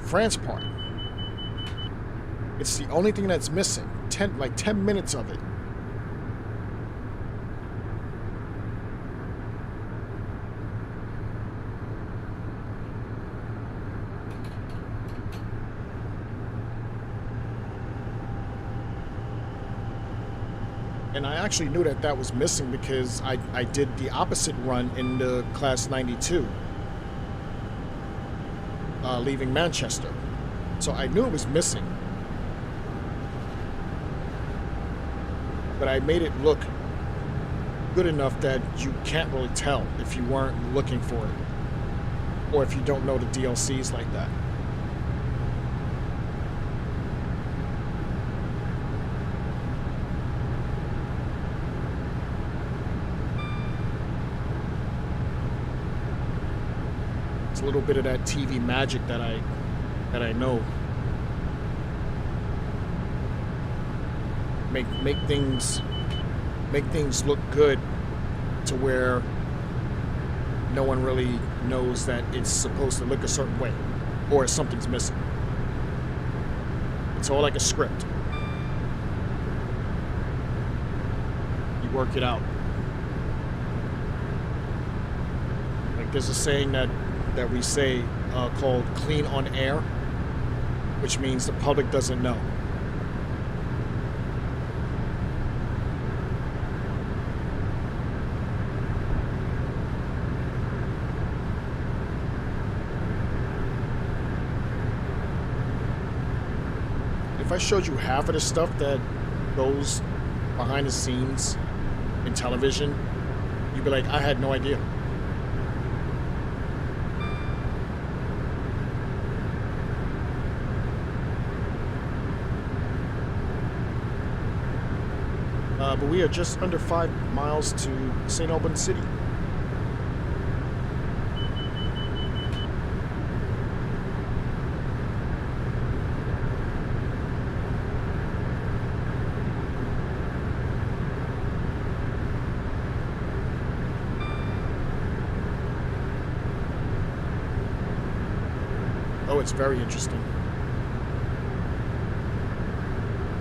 France part. It's the only thing that's missing. 10 minutes of it. And I actually knew that was missing because I did the opposite run in the Class 92, leaving Manchester. So I knew it was missing. But I made it look good enough that you can't really tell if you weren't looking for it, or if you don't know the DLCs like that. It's a little bit of that TV magic that I know. Make things look good to where no one really knows that it's supposed to look a certain way or something's missing. It's all like a script. You work it out. Like there's a saying that we say called clean on air, which means the public doesn't know. if I showed you half of the stuff that goes behind the scenes in television, you'd be like, I had no idea. But we are just under 5 miles to St. Albans City. Oh, it's very interesting.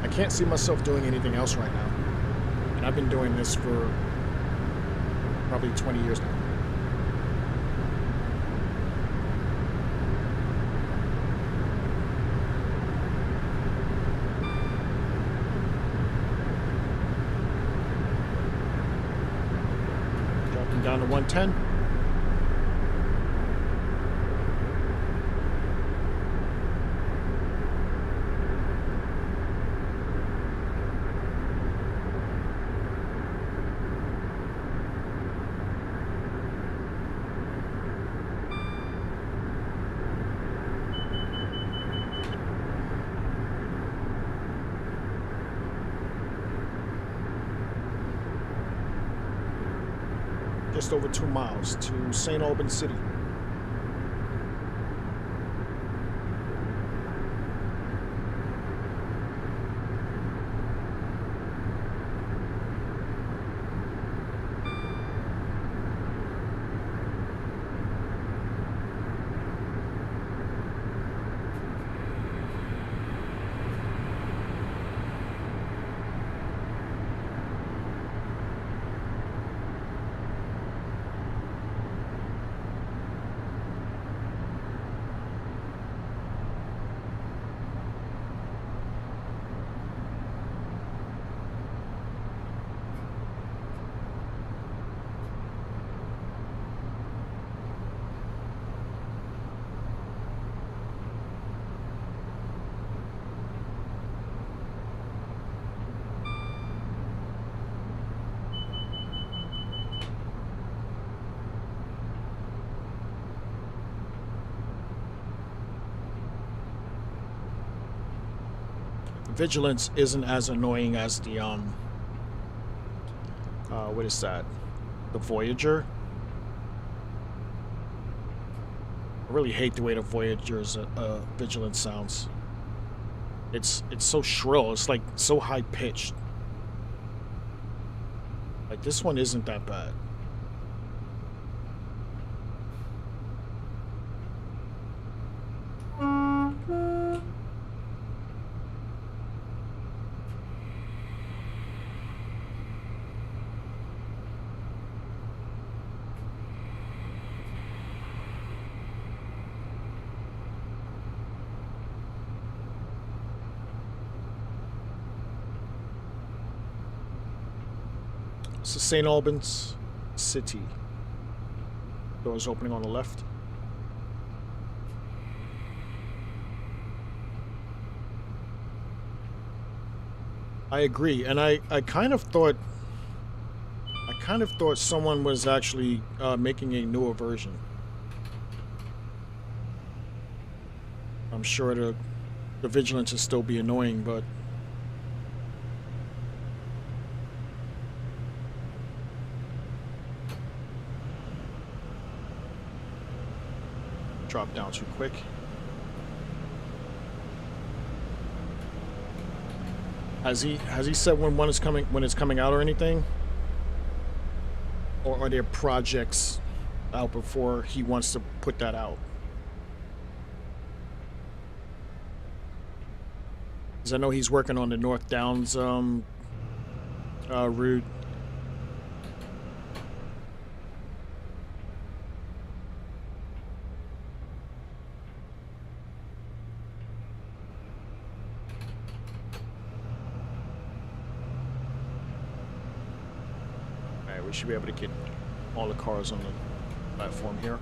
I can't see myself doing anything else right now. And I've been doing this for probably 20 years now. Dropping down to 110. Just over 2 miles to St. Albans City. Vigilance isn't as annoying as the what is that? The Voyager. I really hate the way the Voyager's Vigilance sounds. It's so shrill. It's like so high pitched. Like this one isn't that bad. This is St. Albans City. Doors opening on the left. I agree, and I kind of thought someone was actually making a newer version. I'm sure the Vigilance will still be annoying, but drop down too quick. Has he said when it's coming out or anything? Or are there projects out before he wants to put that out? Because I know he's working on the North Downs route. We should be able to get all the cars on the platform here.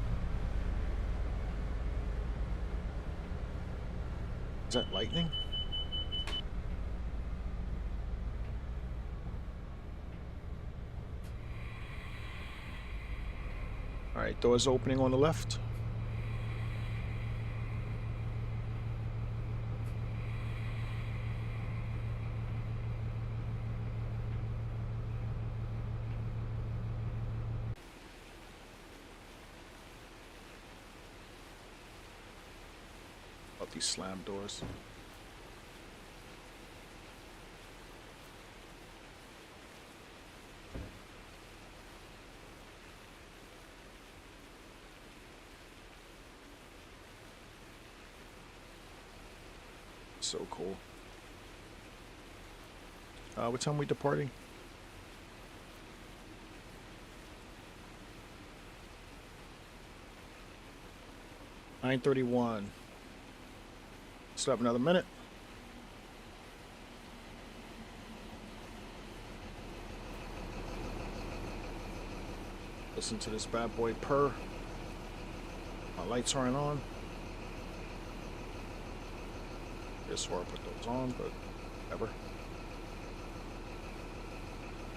Is that lightning? Alright, doors opening on the left. About these slam doors. So cool. What time are we departing? 9:31. Still have another minute. Listen to this bad boy purr. My lights aren't on. Guess where I put those on, but whatever.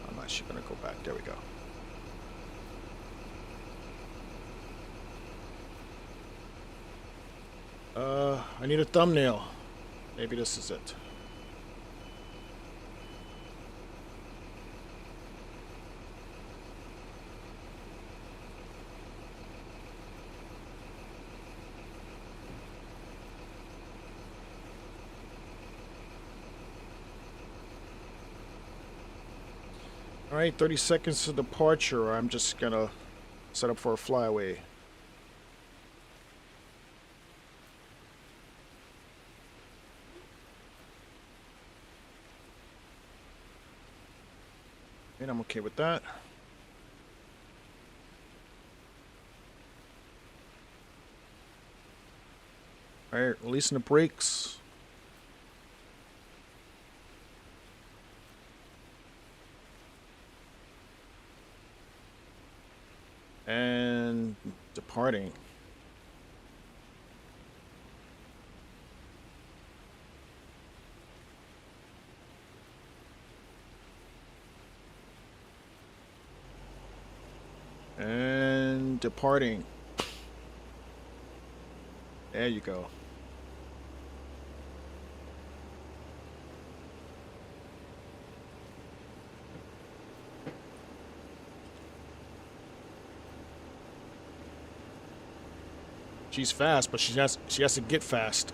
I'm actually gonna go back. There we go. I need a thumbnail. Maybe this is it. Alright, 30 seconds to departure. I'm just gonna set up for a flyaway. And I'm okay with that. Alright, releasing the brakes. And departing. And departing. There you go. She's fast, but she has to get fast.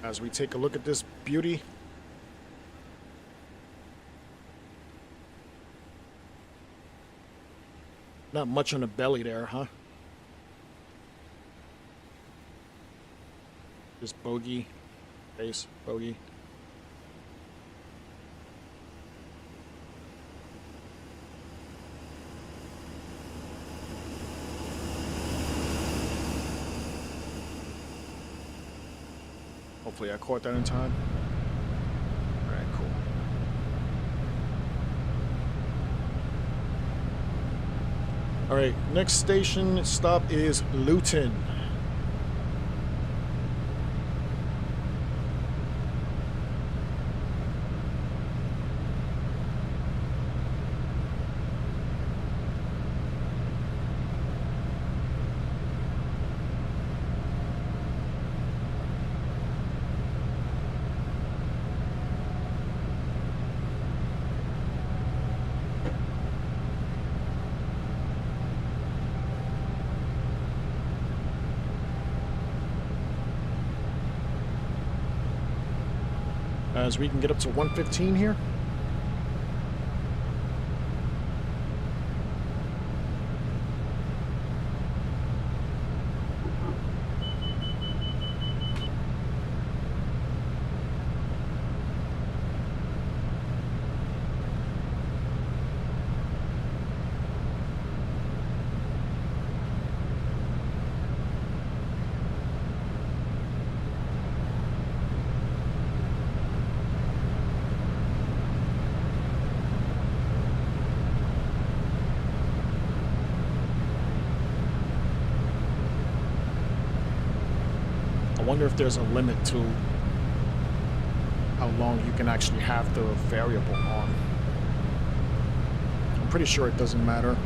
As we take a look at this beauty. Not much on the belly there, huh? Just bogey, base, bogey. Hopefully I caught that in time. Alright, cool. Alright, next station stop is Luton. As we can get up to 115 here. wonder if there's a limit to how long you can actually have the variable on. I'm pretty sure it doesn't matter.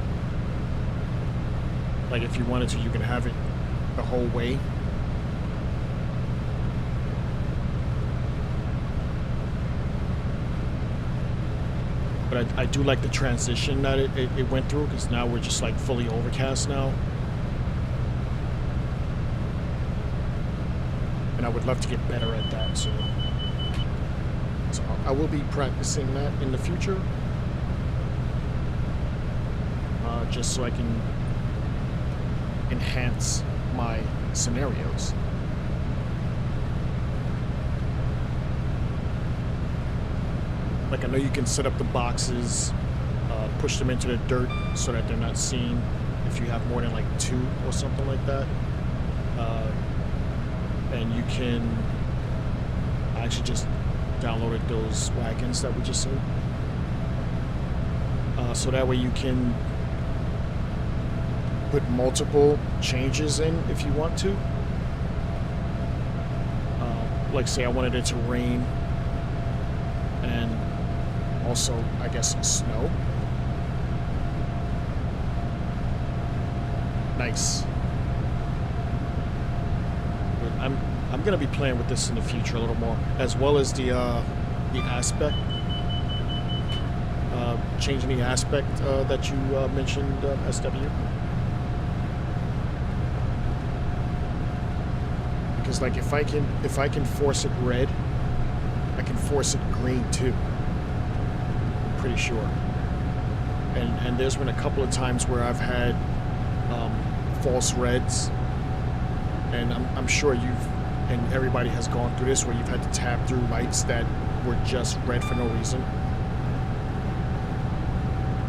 Like if you wanted to, you can have it the whole way. But I do like the transition that it went through, because now we're just like fully overcast now. And I would love to get better at that, so I will be practicing that in the future. Just so I can enhance my scenarios. Like, I know you can set up the boxes, push them into the dirt so that they're not seen if you have more than like 2 or something like that. And you can, I actually just downloaded those wagons that we just seen. So that way you can put multiple changes in if you want to. Like say I wanted it to rain and also, I guess, snow. Nice. But I'm gonna be playing with this in the future a little more, as well as the aspect, changing the aspect that you mentioned, SW. Because like if I can force it red, I can force it green too. I'm pretty sure. And there's been a couple of times where I've had false reds, and I'm sure and everybody has gone through this, where you've had to tab through lights that were just red for no reason.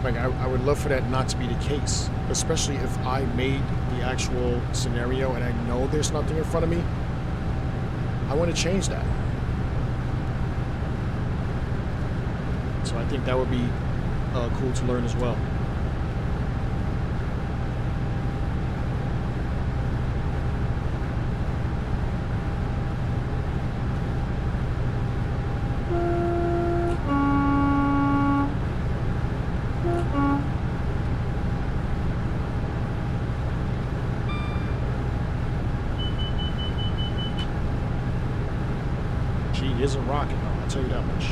Like I would love for that not to be the case, especially if I made the actual scenario and I know there's nothing in front of me. I want to change that. So I think that would be cool to learn as well. Gee, is a rocket, I'll tell you that much.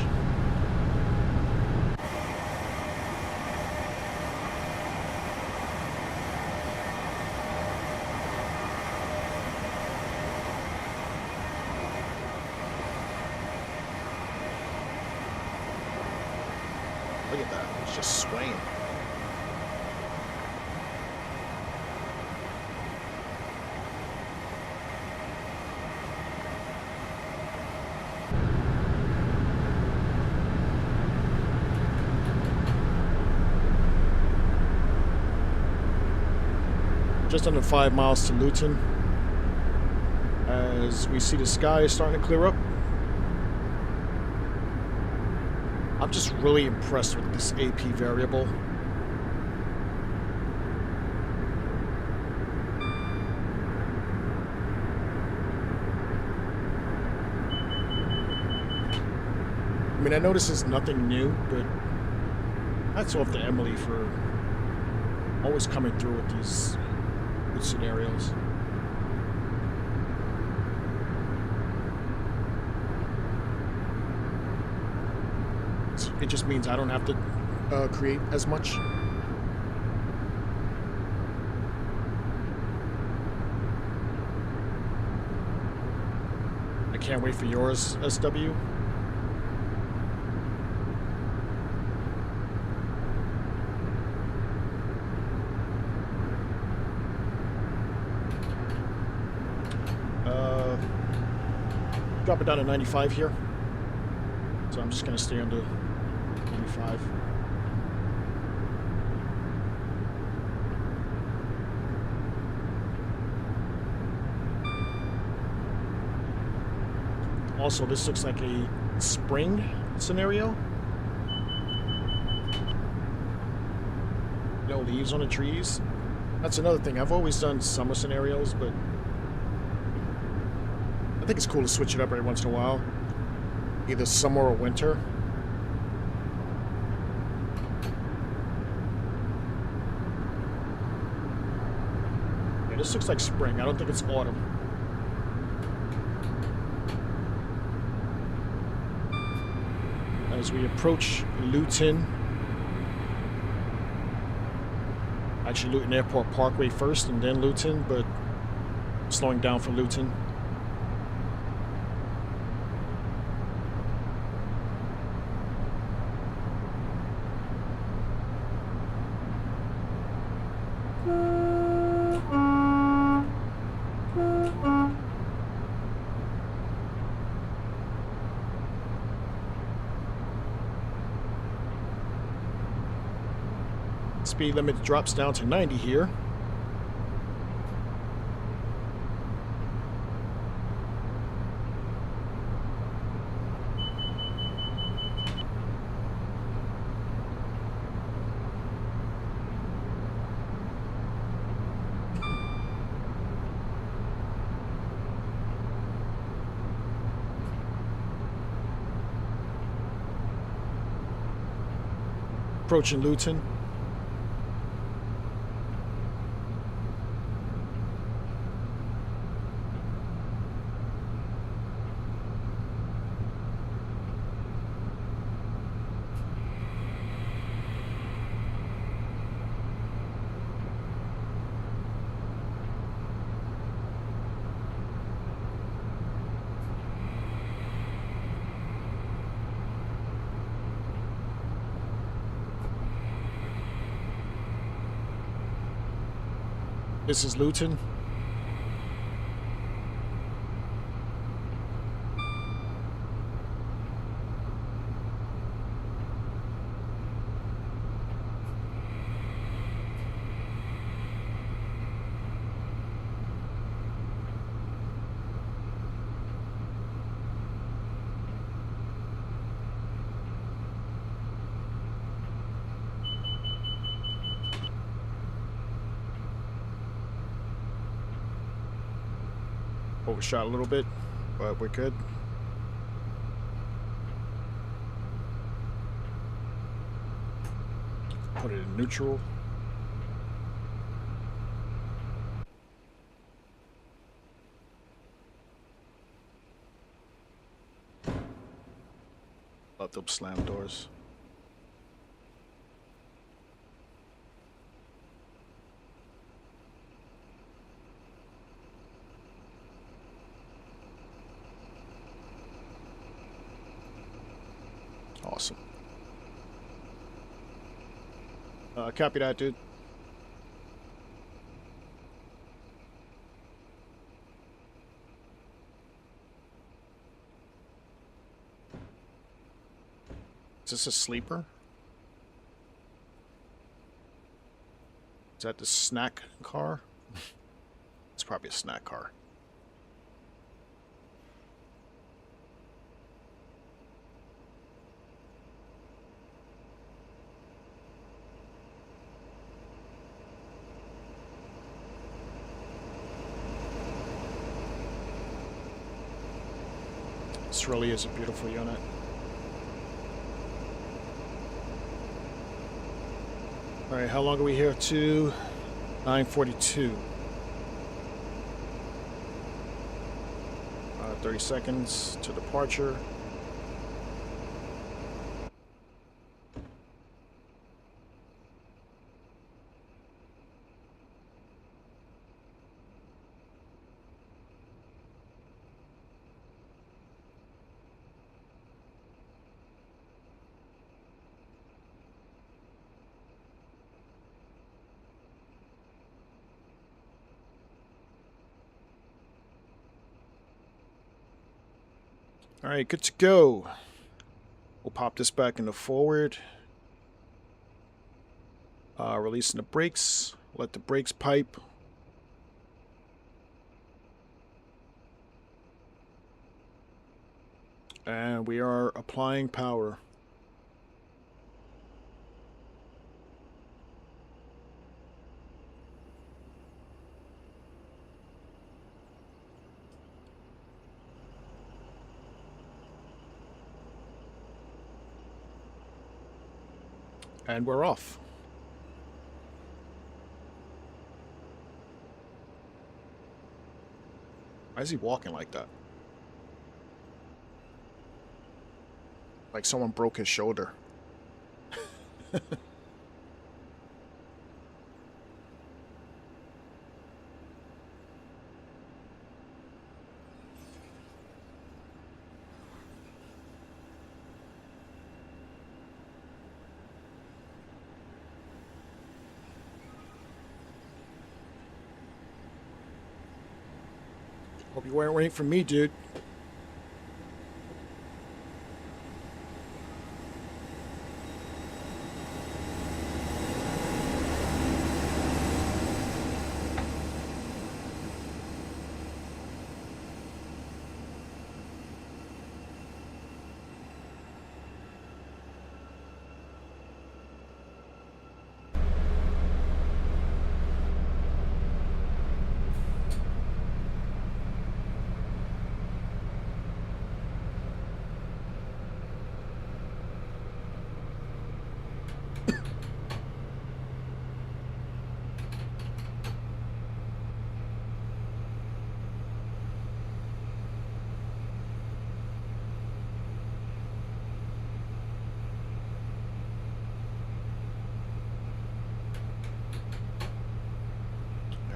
Look at that, it's just swaying. Just under 5 miles to Luton, as we see the sky is starting to clear up. I'm just really impressed with this AP variable. I mean, I know this is nothing new, but hats off to Emily for always coming through with these good scenarios. It just means I don't have to create as much. I can't wait for yours, SW. Drop it down to 95 here. So I'm just going to stay under 95. Also, this looks like a spring scenario. No leaves on the trees. That's another thing. I've always done summer scenarios, but I think it's cool to switch it up every once in a while. Either summer or winter. Yeah, this looks like spring. I don't think it's autumn. As we approach Luton. Actually, Luton Airport Parkway first and then Luton, but slowing down for Luton. Speed limit drops down to 90 here. Approaching Luton. This is Luton. Overshot a little bit, but we're good. Put it in neutral. Let them slam doors. Awesome. Copy that, dude. Is this a sleeper? Is that the snack car? It's probably a snack car. This really is a beautiful unit. All right, how long are we here to? 9:42. 30 seconds to departure. All right, good to go. We'll pop this back into forward. Releasing the brakes. Let the brakes pipe. And we are applying power. And we're off. Why is he walking like that? Like someone broke his shoulder. Hope you weren't waiting for me, dude.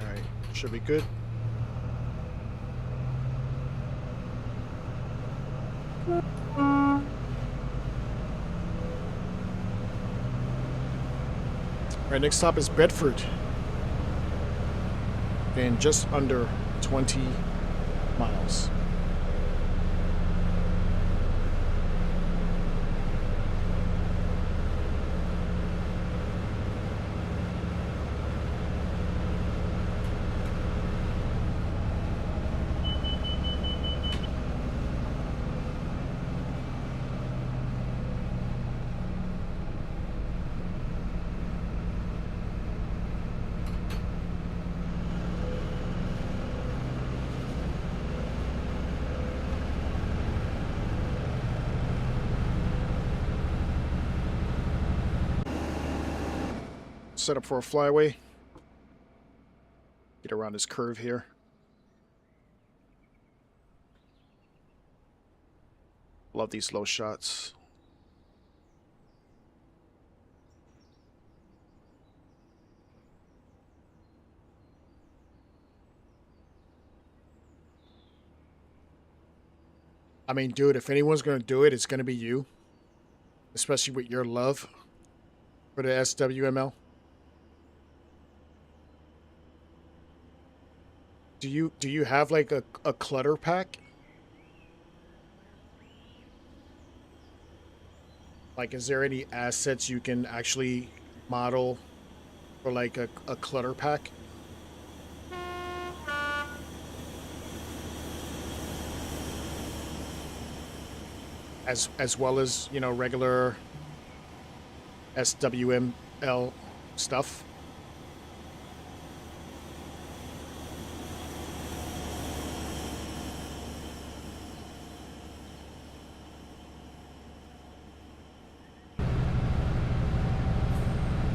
Alright, should be good. Alright, next stop is Bedford. And just under 20 miles. Set up for a flyaway. Get around this curve here. Love these low shots. I mean, dude, if anyone's going to do it, it's going to be you. Especially with your love for the SWML. Do you have like a clutter pack? Like, is there any assets you can actually model for like a clutter pack? As well as, you know, regular SWML stuff?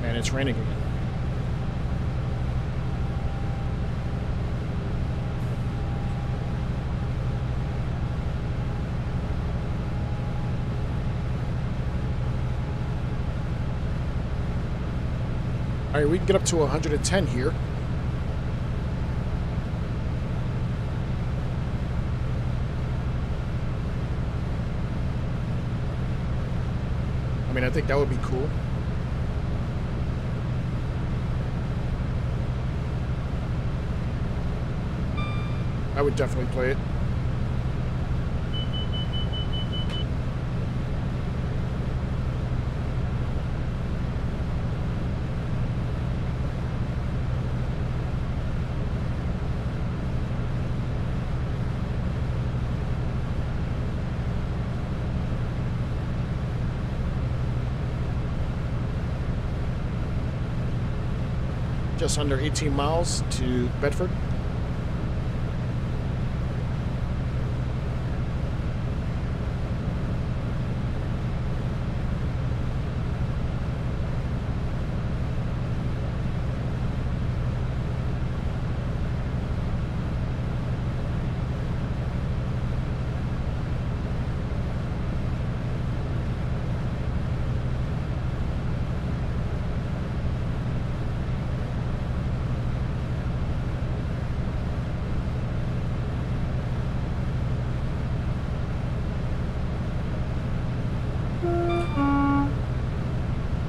Man, it's raining again. All right, we can get up to 110 here. I mean, I think that would be cool. I would definitely play it. Just under 18 miles to Bedford.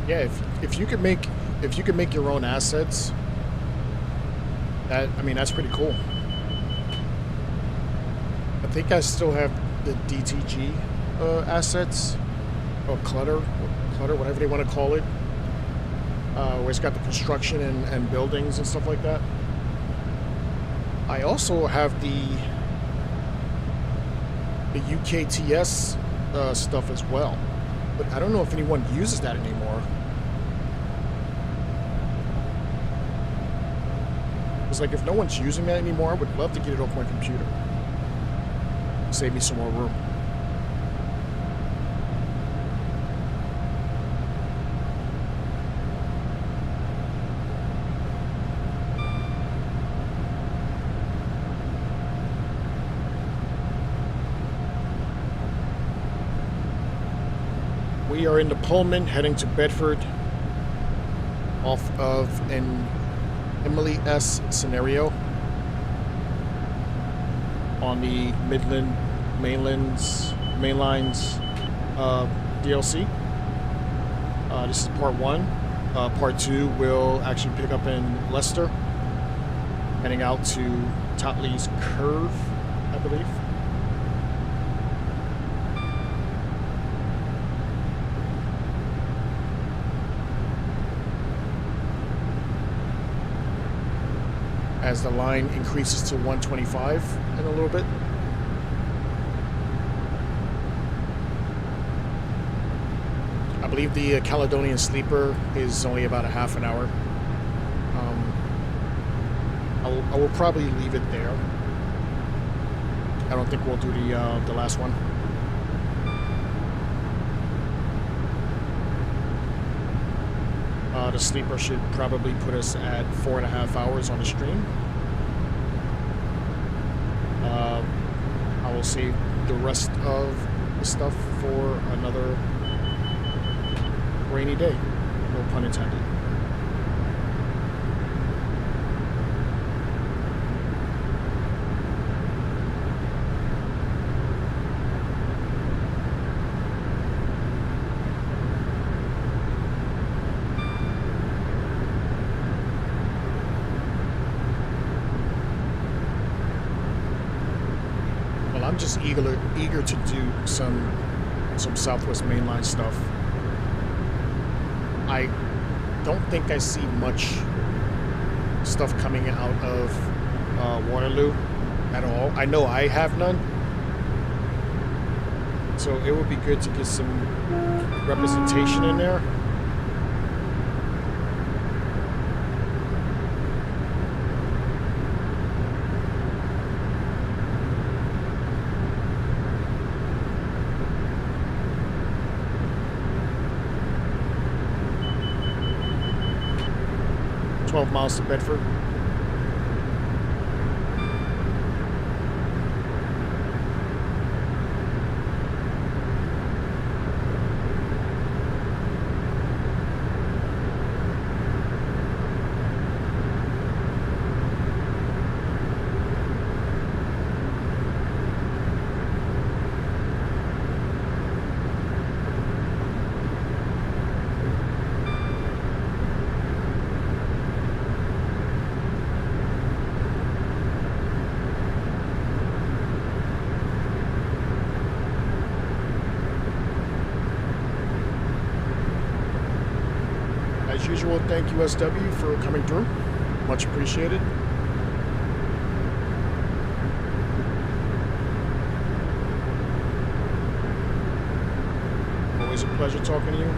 Yeah, if you could make your own assets, that's pretty cool. I think I still have the DTG assets or clutter, whatever they want to call it, where it's got the construction and buildings and stuff like that. I also have the UKTS stuff as well, but I don't know if anyone uses that anymore. It's like if no one's using that anymore, I would love to get it off my computer. Save me some more room. We are in the Pullman heading to Bedford off of an Emily S scenario on the Midland Main Line's DLC. This is part 1. Part 2 will actually pick up in Leicester, heading out to Totley's Curve, I believe. As the line increases to 125 in a little bit. I believe the Caledonian Sleeper is only about a half an hour. I will probably leave it there. I don't think we'll do the last one. The Sleeper should probably put us at 4.5 hours on the stream. I will save the rest of the stuff for another rainy day. No pun intended. I'm just eager to do some Southwest Mainline stuff. I don't think I see much stuff coming out of Waterloo at all. I know I have none. So it would be good to get some representation in there. Miles to Bedford. As usual, thank you SW for coming through. Much appreciated. Always a pleasure talking to you.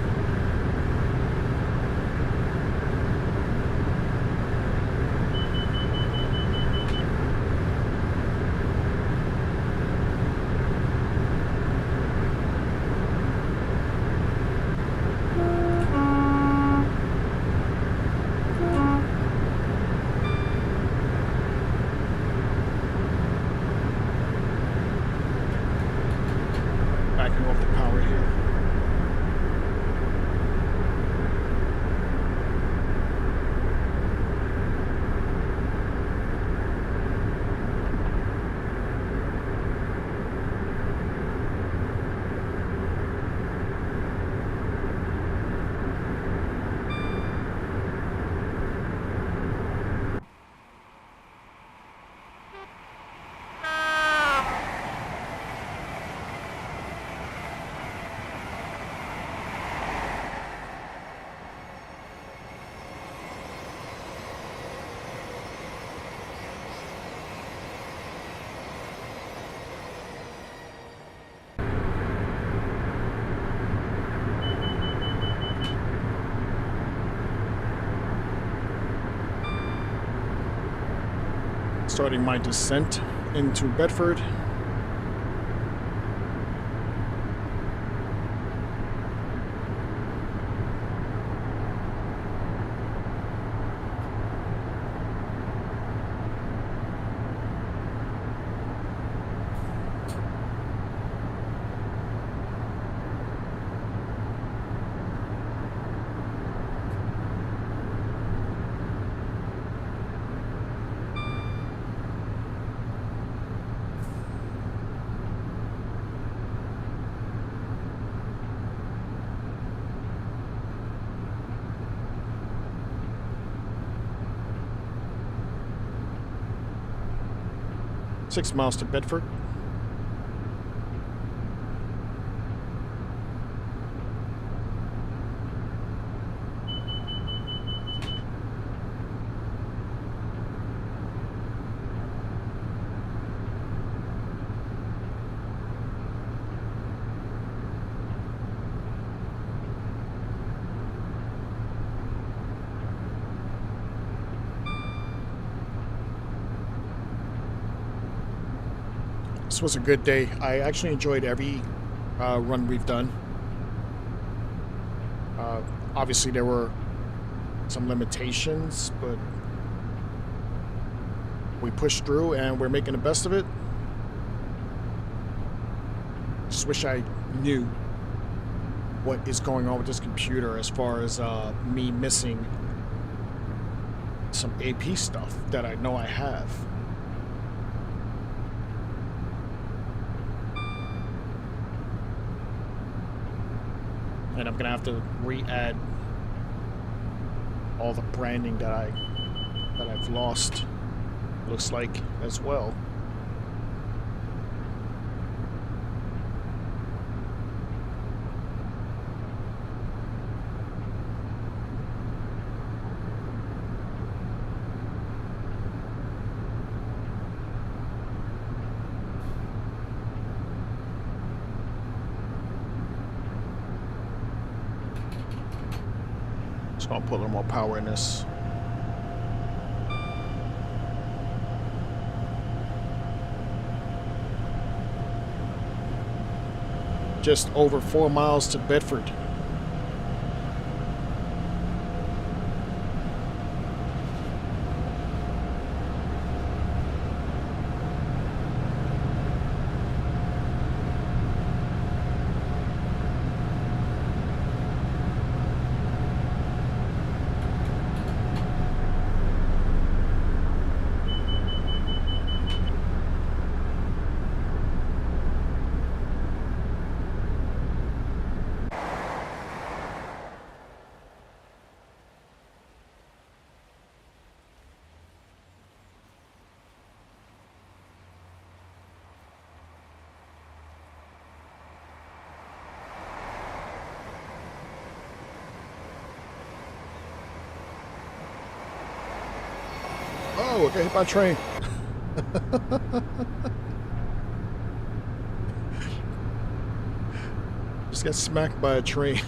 Starting my descent into Bedford. Six miles to Bedford. This was a good day. I actually enjoyed every run we've done. Obviously, there were some limitations, but we pushed through and we're making the best of it. Just wish I knew what is going on with this computer as far as me missing some AP stuff that I know I have. And I'm gonna have to re-add all the branding that I've lost, looks like, as well. So I'll put a little more power in this. Just over 4 miles to Bedford. Oh, I got hit by a train. Just got smacked by a train.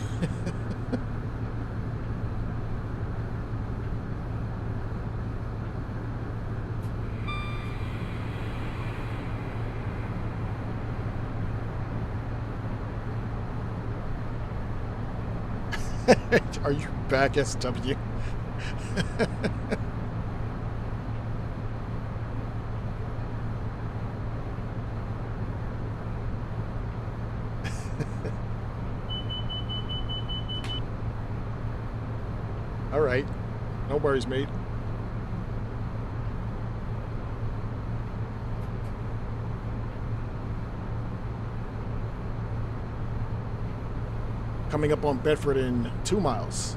Are you back, SW? All right, no worries, mate. Coming up on Bedford in 2 miles.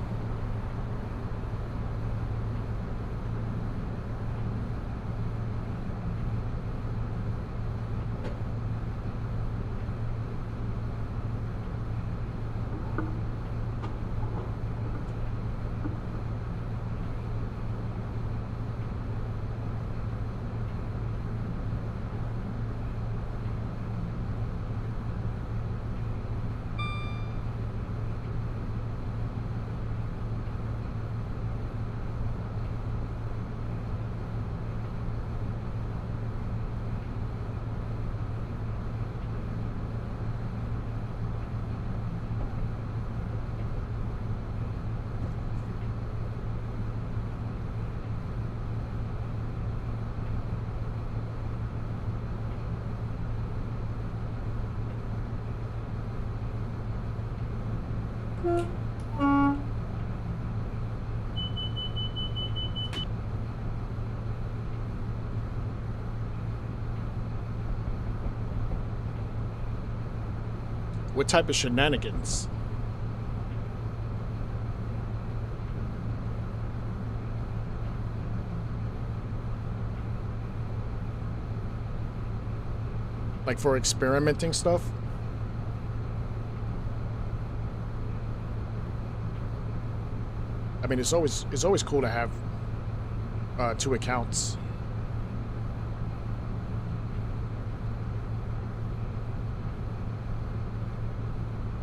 What type of shenanigans? Like for experimenting stuff? I mean, it's always cool to have two accounts.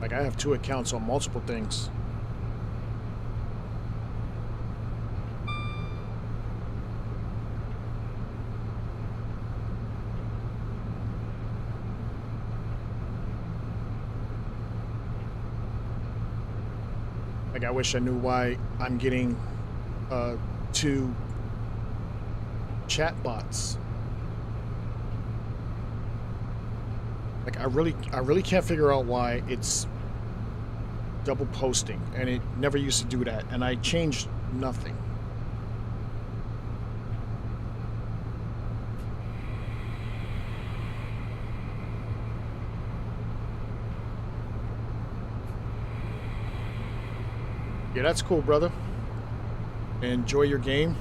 Like I have two accounts on multiple things. Like I wish I knew why I'm getting two chat bots. Like I really can't figure out why it's double posting, and it never used to do that, and I changed nothing. Yeah, that's cool, brother. Enjoy your game.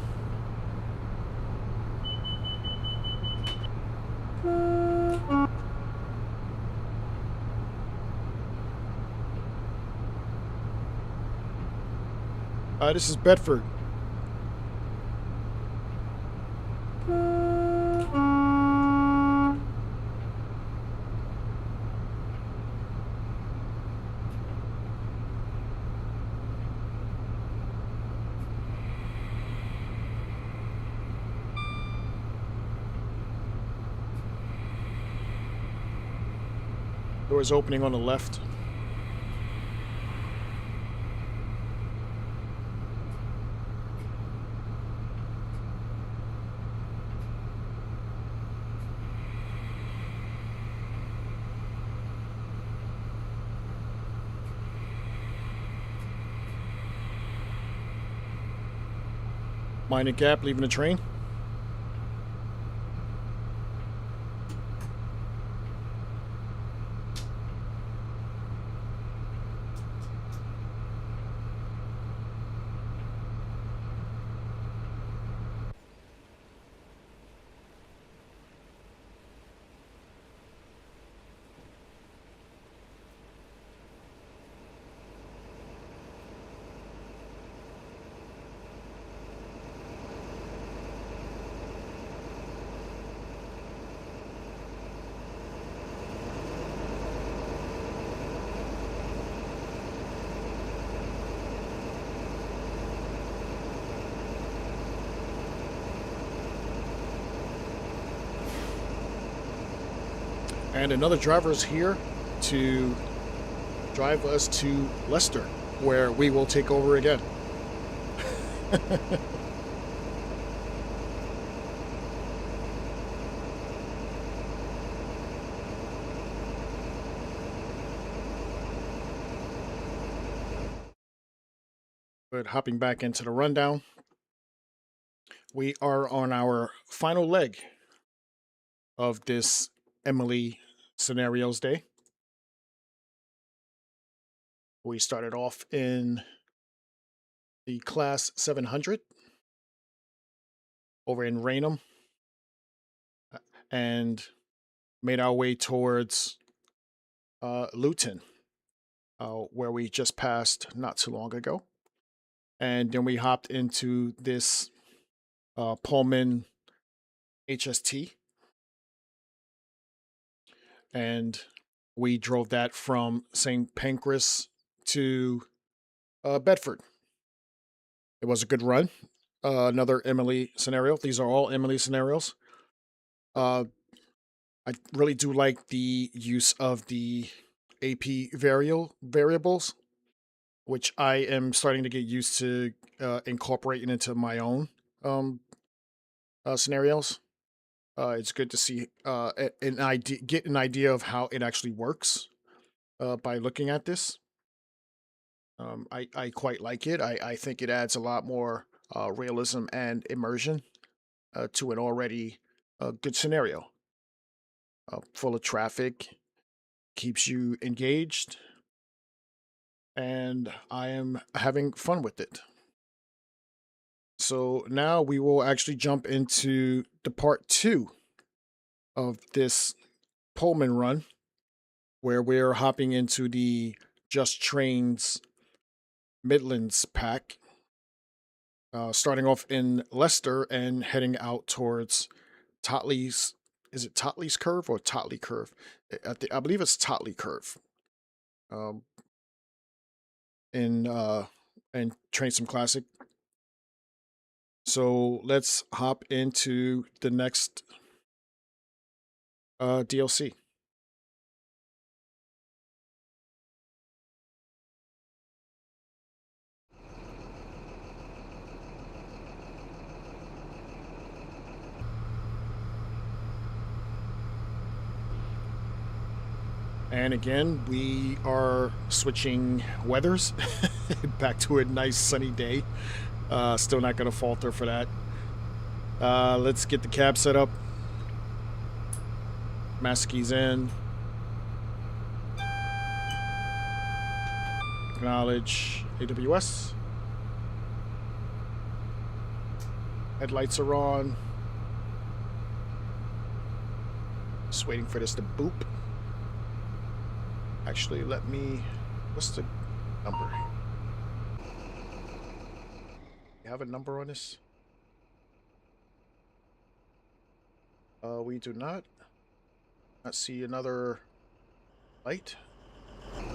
This is Bedford. Doors opening on the left. Minor gap, leaving the train. And another driver is here to drive us to Leicester, where we will take over again. But hopping back into the rundown, we are on our final leg of this Emily Scenarios Day. We started off in the class 700 over in Rainham and made our way towards Luton, where we just passed not too long ago. And then we hopped into this Pullman HST, and we drove that from St Pancras to Bedford. It was a good run. Another Emily scenario. These are all Emily scenarios. I really do like the use of the AP variables, which I am starting to get used to incorporating into my own scenarios. It's good to see get an idea of how it actually works by looking at this. I quite like it. I think it adds a lot more realism and immersion to an already good scenario. Full of traffic, keeps you engaged, and I am having fun with it. So now we will actually jump into the part 2 of this Pullman run, where we're hopping into the Just Trains Midlands pack, starting off in Leicester and heading out towards Totley's. Is it Totley's Curve or Totley Curve? I believe it's Totley Curve. Um, in Train Sim Classic. So let's hop into the next DLC. And again, we are switching weathers back to a nice sunny day. Still not going to falter for that. Let's get the cab set up. Master keys in. Acknowledge AWS. Headlights are on. Just waiting for this to boop. Actually, let me... What's the number? You have a number on this? We do not. Not see another light.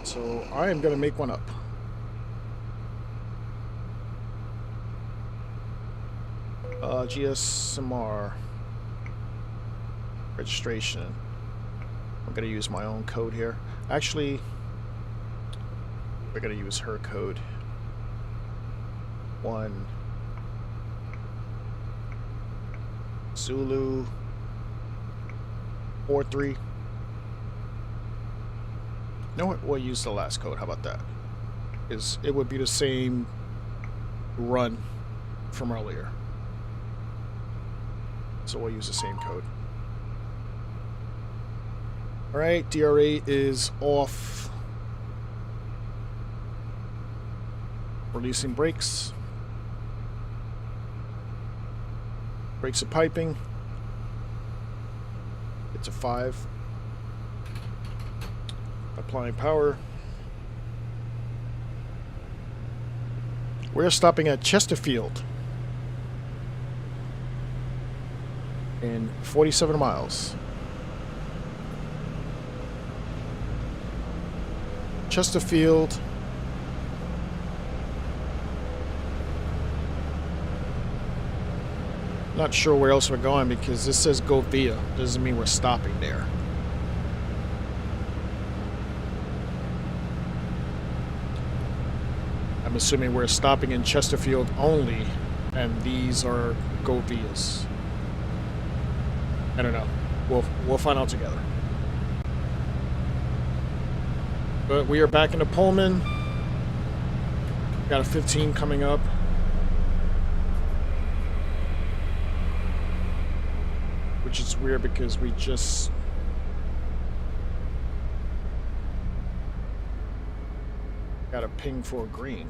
So I am going to make one up. GSMR. Registration. I'm going to use my own code here. Actually, we're going to use her code. 1 Zulu 43. You know what? We'll use the last code. How about that? Because it would be the same run from earlier. So we'll use the same code. Alright, DRA is off. Releasing brakes. Brakes are piping. It's a 5. Applying power. We're stopping at Chesterfield in 47 miles. Chesterfield. Not sure where else we're going because this says go via. Doesn't mean we're stopping there. I'm assuming we're stopping in Chesterfield only, and these are go vias. I don't know. We'll find out together. But we are back in the Pullman. Got a 15 coming up. Which is weird because we just got a ping for green.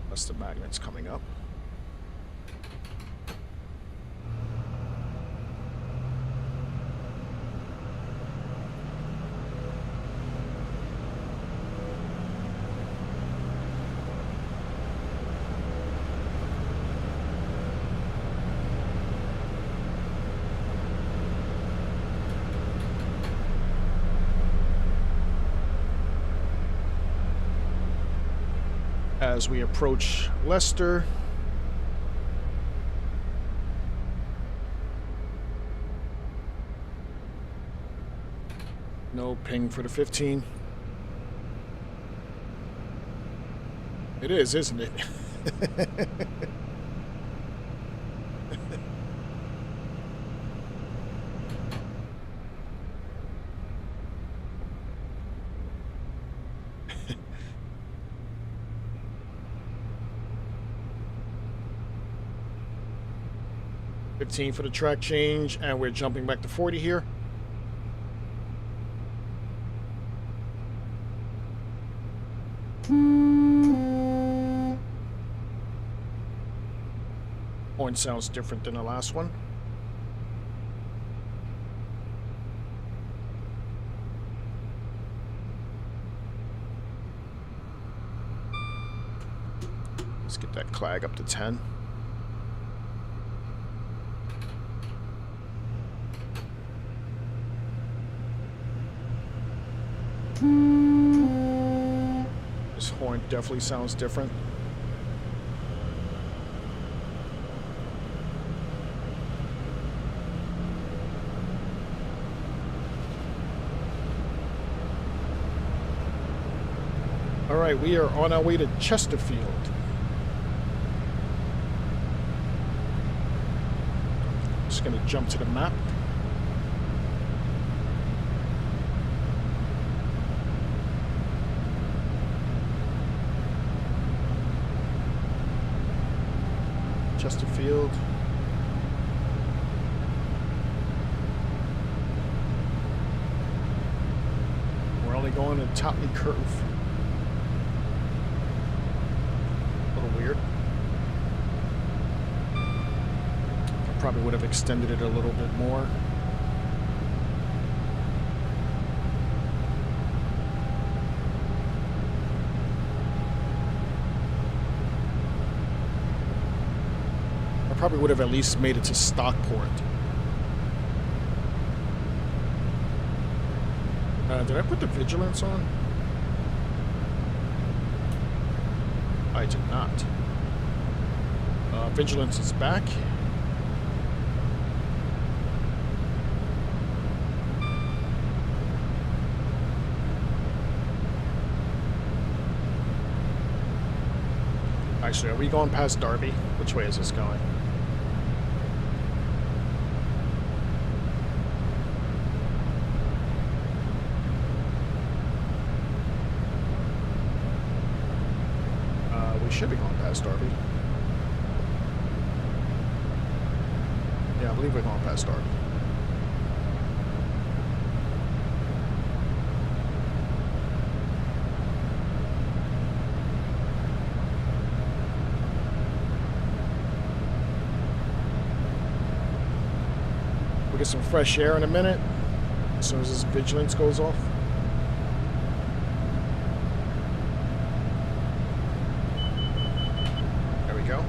That's the magnets coming up. As we approach Leicester. No ping for the 15. It is, isn't it? 15 for the track change, and we're jumping back to 40 here. Horn sounds different than the last one. Let's get that clag up to 10. This horn definitely sounds different. All right, we are on our way to Chesterfield. Just gonna jump to the map. Chesterfield. We're only going to Totley Curve. A little weird. I probably would have extended it a little bit more. Probably would have at least made it to Stockport. Did I put the vigilance on? I did not. Vigilance is back. Actually, are we going past Derby? Which way is this going? We should be going past Derby. Yeah, I believe we're going past Derby. We'll get some fresh air in a minute as soon as this vigilance goes off. Go.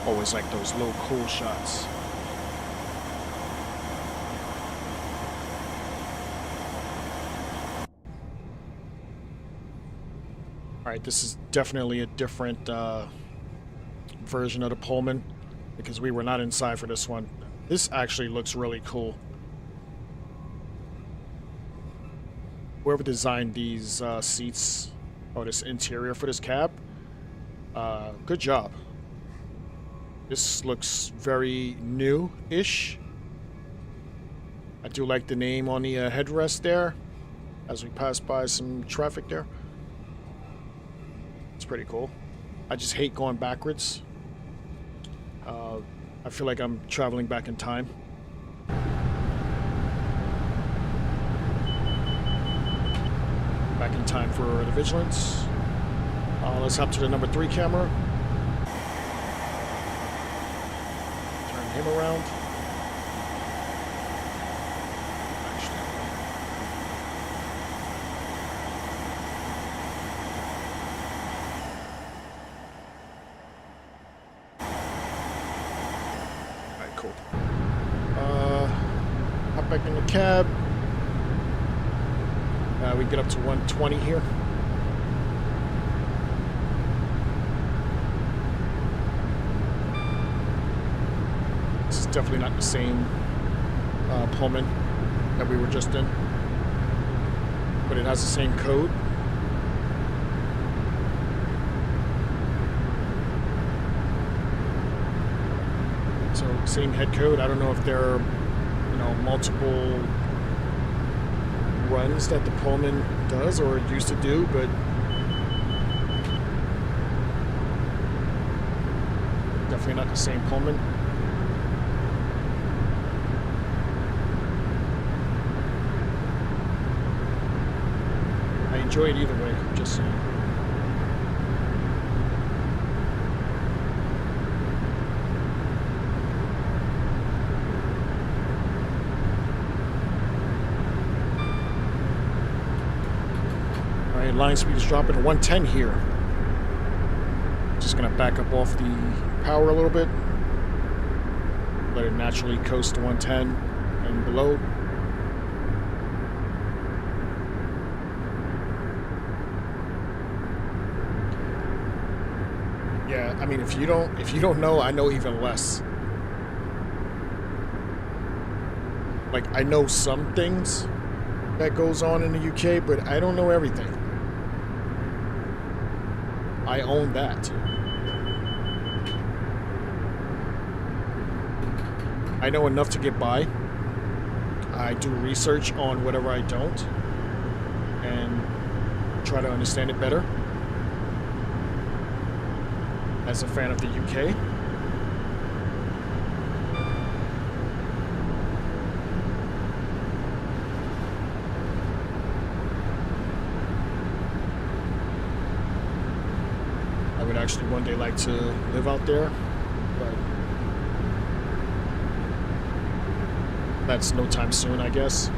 Always like those low cool shots. All right, this is definitely a different version of the Pullman, because we were not inside for this one. This actually looks really cool. Whoever designed these seats or this interior for this cab, good job. This looks very new-ish. I do like the name on the headrest there as we pass by some traffic there. It's pretty cool. I just hate going backwards. I feel like I'm traveling back in time. Back in time for the vigilance. Let's hop to the number 3 camera. Turn him around. Hop back in the cab. We get up to 120 here. This is definitely not the same Pullman that we were just in, but it has the same code. So same head code. I don't know if they're multiple runs that the Pullman does or used to do, but definitely not the same Pullman. I enjoy it either way, just saying. Alright, line speed is dropping to 110 here. Just gonna back up off the power a little bit. Let it naturally coast to 110 and below. Yeah, I mean, if you don't know, I know even less. Like, I know some things that goes on in the UK, but I don't know everything. I own that. I know enough to get by. I do research on whatever I don't and try to understand it better. As a fan of the UK. I would actually one day like to live out there, but that's no time soon, I guess.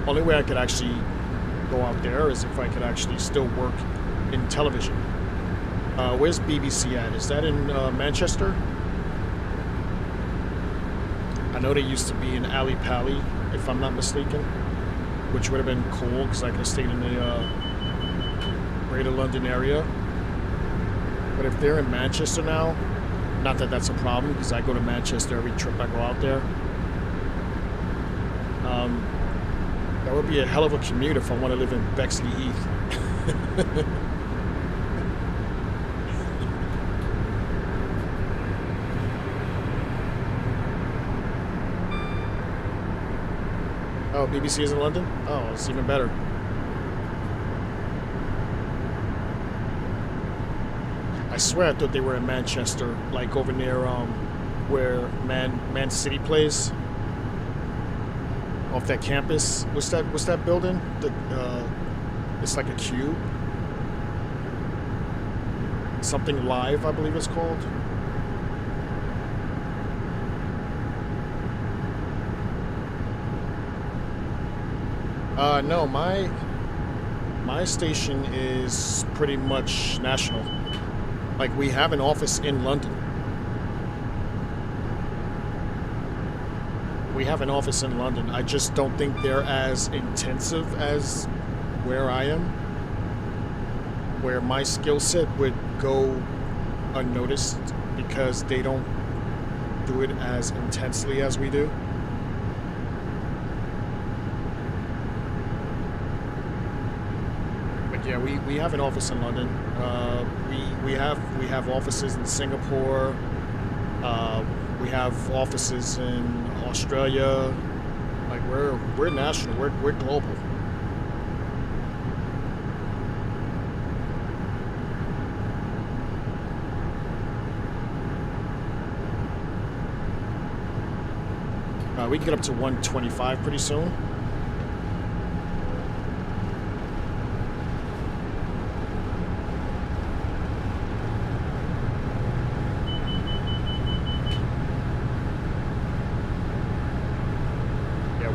Only way I could actually go out there is if I could actually still work in television. Where's BBC at? Is that in Manchester? I know they used to be in Ali Pali, if I'm not mistaken, which would have been cool because I could have stayed in the Greater London area. But if they're in Manchester now, not that that's a problem because I go to Manchester every trip I go out there. That would be a hell of a commute if I want to live in Bexley Heath. Oh, BBC is in London? Oh, it's even better. I swear I thought they were in Manchester, like over near where Man City plays. Off that campus. What's that building? It's like a cube. Something Live, I believe it's called. No, my station is pretty much national. Like, we have an office in London. We have an office in London. I just don't think they're as intensive as where I am. Where my skill set would go unnoticed because they don't do it as intensely as we do. But yeah, we have an office in London. We have offices in Singapore. We have offices in Australia. Like, we're national. We're global. We can get up to 125 pretty soon.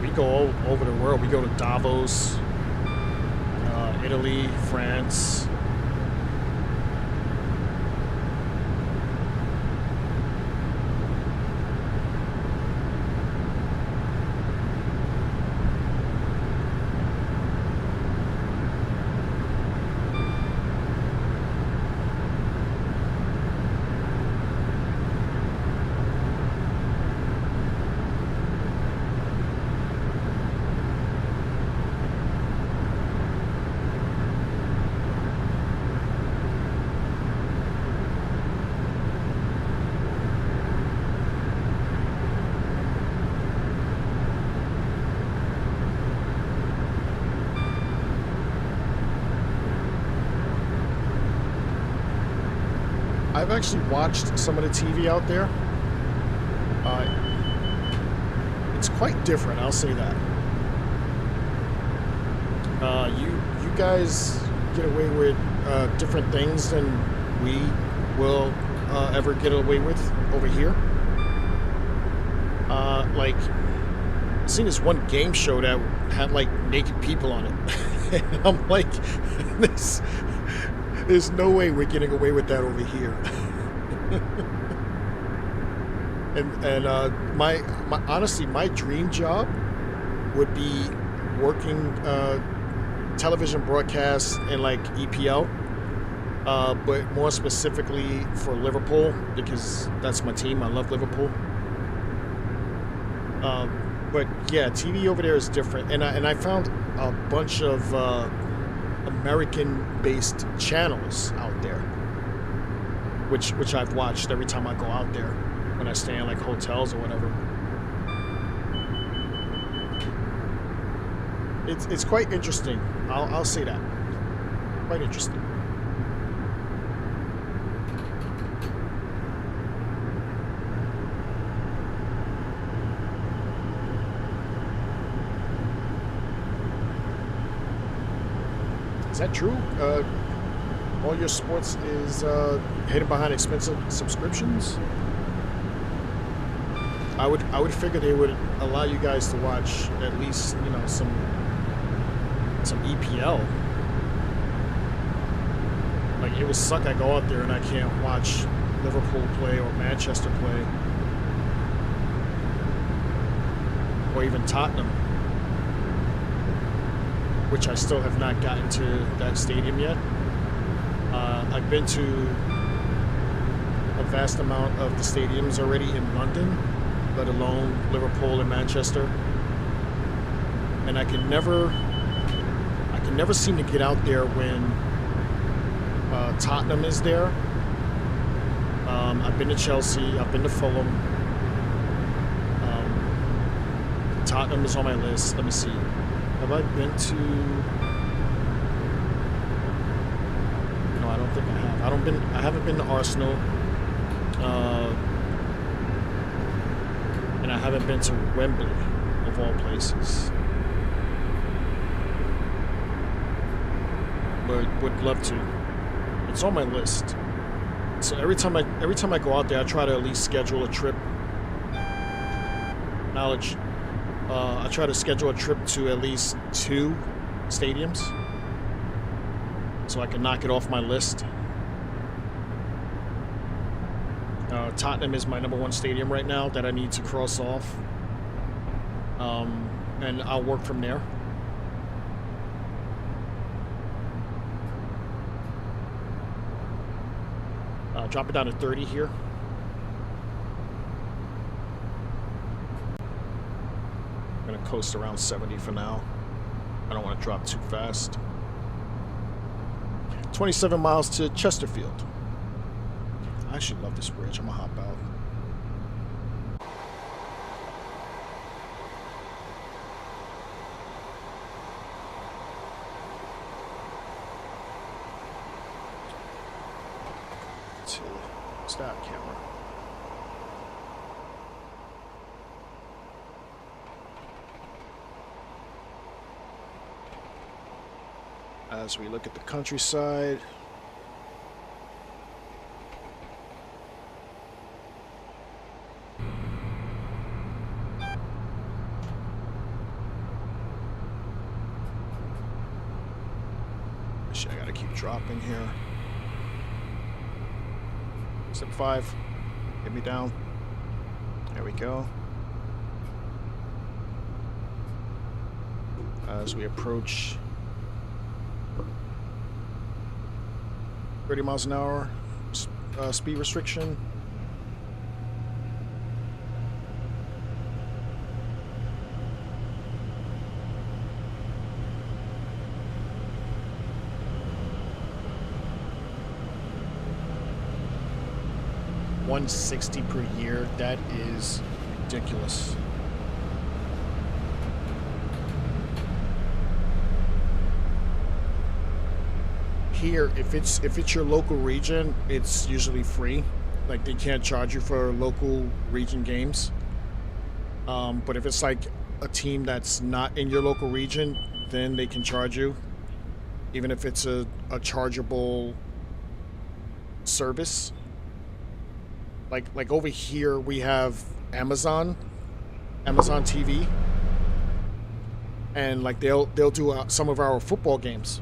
We go all over the world. We go to Davos, Italy, France. I've actually watched some of the TV out there. It's quite different, I'll say that. You guys get away with different things than we will ever get away with over here. Like, I seen this one game show that had like naked people on it. And I'm like, there's no way we're getting away with that over here. and my honestly, my dream job would be working television broadcasts in like EPL, but more specifically for Liverpool, because that's my team. I love Liverpool. But yeah, TV over there is different, and I found a bunch of American-based channels out there, which I've watched every time I go out there when I stay in like hotels or whatever. It's quite interesting. I'll say that. Quite interesting. Is that true? All your sports is hidden behind expensive subscriptions? I would figure they would allow you guys to watch at least, you know, some EPL. Like, it would suck I go out there and I can't watch Liverpool play or Manchester play, or even Tottenham, which I still have not gotten to that stadium yet. I've been to a vast amount of the stadiums already in London, let alone Liverpool and Manchester, and I can never seem to get out there when Tottenham is there. I've been to Chelsea, I've been to Fulham. Tottenham is on my list. Let me see. Have I been to? No, I don't think I have. I haven't been to Arsenal. And I haven't been to Wembley, of all places. But would love to. It's on my list. So every time I go out there, I try to at least schedule a trip. Knowledge. I try to schedule a trip to at least 2 stadiums, so I can knock it off my list. Tottenham is my #1 stadium right now that I need to cross off, and I'll work from there. Drop it down to 30 here. I'm gonna coast around 70 for now. I don't want to drop too fast. 27 miles to Chesterfield. I actually love this bridge. I'm gonna hop out. What's that camera? As we look at the countryside. Shit, I gotta keep dropping here. Step 5. Get me down. There we go. As we approach 30 miles an hour speed restriction. $160 per year. That is ridiculous. here, if it's your local region, it's usually free. Like they can't charge you for local region games. But if it's like a team that's not in your local region, then they can charge you, even if it's a chargeable service. Like over here we have Amazon TV, and like they'll do some of our football games,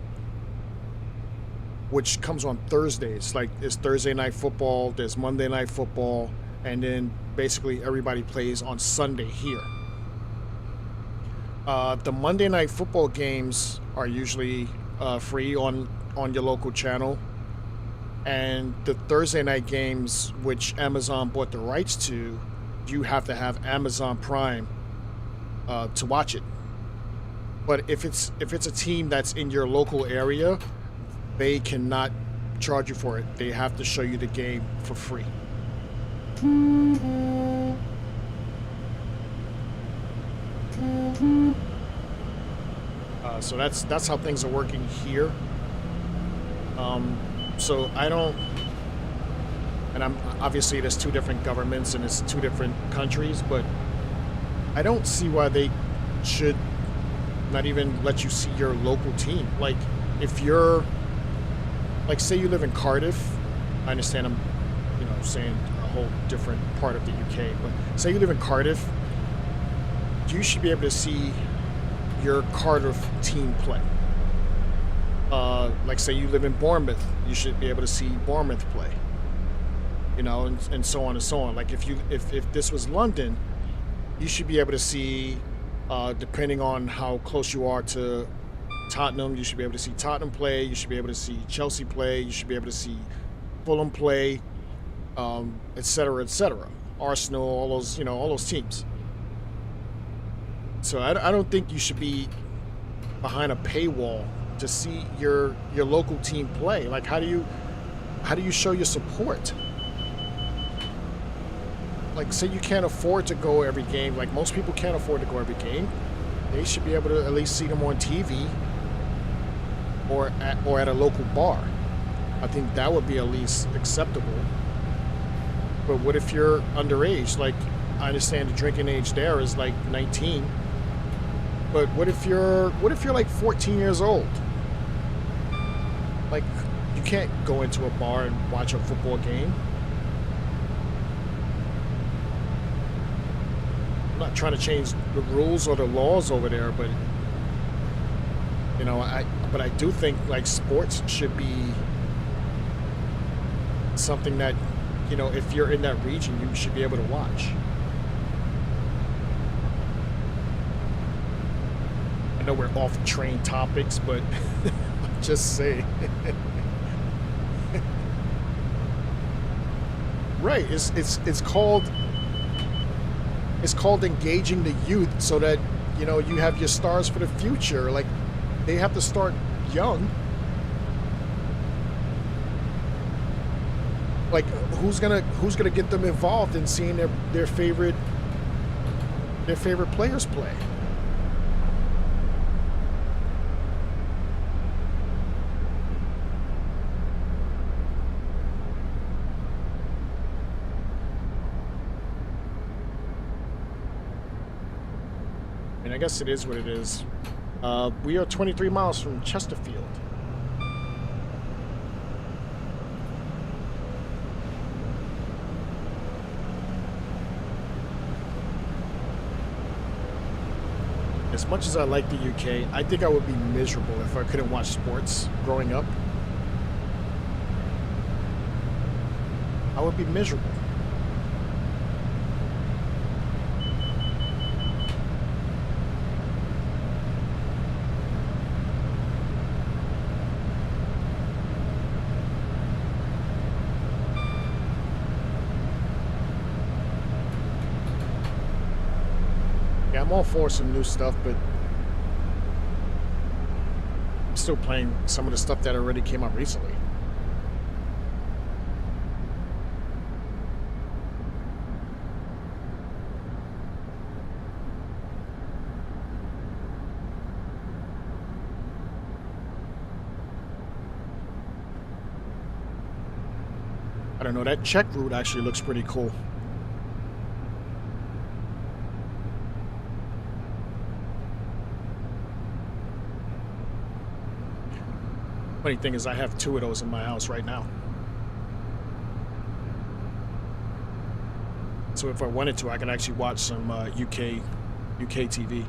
which comes on Thursdays. Like it's Thursday night football, there's Monday night football, and then basically everybody plays on Sunday here. The Monday night football games are usually free on your local channel, and the Thursday night games, which Amazon bought the rights to, you have to have Amazon Prime to watch it. But if it's a team that's in your local area, they cannot charge you for it. They have to show you the game for free. So that's how things are working here. So I don't, and I'm obviously there's two different governments and it's two different countries, but I don't see why they should not even let you see your local team. Like if you're, like say you live in Cardiff, I understand I'm, saying a whole different part of the UK, but say you live in Cardiff, you should be able to see your Cardiff team play. Like say you live in Bournemouth, you should be able to see Bournemouth play. And so on and so on. Like if this was London, you should be able to see, depending on how close you are to Tottenham, you should be able to see Tottenham play. You should be able to see Chelsea play. You should be able to see Fulham play, etc., etc. Arsenal, all those teams. So I don't think you should be behind a paywall to see your local team play. Like how do you show your support? Like say you can't afford to go every game. Like most people can't afford to go every game. They should be able to at least see them on TV or at a local bar. I think that would be at least acceptable. But what if you're underage? Like I understand the drinking age there is like 19. But what if you're like 14 years old? Like you can't go into a bar and watch a football game. I'm not trying to change the rules or the laws over there, but I do think like sports should be something that, if you're in that region, you should be able to watch. I know we're off train topics, but I'm just saying. Right, it's called engaging the youth so that you have your stars for the future. Like they have to start young. Like who's gonna get them involved in seeing their favorite players play? I guess it is what it is. We are 23 miles from Chesterfield. As much as I like the UK, I think I would be miserable if I couldn't watch sports growing up. I would be miserable. I'm all for some new stuff, but I'm still playing some of the stuff that already came out recently. don't know, that Czech route actually looks pretty cool. Funny thing is I have 2 of those in my house right now. So if I wanted to, I could actually watch some UK TV.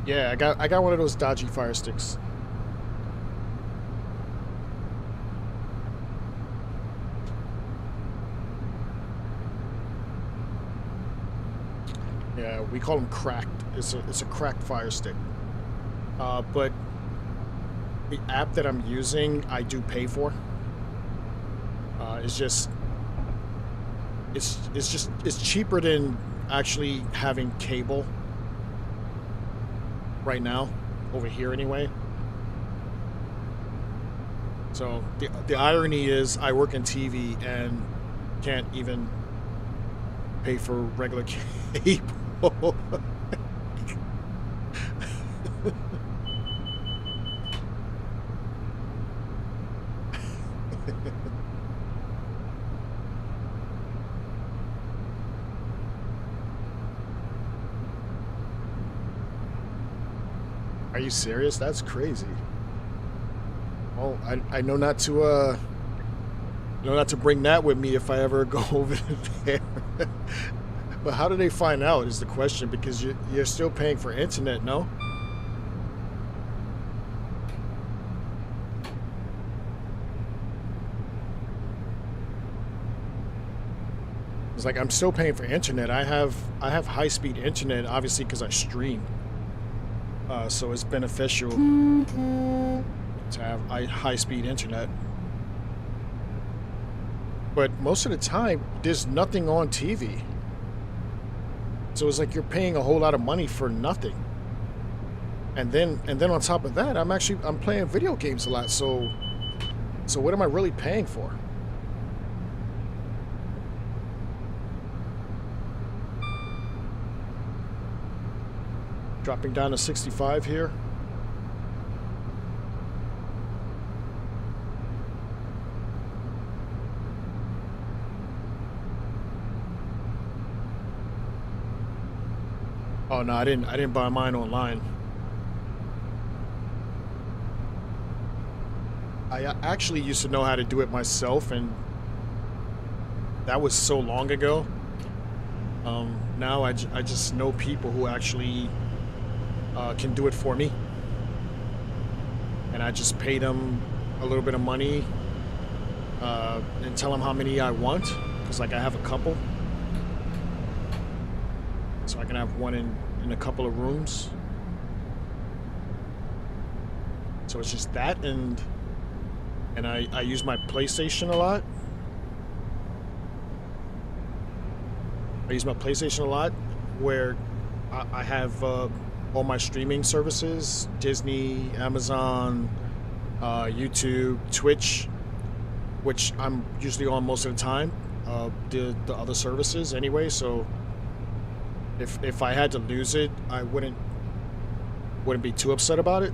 Yeah, I got one of those dodgy Fire Sticks. Yeah, we call them cracked. It's a cracked Fire Stick. But the app that I'm using, I do pay for. It's cheaper than actually having cable right now over here anyway. So the irony is I work in TV and can't even pay for regular cable. Are you serious? That's crazy. Well, I know not to bring that with me if I ever go over there. But how do they find out is the question, because you're still paying for internet, no? It's like I'm still paying for internet. I have high-speed internet, obviously, because I stream. So it's beneficial to have high-speed internet. But most of the time, there's nothing on TV. So it's like you're paying a whole lot of money for nothing. And then on top of that, I'm playing video games a lot. So what am I really paying for? Dropping down to 65 here. Oh no, I didn't buy mine online. I actually used to know how to do it myself, and that was so long ago. Now I just know people who actually can do it for me, and I just pay them a little bit of money and tell them how many I want, because like I have a couple, so I can have one in a couple of rooms. So it's just that, and I use my PlayStation a lot. I use my PlayStation a lot, where I have all my streaming services: Disney, Amazon, YouTube, Twitch, which I'm usually on most of the time. The other services anyway. So if I had to lose it, I wouldn't be too upset about it.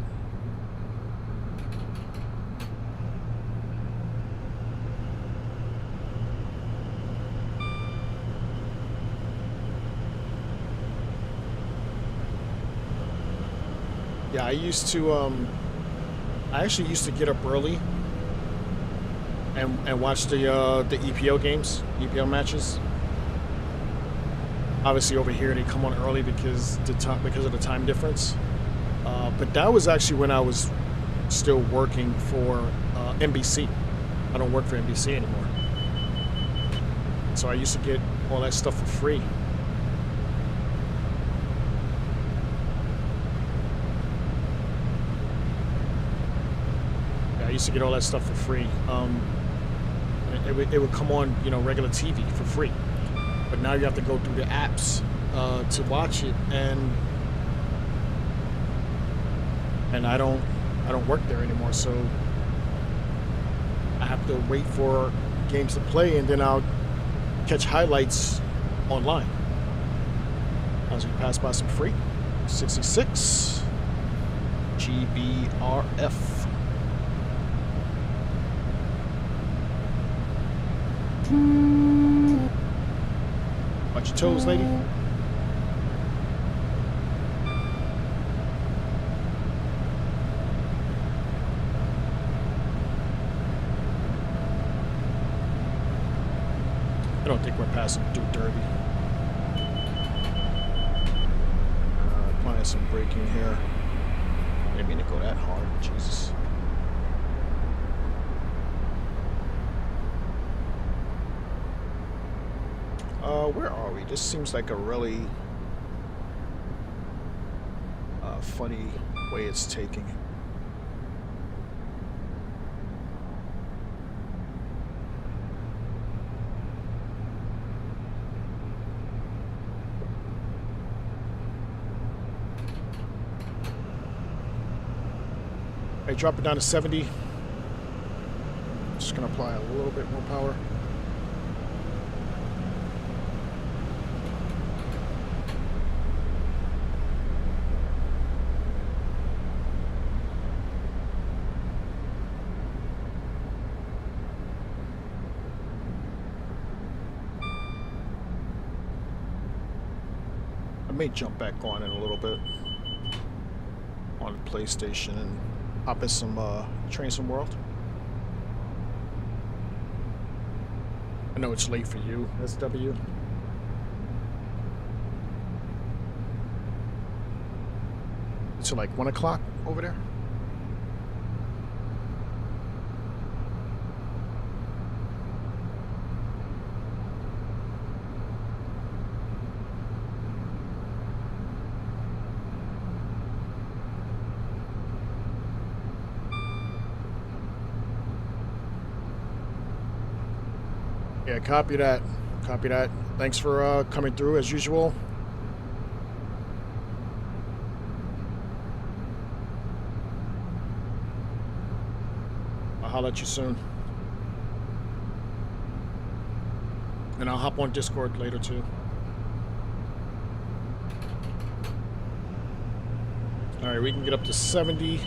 Yeah, I actually used to get up early and watch the EPL games, EPL matches. Obviously over here they come on early because of the time difference. But that was actually when I was still working for NBC. I don't work for NBC anymore. So I used to get all that stuff for free. I used to get all that stuff for free. It would come on, regular TV for free. But now you have to go through the apps to watch it, and I don't work there anymore, so I have to wait for games to play, and then I'll catch highlights online as we pass by some freight. 66 GBRF. Watch your toes, lady. I don't think we're passing through Derby. Applying some braking here. Didn't mean to go that hard. Jesus. Where are we? This seems like a really funny way it's taking. I drop it down to 70. Just gonna apply a little bit more power. I may jump back on in a little bit on the PlayStation and hop in some Train World. I know it's late for you, SW. It's like 1 o'clock over there. Yeah, copy that. Copy that. Thanks for coming through as usual. I'll holler at you soon. And I'll hop on Discord later too. Alright, we can get up to 70.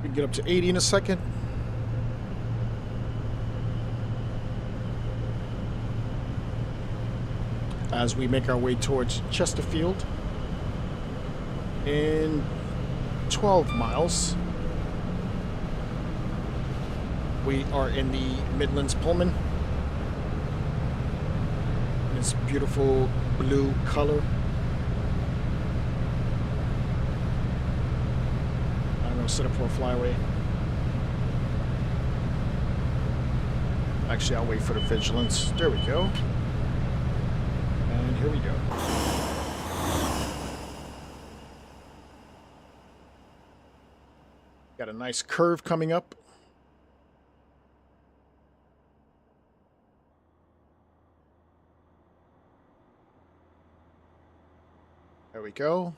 We can get up to 80 in a second. As we make our way towards Chesterfield in 12 miles. We are in the Midlands Pullman. This beautiful blue color. I'm going to set up for a flyaway. Actually, I'll wait for the vigilance. There we go. And here we go. Got a nice curve coming up. There we go.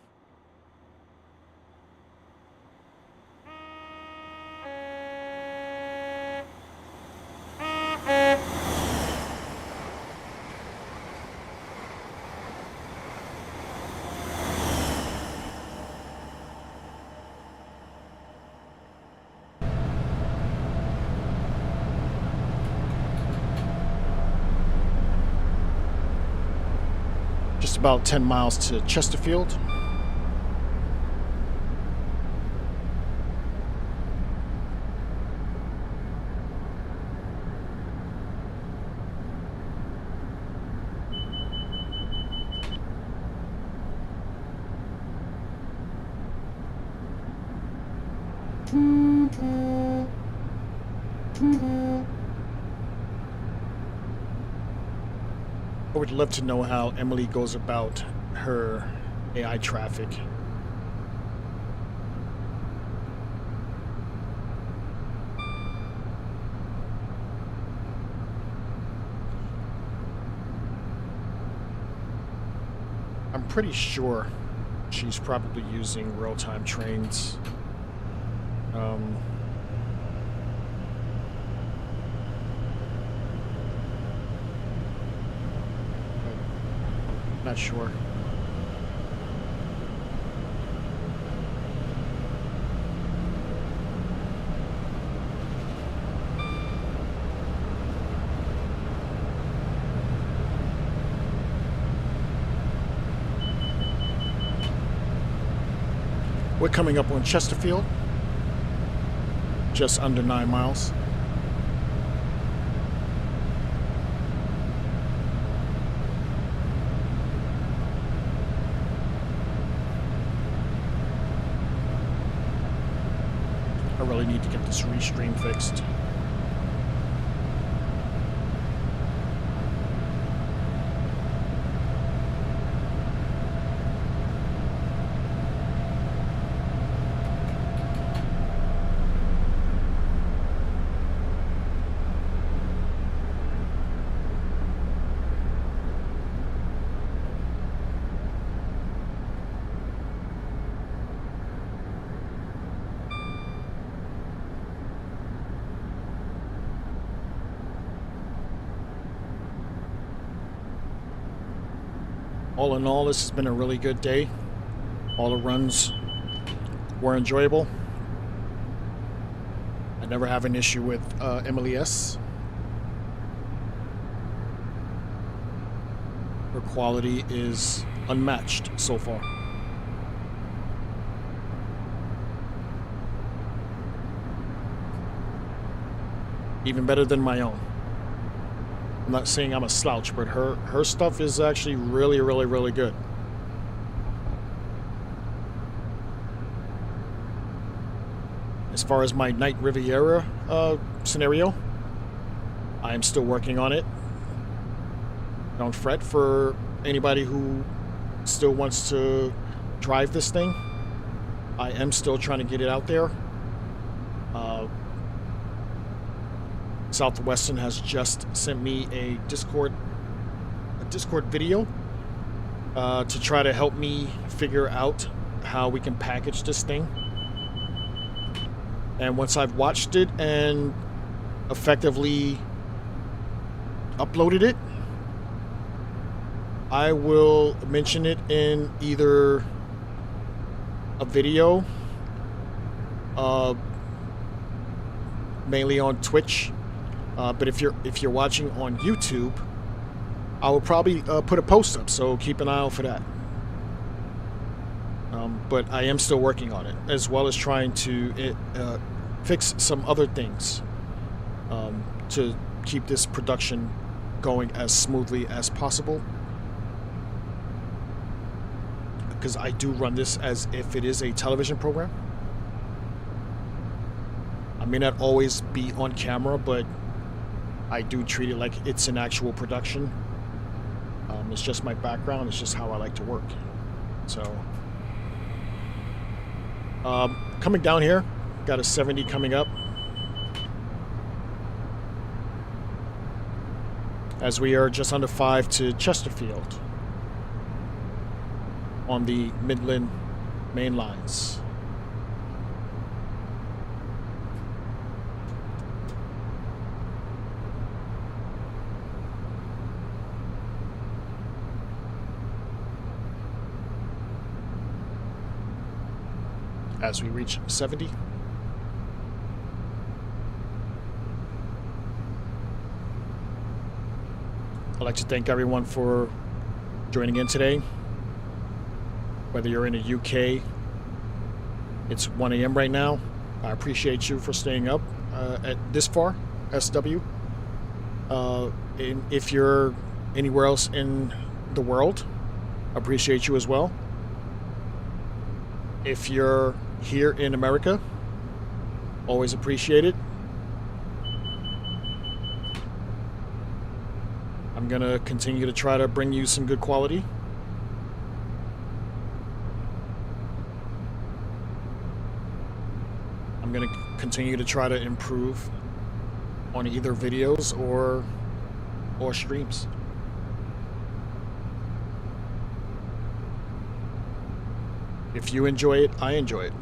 Just about 10 miles to Chesterfield. I would love to know how Emily goes about her AI traffic. I'm pretty sure she's probably using real-time trains. Not sure. We're coming up on Chesterfield, just under 9 miles. I really need to get this restream fixed. All in all, this has been a really good day. All the runs were enjoyable. I never have an issue with Emily S. Her quality is unmatched so far. Even better than my own. I'm not saying I'm a slouch, but her stuff is actually really, really, really good. As far as my Night Riviera scenario, I am still working on it. Don't fret for anybody who still wants to drive this thing. I am still trying to get it out there. Southwestern has just sent me a Discord video to try to help me figure out how we can package this thing. And once I've watched it and effectively uploaded it, I will mention it in either a video, mainly on Twitch. But if you're watching on YouTube, I will probably put a post up, so keep an eye out for that. But I am still working on it, as well as trying to fix some other things to keep this production going as smoothly as possible. Because I do run this as if it is a television program. I may not always be on camera, but I do treat it like it's an actual production. It's just my background. It's just how I like to work. So, coming down here, got a 70 coming up. As we are just under 5 to Chesterfield. on the Midland Main Lines. As we reach 70. I'd like to thank everyone for joining in today. Whether you're in the UK, it's 1 a.m. right now. I appreciate you for staying up at this far, SW. And if you're anywhere else in the world, I appreciate you as well. If you're here in America, always appreciate it. I'm going to continue to try to bring you some good quality. I'm going to continue to try to improve on either videos or streams. If you enjoy it, I enjoy it.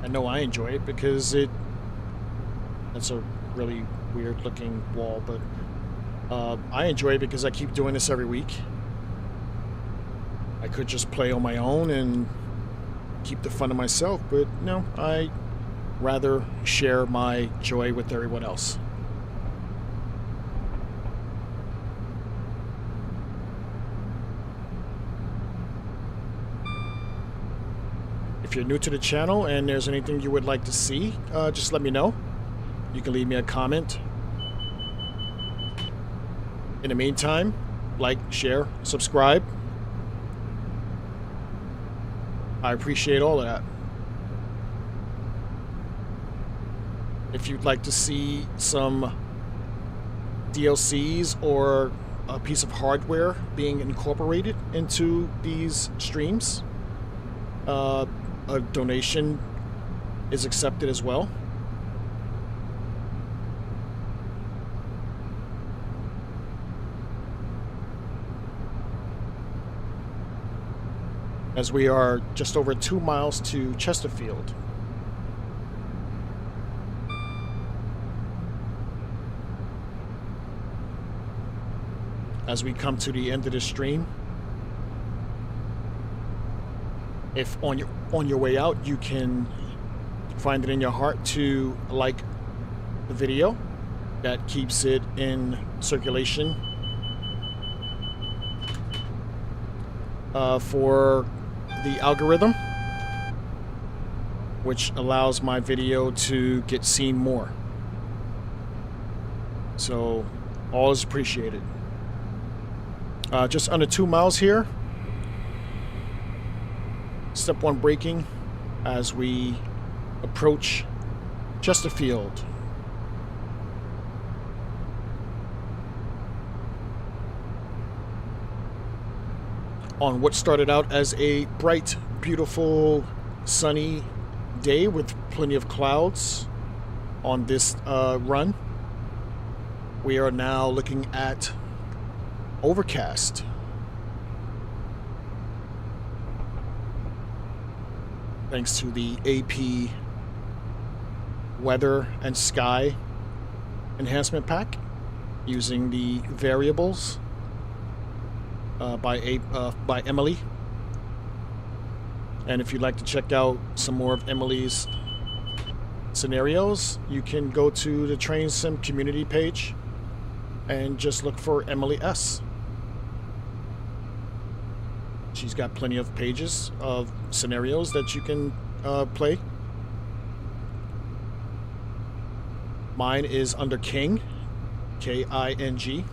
I know I enjoy it because that's a really weird looking wall, but I enjoy it because I keep doing this every week. I could just play on my own and keep the fun to myself, but no, I rather share my joy with everyone else. If you're new to the channel and there's anything you would like to see, just let me know. You can leave me a comment. In the meantime, like, share, subscribe. I appreciate all of that. If you'd like to see some DLCs or a piece of hardware being incorporated into these streams, a donation is accepted as well. As we are just over 2 miles to Chesterfield. As we come to the end of the stream, if on your way out you can find it in your heart to like the video, that keeps it in circulation for the algorithm, which allows my video to get seen more. So all is appreciated. Just under 2 miles here. Step 1 braking as we approach Chesterfield. On what started out as a bright, beautiful, sunny day with plenty of clouds on this run, we are now looking at overcast. Thanks to the AP weather and sky enhancement pack using the variables by Emily. And if you'd like to check out some more of Emily's scenarios, you can go to the Train Sim community page and just look for Emily S. She's got plenty of pages of scenarios that you can play. Mine is under King, K-I-N-G.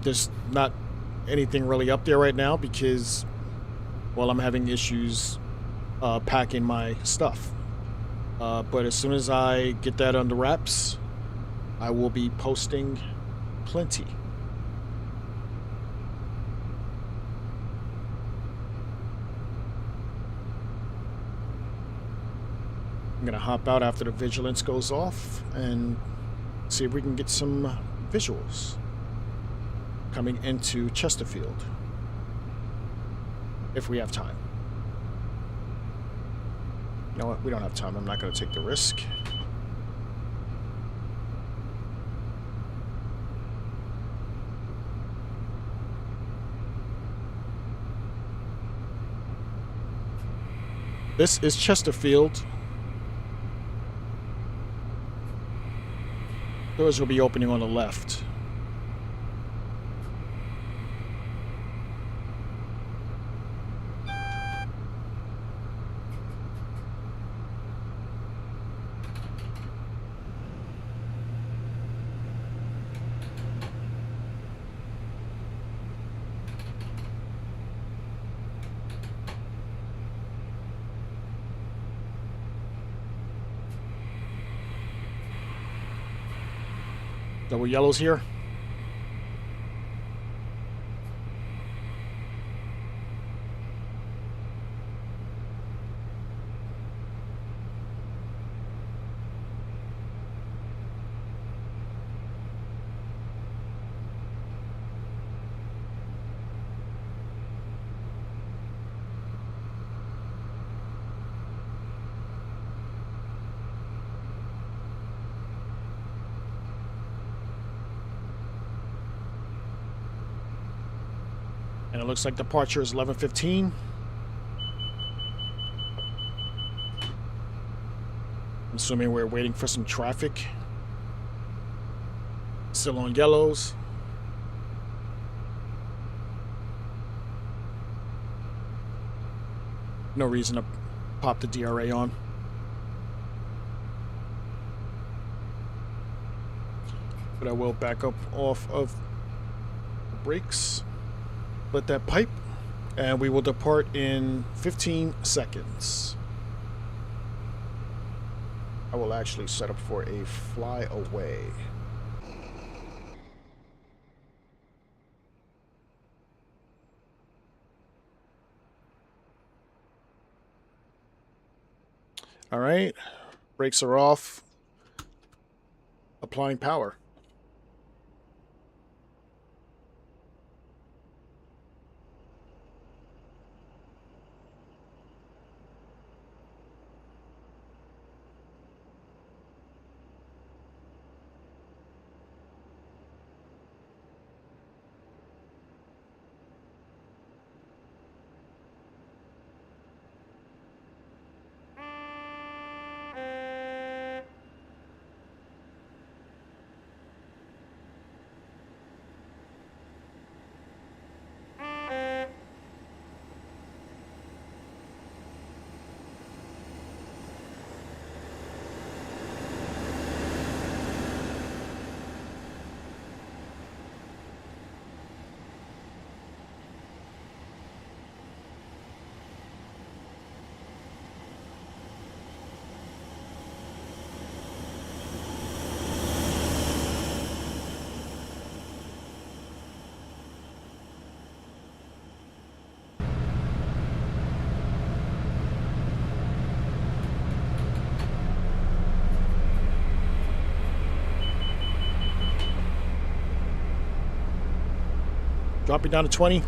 There's not anything really up there right now because, well, I'm having issues packing my stuff. But as soon as I get that under wraps, I will be posting plenty. I'm gonna hop out after the vigilance goes off and see if we can get some visuals coming into Chesterfield. if we have time. You know what? We don't have time. I'm not going to take the risk. This is Chesterfield. Doors will be opening on the left. Double yellows here. And it looks like departure is 11:15. I'm assuming we're waiting for some traffic. Still on yellows. No reason to pop the DRA on. But I will back up off of the brakes. Let that pipe, and we will depart in 15 seconds. I will actually set up for a fly away. All right, brakes are off. Applying power. Dropping down to 20.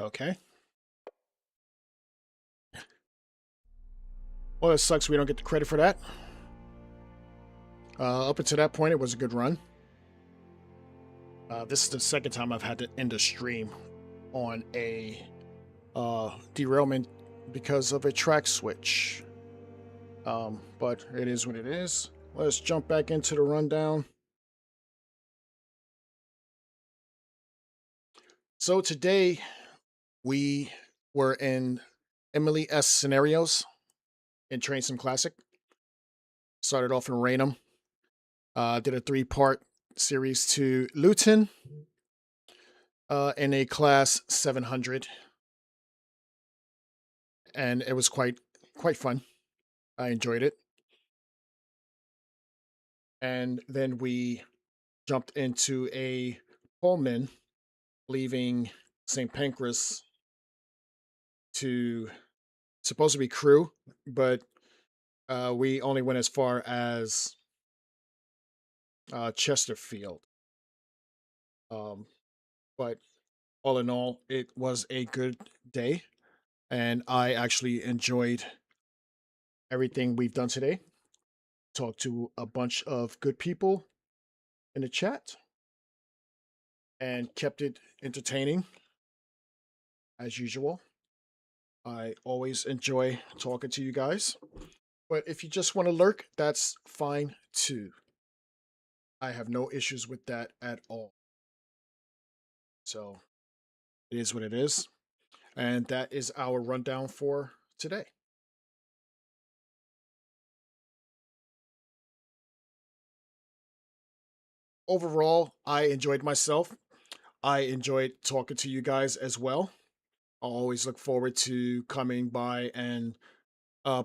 Okay. Well, it sucks we don't get the credit for that. Up until that point, it was a good run. This is the second time I've had to end a stream on a derailment because of a track switch. But it is what it is. Let's jump back into the rundown. So today we were in Emily S scenarios in Train Sim Classic. Started off in Rainham. Did a 3-part series to Luton in a class 700, and it was quite fun. I enjoyed it. And then we jumped into a Pullman, leaving St Pancras to supposed to be crew, but we only went as far as Chesterfield. But all in all, it was a good day, and I actually enjoyed everything we've done today. Talked to a bunch of good people in the chat and kept it entertaining as usual. I always enjoy talking to you guys, but if you just want to lurk, that's fine too. I have no issues with that at all. So it is what it is. And that is our rundown for today. Overall, I enjoyed myself. I enjoyed talking to you guys as well. I always look forward to coming by and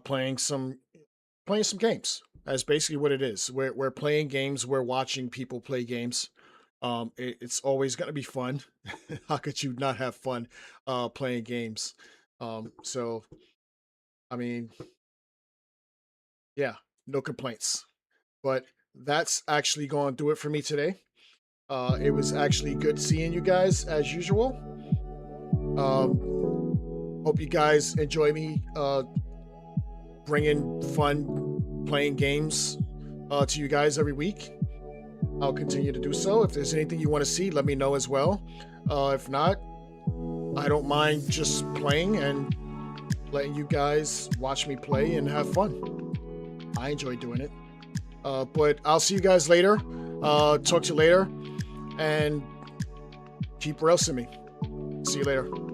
playing some games. That's basically what it is. We're playing games. We're watching people play games. It's always gonna be fun. How could you not have fun playing games? So I mean, yeah, no complaints. But that's actually going to do it for me today. It was actually good seeing you guys as usual. Hope you guys enjoy me bringing fun playing games to you guys every week. I'll continue to do so. If there's anything you want to see, let me know as well. If not, I don't mind just playing and letting you guys watch me play and have fun. I enjoy doing it. But I'll see you guys later. Talk to you later. And keep roasting me. See you later.